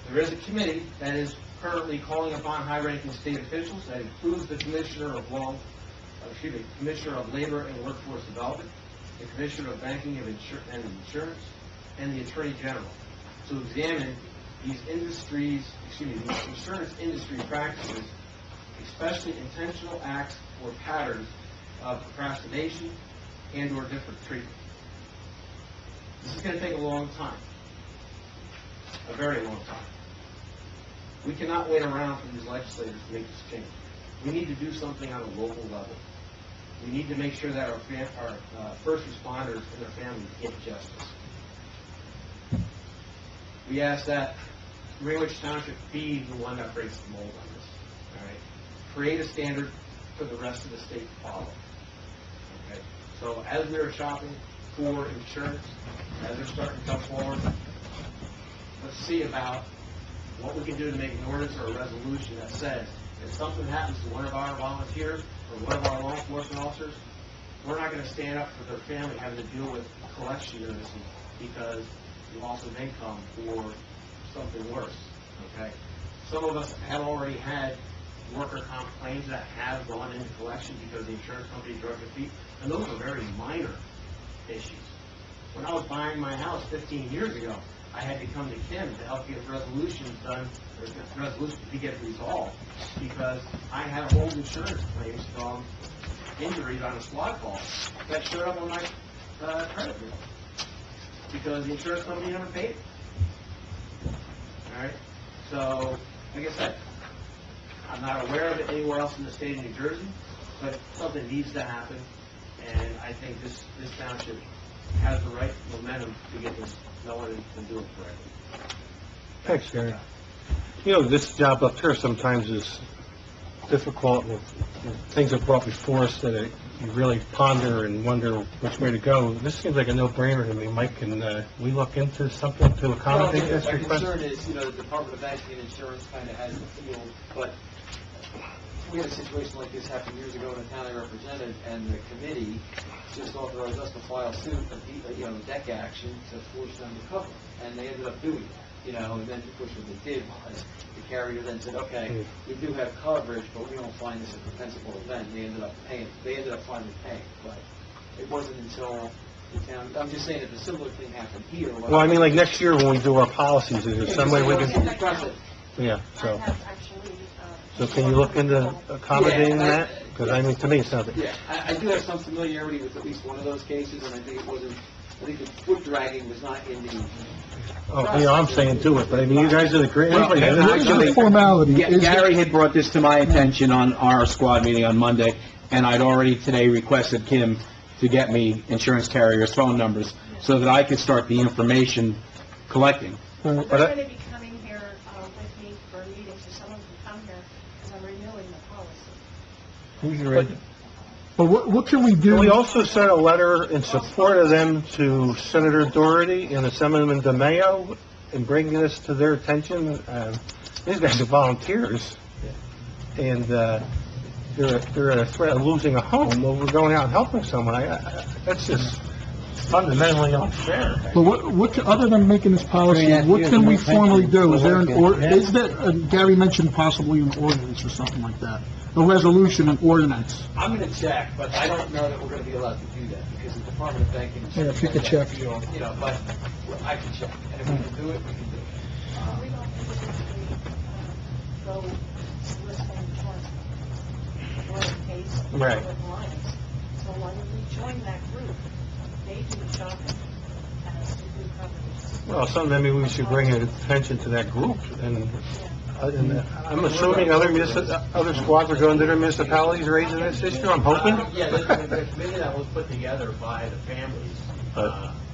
There is a committee that is currently calling upon high-ranking state officials. That includes the Commissioner of Labor and Workforce Development, the Commissioner of Banking and Insurance, and the Attorney General, to examine these insurance industry practices, especially intentional acts or patterns of procrastination and or different treatment. This is going to take a long time, a very long time. We cannot wait around for these legislators to make this change. We need to do something on a local level. We need to make sure that our first responders and their families get justice. We ask that Greenwich Township be the one that breaks the mold on this. All right? Create a standard for the rest of the state to follow. Okay? So as we're shopping for insurance, as they're starting to come forward, let's see about what we can do to make an ordinance or a resolution that says if something happens to one of our volunteers or one of our law enforcement officers, we're not going to stand up for their family having to deal with collection notices because loss of income or something worse. Okay? Some of us have already had worker comp claims that have gone into collection because the insurance company drug their feet, and those are very minor issues. When I was buying my house 15 years ago, I had to come to Kim to help get resolutions done, or resolution to get resolved, because I had old insurance claims from injuries on a squad call that showed up on my credit bill because the insurance company never paid it. All right? So, like I said, I'm not aware of it anywhere else in the state of New Jersey, but something needs to happen, and I think this township has the right momentum to get this going and do it correctly. Thanks, Gary. You know, this job up here sometimes is difficult with things are brought before us that you really ponder and wonder which way to go. This seems like a no-brainer to me. Mike, can we look into something to accommodate this request? My concern is, the Department of Banking and Insurance kind of has the field, but we had a situation like this happen years ago in a town I represented, and the committee just authorized us to file suit, a deck action to force them to cover. And they ended up doing that, and then, of course, what they did was the carrier then said, okay, we do have coverage, but we don't find this a compensable event. They ended up finally paying, but it wasn't until the town, I'm just saying if a similar thing happened here. Well, I mean, like next year when we do our policies, is there some way we can... Yeah, so can you look into accommodating that? Because, I mean, to me, it sounds like... Yeah, I do have some familiarity with at least one of those cases, and I think the foot dragging was not in the... Oh, you know, I'm saying do it, but I mean, you guys are the great... Well, It's a formality. Gary had brought this to my attention on our squad meeting on Monday, and I'd already today requested Kim to get me insurance carriers' phone numbers so that I could start the information collecting. They're going to be coming here with me for a meeting, so someone can come here, because I'm renewing the policy. Who's your agent? But what can we do? We also sent a letter in support of them to Senator Doherty and Assemblyman DeMayo in bringing this to their attention. These guys are volunteers, and they're at a threat of losing a home over going out and helping someone. That's just fundamentally unfair. But other than making this policy, what can we formally do? Is there Gary mentioned possibly an ordinance or something like that? A resolution, an ordinance? I'm going to check, but I don't know that we're going to be allowed to do that, because the Department of Banking... Yeah, if you could check. You know, but I can check, and if we can do it, we can do it. We don't usually go soliciting insurance or in case of Right. lines. So why don't we join that group? They do the shopping as to who covers. Well, so maybe we should bring attention to that group, and I'm assuming other squads are going to their municipalities raising this issue, I'm hoping? Yeah, the committee that was put together by the families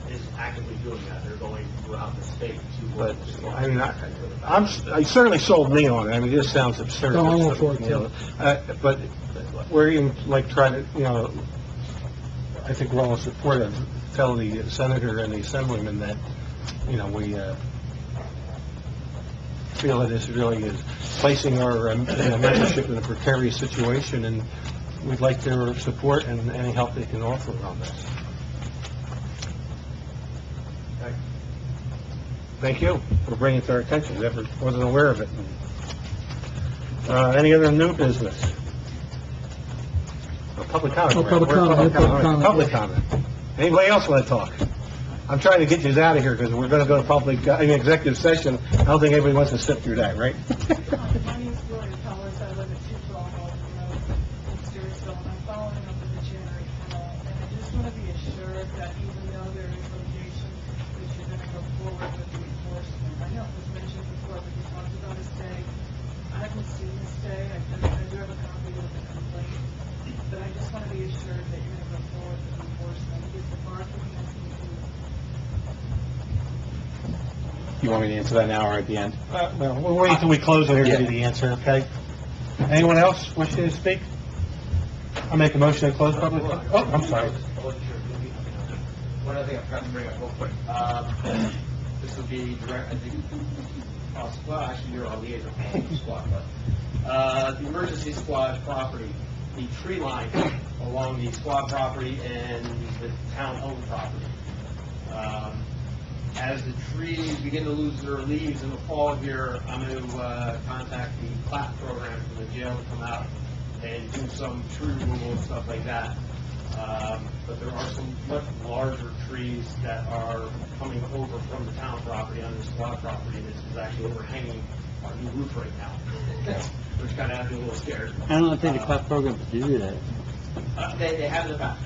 is actively doing that. They're going throughout the state to work with the I mean, I certainly sold me on it. I mean, this sounds absurd. No, I'm all for it, You know, but we're even, like, trying to, you know, I think we're all supportive, tell the senator and the assemblyman that, you know, we feel that this really is placing our membership in a precarious situation, and we'd like their support and any help they can offer on this. Thank you for bringing it to our attention. Never wasn't aware of it. Any other new business? Public comment. Oh, public comment. Public comment. Anybody else want to talk? I'm trying to get you out of here because we're going to go to executive session. I don't think anybody wants to sit through that, right? My name is Gloria Powers. I live at 212 Alton Road in Steersville, and I'm following up with the January call. And I just want to be assured that even though there is litigation, that you're going to go forward with the enforcement. I know it was mentioned before, but you talked about a stay. I haven't seen the stay. I do have a copy of the complaint. But I just want to be assured that you're going to go forward with enforcement. Is the parking has to be... You want me to answer that now or at the end? Well, we'll wait until we close it here to give you the answer, okay? Anyone else wishing to speak? I'll make a motion to close public. Oh, I'm sorry. One other thing I'm trying to bring up real quick. This will be direct, I think, well, actually, you're on liaison squad, but, the emergency squad property, the tree line along the squad property and the town-owned property. As the trees begin to lose their leaves in the fall here, I'm going to contact the CLAP program from the jail to come out and do some tree removal and stuff like that. But there are some much larger trees that are coming over from the town property on the squad property, and this is actually overhanging our new roof right now, which kind of has me a little scared. I don't think the CLAP program could do that. They have in the past.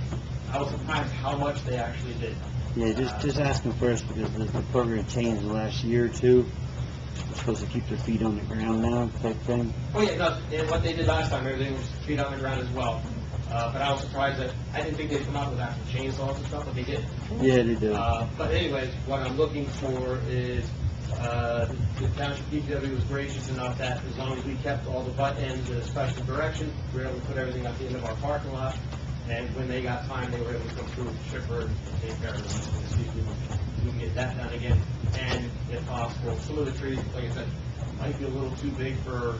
I was surprised how much they actually did. Yeah, just ask them first, because the program changed the last year or two. They're supposed to keep their feet on the ground now, type thing. Oh, yeah, no, and what they did last time, everything was feet on the ground as well. But I was surprised that, I didn't think they'd come out with actual chainsaws and stuff, but they did. Yeah, they do. But anyways, what I'm looking for is, the Township DPW was gracious enough that as long as we kept all the butt ends in a special direction, we were able to put everything at the end of our parking lot. And when they got time, they were able to come through Shipper and take care of them. See if we can get that done again. And if possible, some of the trees, like I said, might be a little too big for a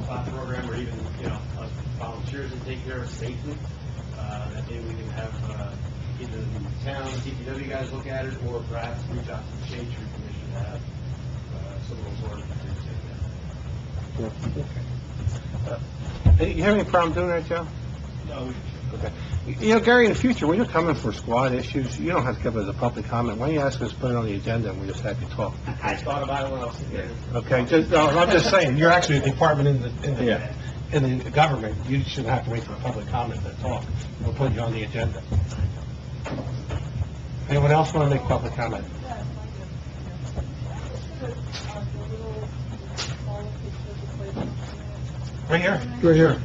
CLAP program or even, you know, us volunteers to take care of safely. That maybe we can have either the town, DPW guys look at it, or perhaps reach out to the Shade Tree Commission to have some of those orders take care. You have any problem doing that, Joe? No, Okay. You know, Gary, in the future, when you're coming for squad issues, you don't have to come as a public comment. Why don't you ask us to put it on the agenda and we just have you talk? I thought about it when I was here. Okay, I'm just saying, you're actually a department in the... Yeah. in the government, you shouldn't have to wait for a public comment to talk. We'll put you on the agenda. Anyone else want to make public comment? Right here. Right here.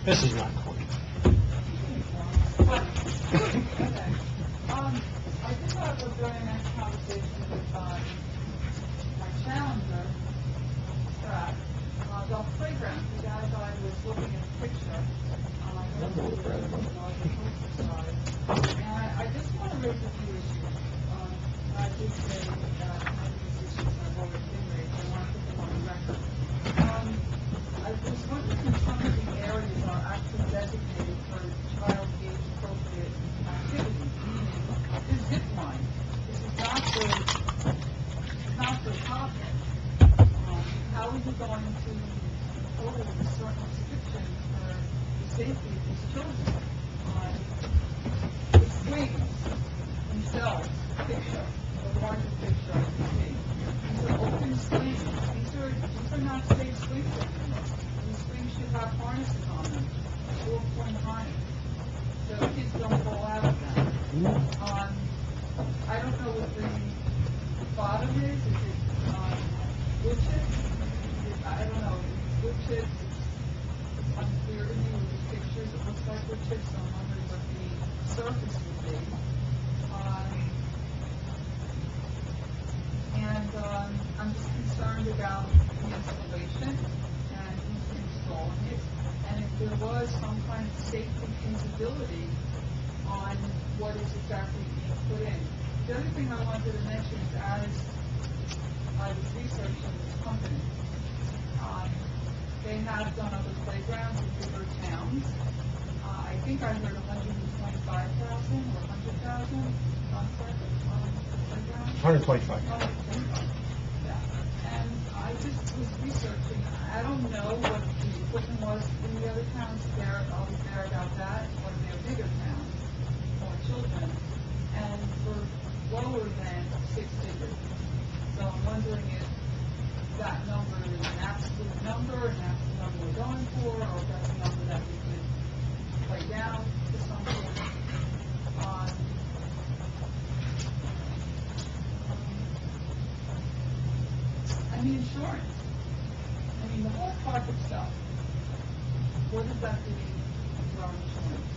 This is not court. I did have a very nice conversation with my challenger, Brad, about playground. The guy I was looking at a picture. And I just want to raise a few issues. I did say that many of these issues have already been raised. I want to put them on the record. I was wondering if some of the areas are actually designated for child age-appropriate activities, meaning this zip line. This is not the topic. How are you going to impose certain restrictions for the safety of these children? The swings themselves, picture, the larger picture of the swing. These are open swings. These are not safe swings anymore. These swings should have harnesses on them, 4-point harness, so kids don't fall out of them. I don't know what the bottom is. Is it wood chips? I don't know. Wood chips. It's unclear to me with the pictures. It looks like wood chips. So I'm wondering what the surface would be. And I'm just concerned about the installation and who's installing it. And if there was some kind of safety feasibility on what is exactly being put in. The other thing I wanted to mention is as I was researching this company, they have done other playgrounds in bigger towns. I think I heard 125,000 or 100,000 contract playground. 125. Yeah. And I just was researching. I don't know what the equipment was in the other towns. I'll be fair about that. What are their bigger towns? More children. And for lower than 6 figures. So I'm wondering if that number is an absolute number, and that's the number we're going for, or if that's a number that we could play down to something. And the insurance. I mean, the whole park itself. What does that do to our insurance?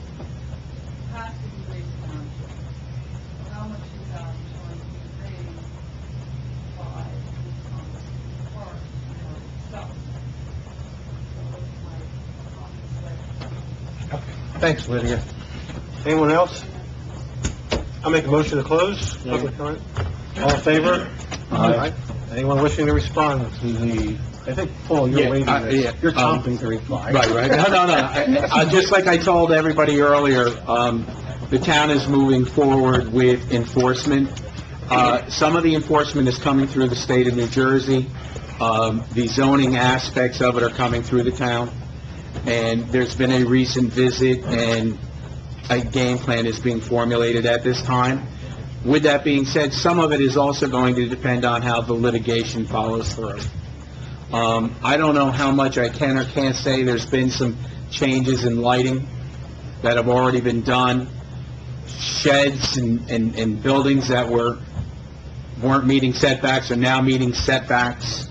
It has to be raised down. How much is our insurance being raised by the park itself? Okay. Thanks, Lydia. Anyone else? I'll make a motion to close public comment. All in favor? Aye. Anyone wishing to respond to the, I think, Paul, you're waiting. You're chomping to reply. Right. No. Just like I told everybody earlier, the town is moving forward with enforcement. Some of the enforcement is coming through the state of New Jersey. The zoning aspects of it are coming through the town. And there's been a recent visit, and a game plan is being formulated at this time. With that being said, some of it is also going to depend on how the litigation follows through. I don't know how much I can or can't say. There's been some changes in lighting that have already been done. Sheds and buildings that weren't meeting setbacks are now meeting setbacks.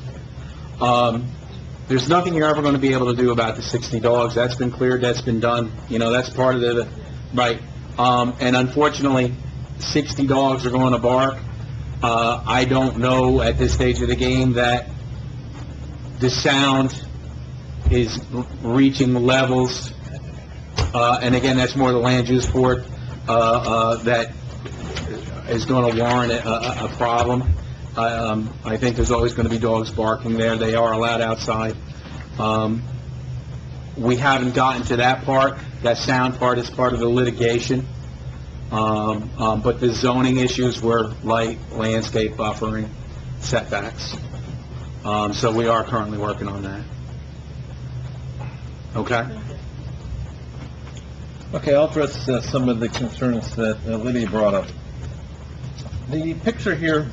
There's nothing you're ever going to be able to do about the 60 dogs. That's been cleared, that's been done. You know, that's part of the, right. And unfortunately, 60 dogs are going to bark. I don't know at this stage of the game that the sound is reaching levels, and again, that's more the land use board, that is going to warrant a problem. I think there's always going to be dogs barking there. They are allowed outside. We haven't gotten to that part. That sound part is part of the litigation. But the zoning issues were light, landscape buffering, setbacks. So we are currently working on that. Okay? Okay, I'll address some of the concerns that Lydia brought up. The picture here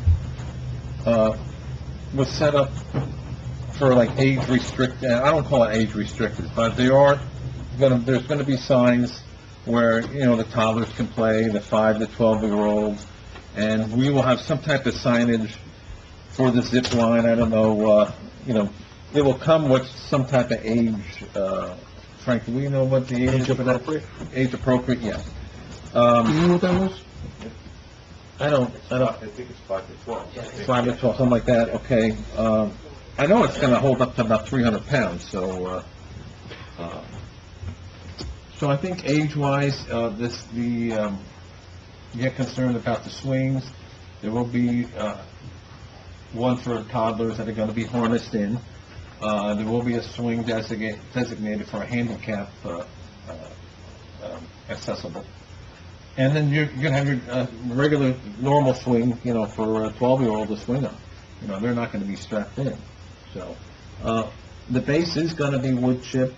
was set up for like age restricted, I don't call it age restricted, but there's gonna be signs where, the toddlers can play, the 5 to 12-year-olds, and we will have some type of signage for the zip line. I don't know, it will come with some type of age, Frank, do we know what the age is for that? Age appropriate, yes. You know what that was? I don't, I think it's 5 to 12. 5 to 12, something like that, okay. I know it's gonna hold up to about 300 pounds, so I think age-wise, you get concerned about the swings. There will be, one for toddlers that are gonna be harnessed in. There will be a swing designated for a handicap, accessible. And then you're gonna have your, regular, normal swing, for a 12-year-old to swing on. They're not gonna be strapped in. So, the base is gonna be wood chip,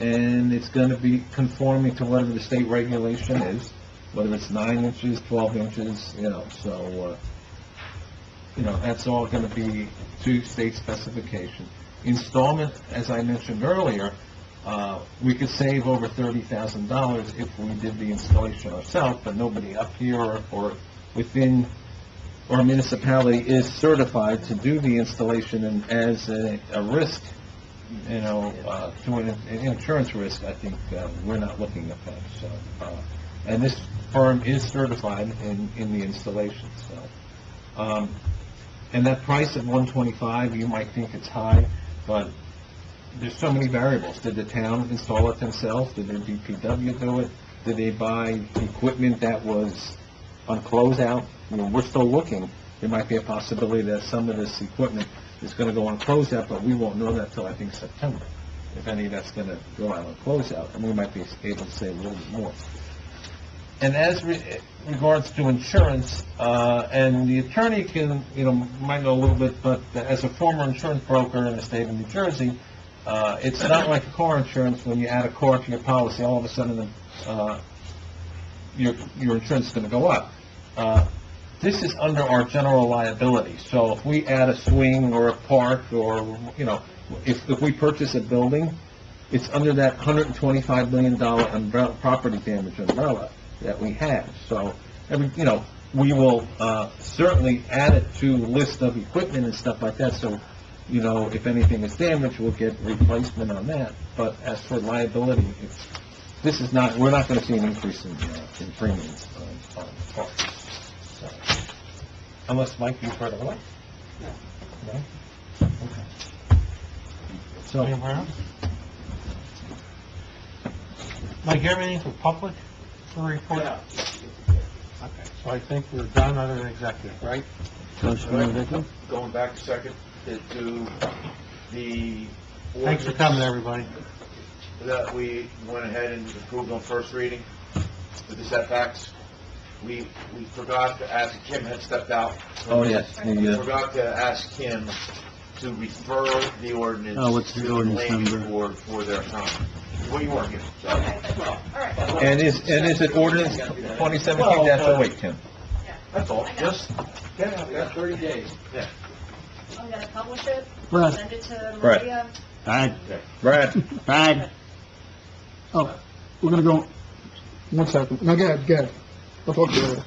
and it's gonna be conforming to whatever the state regulation is, whether it's 9 inches, 12 inches, so, that's all gonna be to state specification. Installment, as I mentioned earlier, we could save over $30,000 if we did the installation ourselves, but nobody up here or within our municipality is certified to do the installation, and as a risk, to an insurance risk, I think, we're not looking at that, so, and this firm is certified in the installation, so, and that price of $125, you might think it's high, but there's so many variables. Did the town install it themselves? Did their DPW do it? Did they buy equipment that was on closeout? We're still looking. There might be a possibility that some of this equipment is going to go on closeout, but we won't know that till, I think, September, if any of that's going to go out on closeout, and we might be able to save a little bit more. And as regards to insurance, and the attorney can, might know a little bit, but as a former insurance broker in the state of New Jersey, it's not like car insurance. When you add a car to your policy, all of a sudden, your insurance is going to go up. This is under our general liability. So if we add a swing or a park, or, if we purchase a building, it's under that $125 million umbrella, property damage umbrella that we have. So, we will certainly add it to list of equipment and stuff like that. So, if anything is damaged, we'll get replacement on that. But as for liability, we're not going to see an increase in premiums on parks. So, unless, Mike, you've heard of it? No? Okay. So, Mike, you have anything for public for a report? Yeah. Okay, so I think we're done other than executive, right? Going back a second to the... Thanks for coming, everybody. That we went ahead and approved on first reading with the setbacks. We forgot to ask, Kim had stepped out. Oh, yes. We forgot to ask Kim to refer the ordinance what's the to the ordinance land number? board for their comment. Well, you weren't here, so. Okay, all right. And is it ordinance 2017-08, Tim? That's all, just get it out there. 30 days. Yeah. I'm gonna publish it, Right. send it to Right. Maria. Brad? Oh, we're gonna go, 1 second. No, go ahead. I'll talk to you later.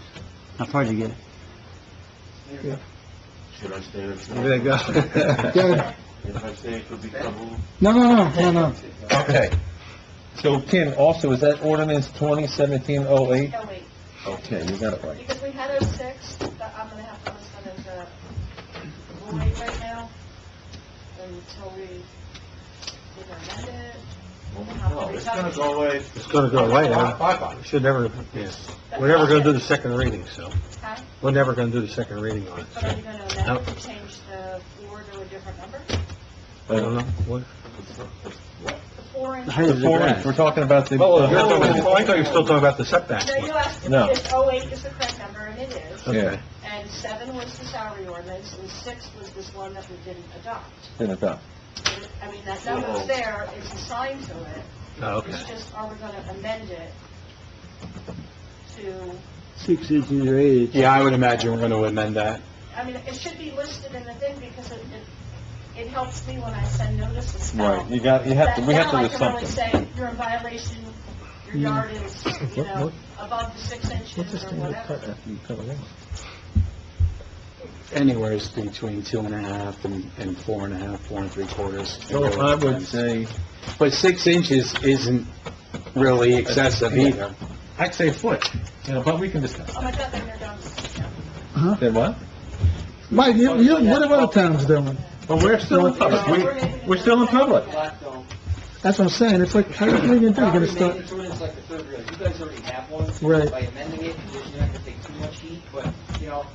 How far did you get? Yeah. Should I stay there? There you go. Go ahead. If I stay, it could be trouble. No. Okay. So, Kim, also, is that ordinance 2017-08? Oh, wait, Okay, you got it right. because we had 06, but I'm gonna have to list them as a void right now until we either amend it. No, it's gonna go away. It's going to go away, huh? Bye-bye. We should never, we're never going to do the second reading, so. Okay? We're never going to do the second reading on it. But are you gonna amend it to change the floor to a different number? I don't know. What? The 4 inch. The height of the grass. We're talking about the... I thought you were still talking about the setbacks. No, you asked if No. 08 is the correct number, and it is. Yeah, And 7 was the salary ordinance, and 6 was this one that we didn't adopt. didn't adopt. I mean, that number's there, it's assigned to it. Oh, okay. It's just, are we gonna amend it to, 6 inches or 8 inches? Yeah, I would imagine we're going to amend that. I mean, it should be listed in the thing because it helps me when I send notices. Right, we have to do something. Now I can really say, you're in violation, your yard is, above the 6 inches or whatever. Anywhere is between 2.5 and 4.5, 4 3/4. So I would say, But 6 inches isn't really excessive either. I'd say a foot, but we can discuss. Oh my God, then you're done. Then what? Mike, what are other towns doing? But we're still in public. We're still in public. That's what I'm saying, it's like, how are you gonna do? You're gonna Property start, maintenance ordinance like the third grade, you guys already have one. Right. By amending it, you're not gonna take too much heat, but,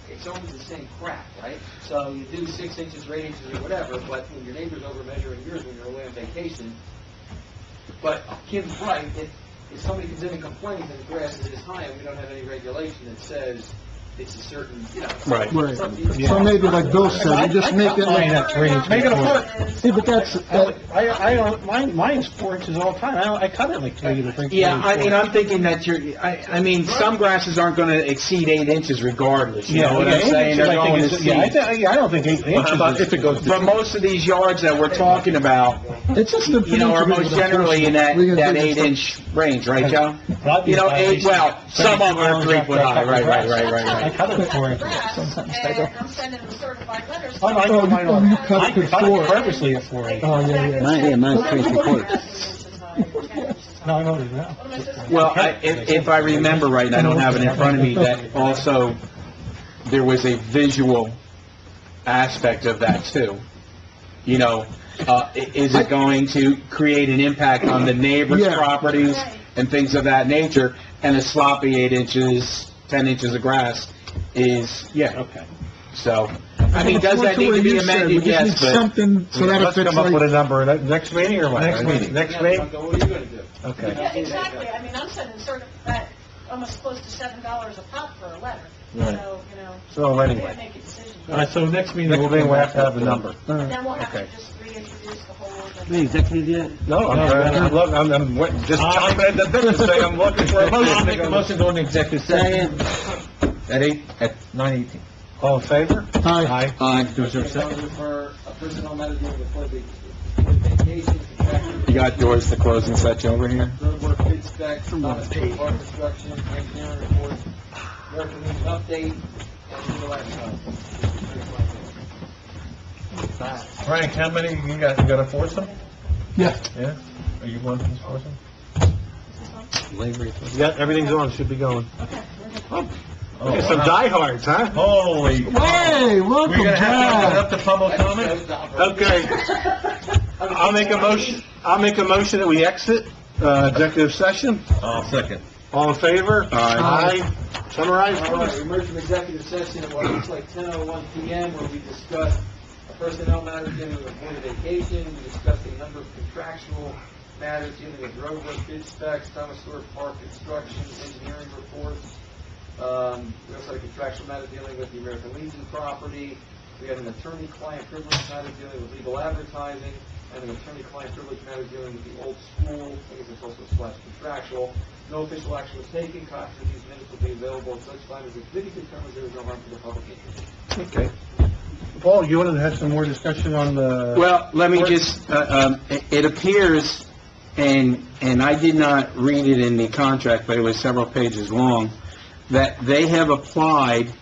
it's always the same crap, right? So you do 6 inches or 8 inches or whatever, but when your neighbor's over measuring yours when you're away on vacation, but Kim's right, if somebody comes in and complains that the grass is this high and we don't have any regulation that says it's a certain, Right. right. So maybe like Bill said, you just make it like... Make it a foot. Yeah, but that's, I don't, mine's 4 inches all the time. I cut it like 3 to 3. Yeah, I'm thinking that some grasses aren't gonna exceed 8 inches regardless, you know what I'm saying? They're going to see. I don't think 8 inches if it goes But most of these yards that we're talking about, it's just the... are most generally in that 8-inch range, right, Joe? Some of them are 3 foot high, right. I cut it 4 inches. And I'm sending them certified letters. Oh, no, I know mine are. You cut it I cut before. it purposely at 4 inches. Oh, yeah. Mine's 3 3/4. No, I know it now. Well, if I remember right, and I don't have it in front of me, that also, there was a visual aspect of that too. Is it going to create an impact on the neighbors' Yeah. properties and things of that nature? And a sloppy 8 inches, 10 inches of grass is, okay. So, does that need to be amended? Yes, We just need but... something so that Let's if it's come up with a like... number, next meeting or what? Next meeting. Next meeting? What are you gonna do? Okay. Yeah, exactly. I'm sending almost close to $7 a pop for a letter. Right. So I anyway. can't make a decision. All right, so next meeting, Next meeting, we'll have to have a number. Then we'll have Okay. to just reintroduce the whole... Wait, executive yet? No, I'm just chomping at the bit to say I'm looking for a motion. I'll make a motion to go into executive session at 9:18. All in favor? Aye. Aye. Is there a second? For a personnel matter dealing with vacation, You got yours, the closing such over here? road work bid specs, Thomas Street Park construction, engineering report, American Legion update, and legal action. Frank, how many you got? You got a foursome? Yeah. Yeah? Are you one of these foursome? Yeah, everything's on, should be going. Oh, There's some diehards, huh? Holy. Hey, welcome, We're gonna have to open John. up to public comment? Okay. I'll make a motion that we exit, executive session. I'll second. All in favor? Aye. Summarize, All right, please. we emerged from executive session at what looks like 10:01 PM, where we discussed a personnel matter dealing with employee vacation, we discussed a number of contractual matters dealing with road work bid specs, Thomas Stewart Park construction, engineering reports. We also had a contractual matter dealing with the American Legion property. We had an attorney-client privilege matter dealing with legal advertising, and an attorney-client privilege matter dealing with the old school. I guess it's also / contractual. No official action was taken. Copies of these minutes will be available at such time as the committee determines there is no harm to the public interest. Okay. Paul, you wanted to have some more discussion on the... Well, let me just, it appears, and I did not read it in the contract, but it was several pages long, that they have applied,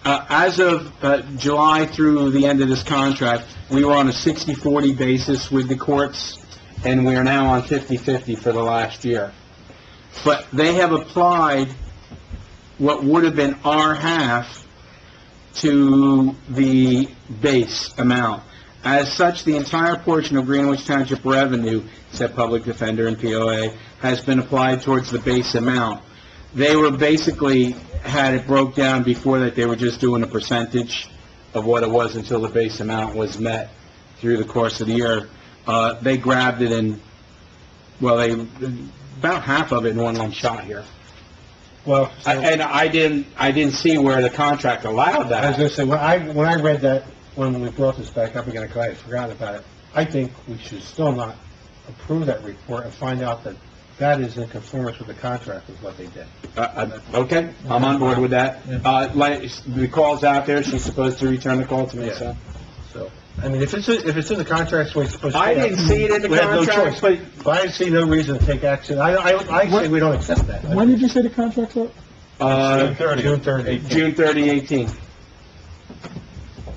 as of July through the end of this contract, we were on a 60-40 basis with the courts, and we are now on 50-50 for the last year. But they have applied what would have been our half to the base amount. As such, the entire portion of Greenwich Township revenue, except public defender and POA, has been applied towards the base amount. They were basically, had it broke down before that, they were just doing a percentage of what it was until the base amount was met through the course of the year. They grabbed it and, about half of it in one lump shot here. Well, And I didn't see where the contract allowed I was that. gonna say, when I read that, when we brought this back up again, I had forgotten about it. I think we should still not approve that report and find out that that is in conformance with the contract is what they did. Okay, I'm on board with that. The call's out there, she's supposed to return the call to me, so. So, I mean, if it's in the contract, it's the way it's supposed to be. I didn't see it in the We have no contract, choice. But I see no reason to take action. I say we don't accept that. When did you say the contract's up? June 30th. June 30, 18.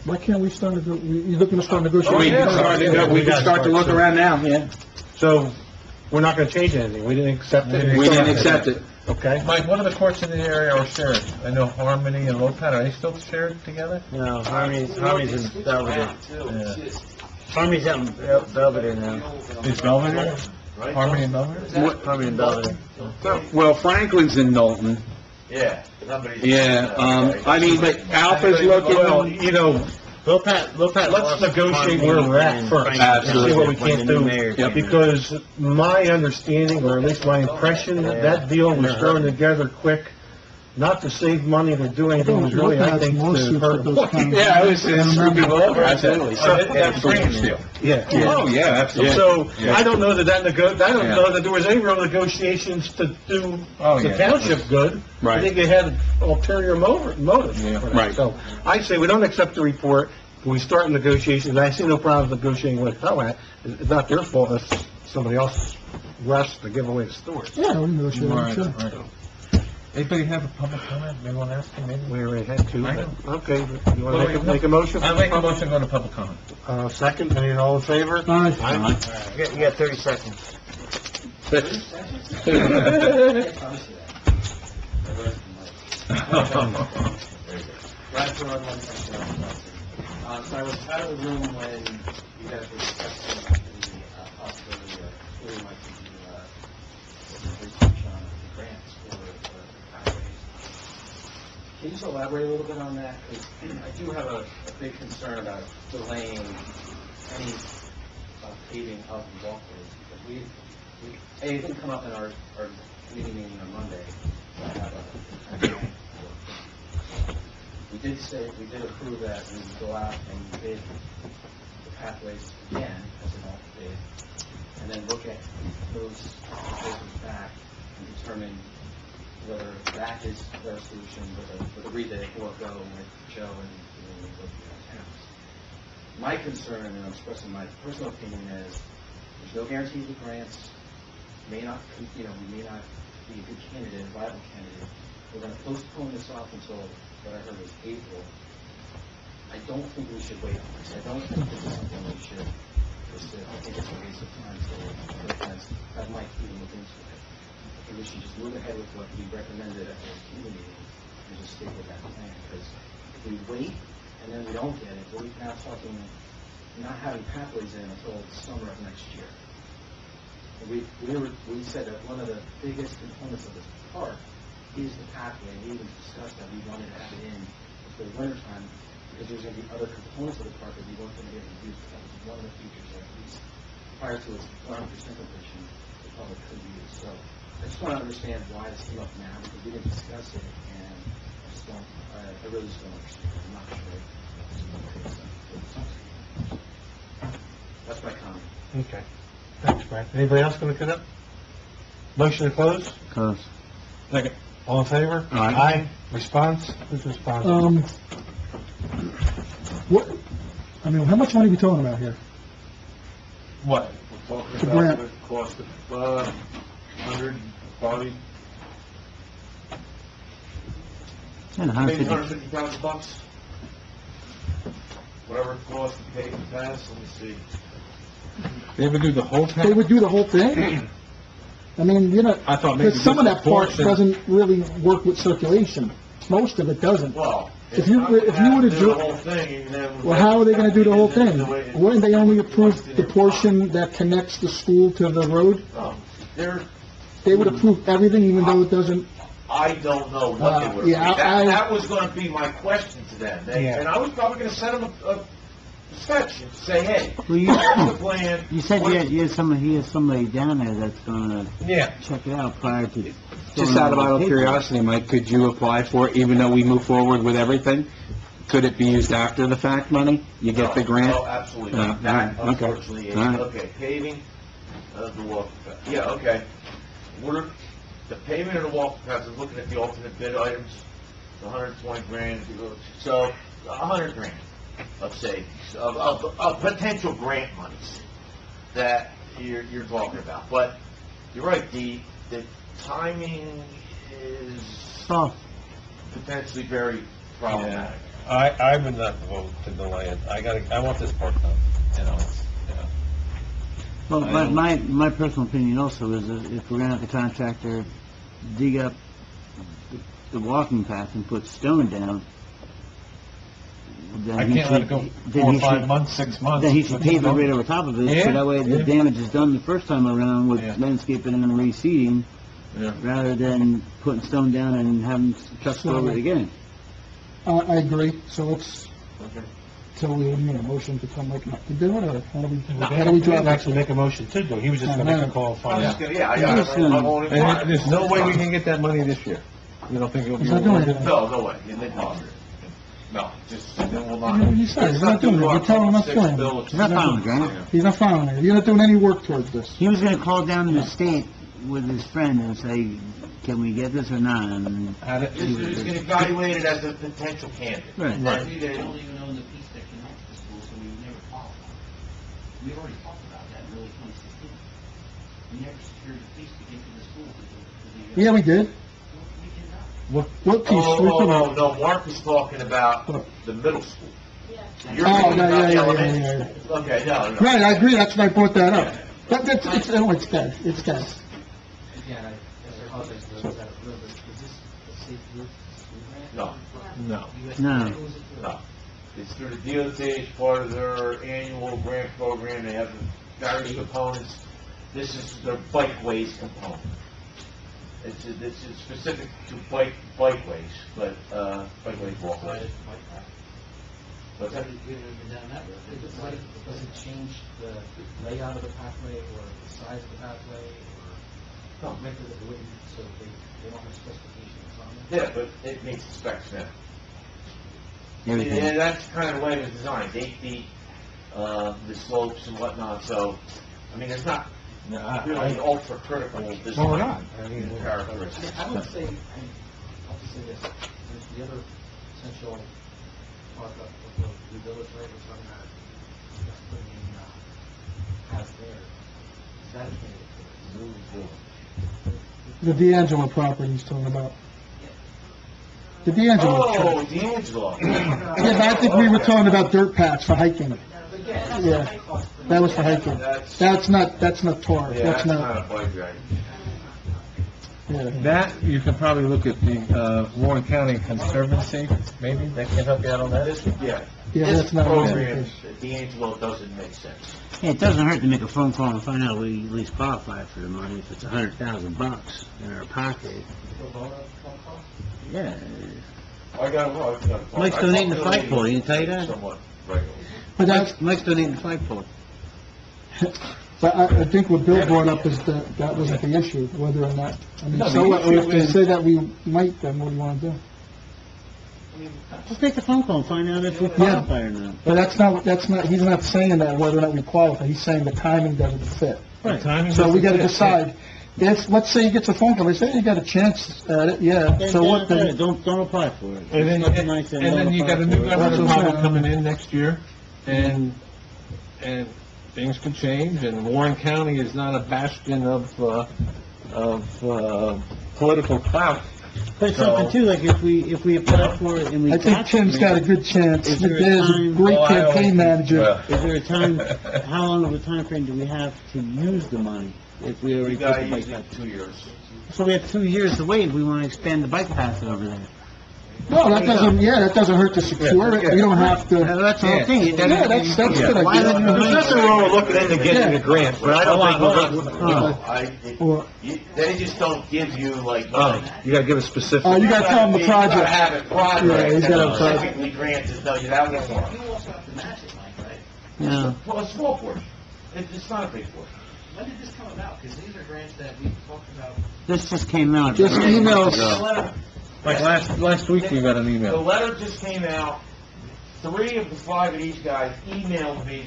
Why can't we start, you looking to start We negotiating? can start to look around now, yeah. So, we're not gonna change anything. We didn't accept it. We didn't accept it. Okay? Mike, what are the courts in the area are shared? I know Harmony and Lopat, are they still shared together? No, Harmony's in Belvedere. Yeah. Harmony's out in Belvedere now. Is Belvedere? Harmony and Belvedere? Harmony in Belvedere. Well, Franklin's in Knowlton. Yeah. Somebody's- Yeah, I mean, but Alpha's Well, looking, you know, Lopat. let's negotiate where we're at first. Absolutely. See what we can't do. Yep. Because my understanding, or at least my impression, that deal was thrown together quick, not to save money or do anything, it was really, I think, to hurt employees. yeah, it was screwed people over, absolutely. That French deal. Yeah. Oh, yeah, absolutely. So, Yeah. I don't know that I don't know that there was any real negotiations to do Oh, the yeah. township good. Right. I think they had ulterior motives Yeah. for that. Right. So, I say we don't accept the report, we start negotiations, I see no problem negotiating with Coat. It's not their fault if somebody else rushed to give away the stores. Yeah, we negotiate, Right, sure. right. Anybody have a public comment? Maybe want to ask him, maybe? We already had two. I know. Okay, you want to make a motion? I'll make a motion to go to public comment. Second, any all in favor? Aye. You got 30 seconds. So I was out of the room when you guys were discussing the possibility of putting like some research on the grants for highways. Can you just elaborate a little bit on that? Because I do have a big concern about delaying any paving of the walkways. Because it didn't come up in our meeting on Monday. So I have a grant for we did approve that we would go out and bid the pathways again as an alt bid, and then look at those proposals back and determine whether that is their solution with a rebid or go with Joe and look at towns. My concern, and I'm expressing my personal opinion, is there's no guarantees with grants. We may not be a good candidate, a viable candidate. We're going to postpone this off until what I heard was April. I don't think we should wait on this. I don't think this is something we should pursue. I think it's a waste of time to have Mike even look into it. I think we should just move ahead with what we recommended at the committee meeting and just stick with that plan. Because if we wait and then we don't get it, we're now talking not having pathways in until the summer of next year. We said that one of the biggest components of this park is the pathway. We even discussed that we wanted to have it in for the winter time because there's going to be other components of the park that we weren't going to be able to use. That was one of the features that at least prior to its 100% completion, the public could use. So I just want to understand why this came up now because we didn't discuss it, and I really just don't understand. I'm not sure. That's my comment. Okay. Thanks, Frank. Anybody else going to come up? Motion to close? Close. Second. All in favor? Aye. Response? Who's responsible? How much money are we talking about here? What? We're talking The about grant. the cost of, 100, probably, maybe $150,000. Whatever it costs to pay the pass, let me see. They would do the whole They town? would do the whole thing? I mean, I thought maybe because some of just that a part portion. doesn't really work with circulation. Most of it doesn't. Well, If you were to do do- the whole thing, and then... Well, how are they gonna do the whole thing? Wouldn't they only approve the portion that connects the school to the road? There, They would approve everything even though it doesn't, I don't know what they would. yeah, That was going to be my question to them. Yeah. And I was probably going to send them a sketch and say, hey, Well, here's the plan. You said he has somebody down there that's gonna Yeah. check it out prior to... Just out of idle curiosity, Mike, could you apply for it even though we move forward with everything? Could it be used after the fact money? You get the grant? No, absolutely not. No, all right, okay. Unfortunately, All right. okay, paving, the walk, yeah, okay. The pavement of the walk paths, I'm looking at the alternate bid items, the 120 grand, if you go, so, 100 grand. savings, of potential grant monies that you're talking about. But you're right, the timing is potentially very problematic. I would not vote to delay it. I want this part done, you know, Well, my personal opinion also is that if we're gonna have the contractor dig up the walking path and put stone down, then I he can't let it should- go then 4 or he 5 should- months, 6 months. Then he should pave it right over top of it, Yeah, so that way the yeah. damage is done the first time around with Yeah. landscaping and reseeding, Yeah. rather than putting stone down and having trucks go over it again. I agree, so let's, so we need a motion to come like, to do it, or how do we do it? How do we do He it? didn't actually make a motion to do it. He was just gonna make a call and I'm find just out. gonna, yeah, I'm only. And there's no way we can get that money this year. You don't think it'll be? He's not doing it. No, no way, no, just, it will not. You said, he's not doing it, you tell him not doing it. He's not following, Grant. He's not following it, you're not doing any work towards this. He was gonna call down to the state with his friend and say, can we get this or not? And He's gonna evaluate it as a potential candidate. Right. And We don't even own the piece that connects the school, so we never qualified. We already talked about that in early 2016. We never secured the piece to get to the school. Yeah, we did. We did not. What piece? No, Mark was talking about the middle school. You're Oh, talking no, about the yeah. elementary school. Okay, no. Right, I agree, that's why I brought that up. But that's, it's dead, it's dead. Again, I apologize for those that are little bit, is this a safe route school grant? No, No. No. Who is it through? no. It's through the DOT, it's part of their annual grant program, they have various components. This is their bikeways component. It's specific to bikeways, but, bikeways, walkways. What's that? We haven't been down that road. Does it change the layout of the pathway or the size of the pathway or make it the way, so they don't have specifications on it? Yeah, but it meets the specs now. everything. Yeah, that's kind of the way it was designed, 8 feet, the slopes and whatnot, so, I mean, it's not really ultra critical design. No, we're not. I mean, Characteristics. I would say, I'll just say this, there's the other essential part of the village, right, we're talking about, that's putting in, paths there. Is that a The D'Angelo property he's talking about. The D'Angelo Oh, church. D'Angelo. Yeah, but I think we were talking about dirt paths for hiking. Yeah, that was for hiking. That's not tar, Yeah, that's that's not not, a bike ride. yeah. That, you can probably look at the, Warren County Conservancy, maybe, they can help you out on that. Yeah. Yeah, This that's not- program, D'Angelo doesn't make sense. Yeah, it doesn't hurt to make a phone call and find out we at least qualify for the money if it's $100,000 in our pocket. Yeah. I got Mike's donating the flagpole, didn't he tell you that? Somewhat regularly. But that's, Mike's donating the flagpole. but I think what Bill brought up is that wasn't the issue, whether or not, I mean, No, so the what, if issue they is- say that we might, then what do you wanna do? Just make a phone call and find out if we qualify or not. But that's not, he's not saying that whether or not we qualify, he's saying the timing doesn't fit. Right. Timing So we gotta doesn't fit. decide, if, let's say he gets a phone call, they say you got a chance at it, yeah, so what then? Don't apply for it. And then, Nothing nice and don't then you got a new apply for it. government That's what I'm model saying. coming in next year, and things could change, and Warren County is not a bastion of political clout. But it's something too, like if we apply for it and we I think got Tim's it, got a good chance, Is there a there's a time- great Oh, I campaign always- manager. Well, Is there a time, how long of a time frame do we have to use the money if we already You put got the bike usually path? 2 years. So we have 2 years to wait if we want to expand the bike path over there. No, that doesn't hurt to secure it, we don't have to, That's the whole thing. yeah, that's a good Why idea. would you- There's nothing wrong with looking into getting the grant, but I don't think we're... Or- They just don't give you like Oh, money. you gotta give a specific... Oh, you gotta tell them the You gotta project. have it project, Yeah, he's and gotta have project. specifically grants to tell you that one more. You also have to match it, Mike, right? Yeah. Well, a small portion. It's not a big portion. When did this come about? Because these are grants that we talked about. This just came out. Just emails. The letter, Like last week, you got an the email. letter just came out. 3 of the 5 of these guys emailed me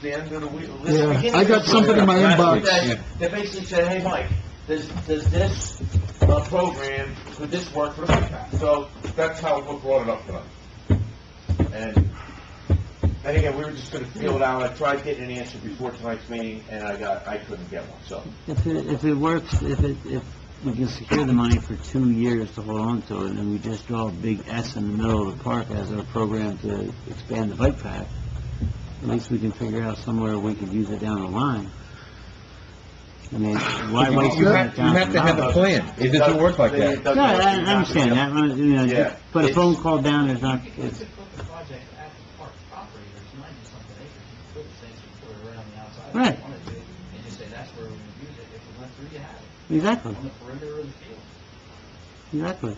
the end of the week. Yeah, I got something in my inbox. That basically said, hey, Mike, does this program, could this work for the bike path? So that's how we brought it up tonight. And again, we were just gonna feel it out. I tried getting an answer before tonight's meeting, and I couldn't get one, so. If it works, if we can secure the money for 2 years to hold on to it, and we just draw a big S in the middle of the park as our program to expand the bike path, at least we can figure out somewhere we could use it down the line. I mean, why waste You have to have a plan. It doesn't work like that. No, I understand that, you know, Yeah. but a phone call down is not, You could put the project at the park property, there's 90-something acres, you could put things, you put it around the outside. Right. If you wanted to, and just say that's where we would use it, if we went through, you had it. exactly, On the perimeter of the field. exactly.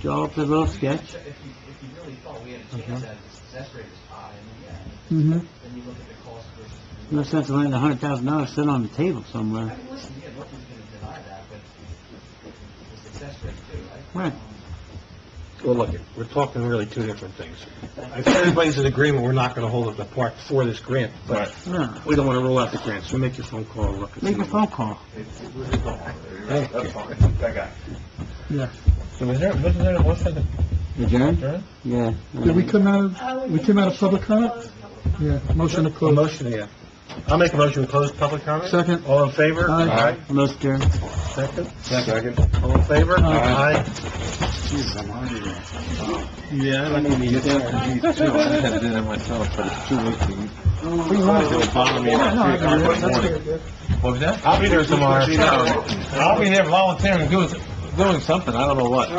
Draw up a little sketch. If you really thought we had a chance that the success rate is high, and yeah, Mm-hmm. then you look at the cost versus. No sense of letting $100,000 sit on the table somewhere. I mean, listen, yeah, nobody's gonna deny that, but the success rate too, right? Right. Well, look, we're talking really two different things. If everybody's in agreement, we're not gonna hold up the park for this grant, but No, we don't wanna rule out the grant, so make your phone call, look. and make see a phone call. That's fine, I got it. Yeah. So wasn't there a motion to Adjourn? adjourn? Yeah, Yeah. we came out of public comment? Yeah, motion to A close. motion, yeah. I'll make a motion to close public comment. Second. All in favor? Aye. Most adjourned. Second? Second. All in favor? Aye. Yeah, I don't need Me too. I just had to do that myself, but it's too late for you. What was that? I'll be there tomorrow. I'll be there volunteering, doing something, I don't know what.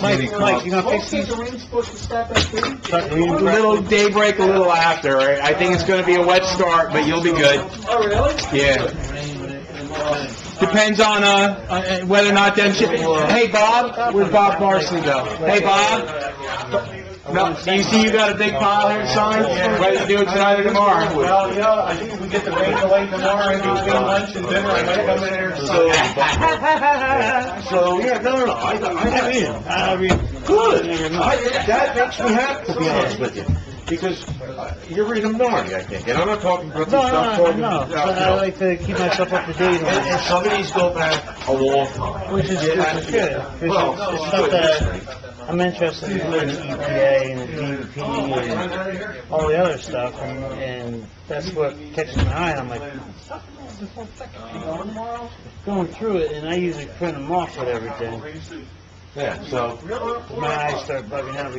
Mike, you gonna fix these? A little daybreak, a little after. I think it's gonna be a wet start, but you'll be good. Oh, really? Yeah. Depends on, whether or not them, hey, Bob, where'd Bob Marcy go? Hey, Bob? No, do you see you got a big pile here, son? Ready to do it tonight or tomorrow? Well, you know, I think if we get the rain delay tomorrow, in between lunch and dinner, I might come in there, so yeah, no, I mean, good. That makes me happy, to be honest with you, because you're reading Narnia, I think, and I'm not talking about the stuff talking about, but I like to keep myself up to date. and some of these go back a long time. Which is good. Well, It's stuff that I'm interested in, the EPA and the DEP and all the other stuff, and that's what catches my eye. I'm like, going through it, and I usually print them off with everything. Yeah, so. My eyes start bugging out.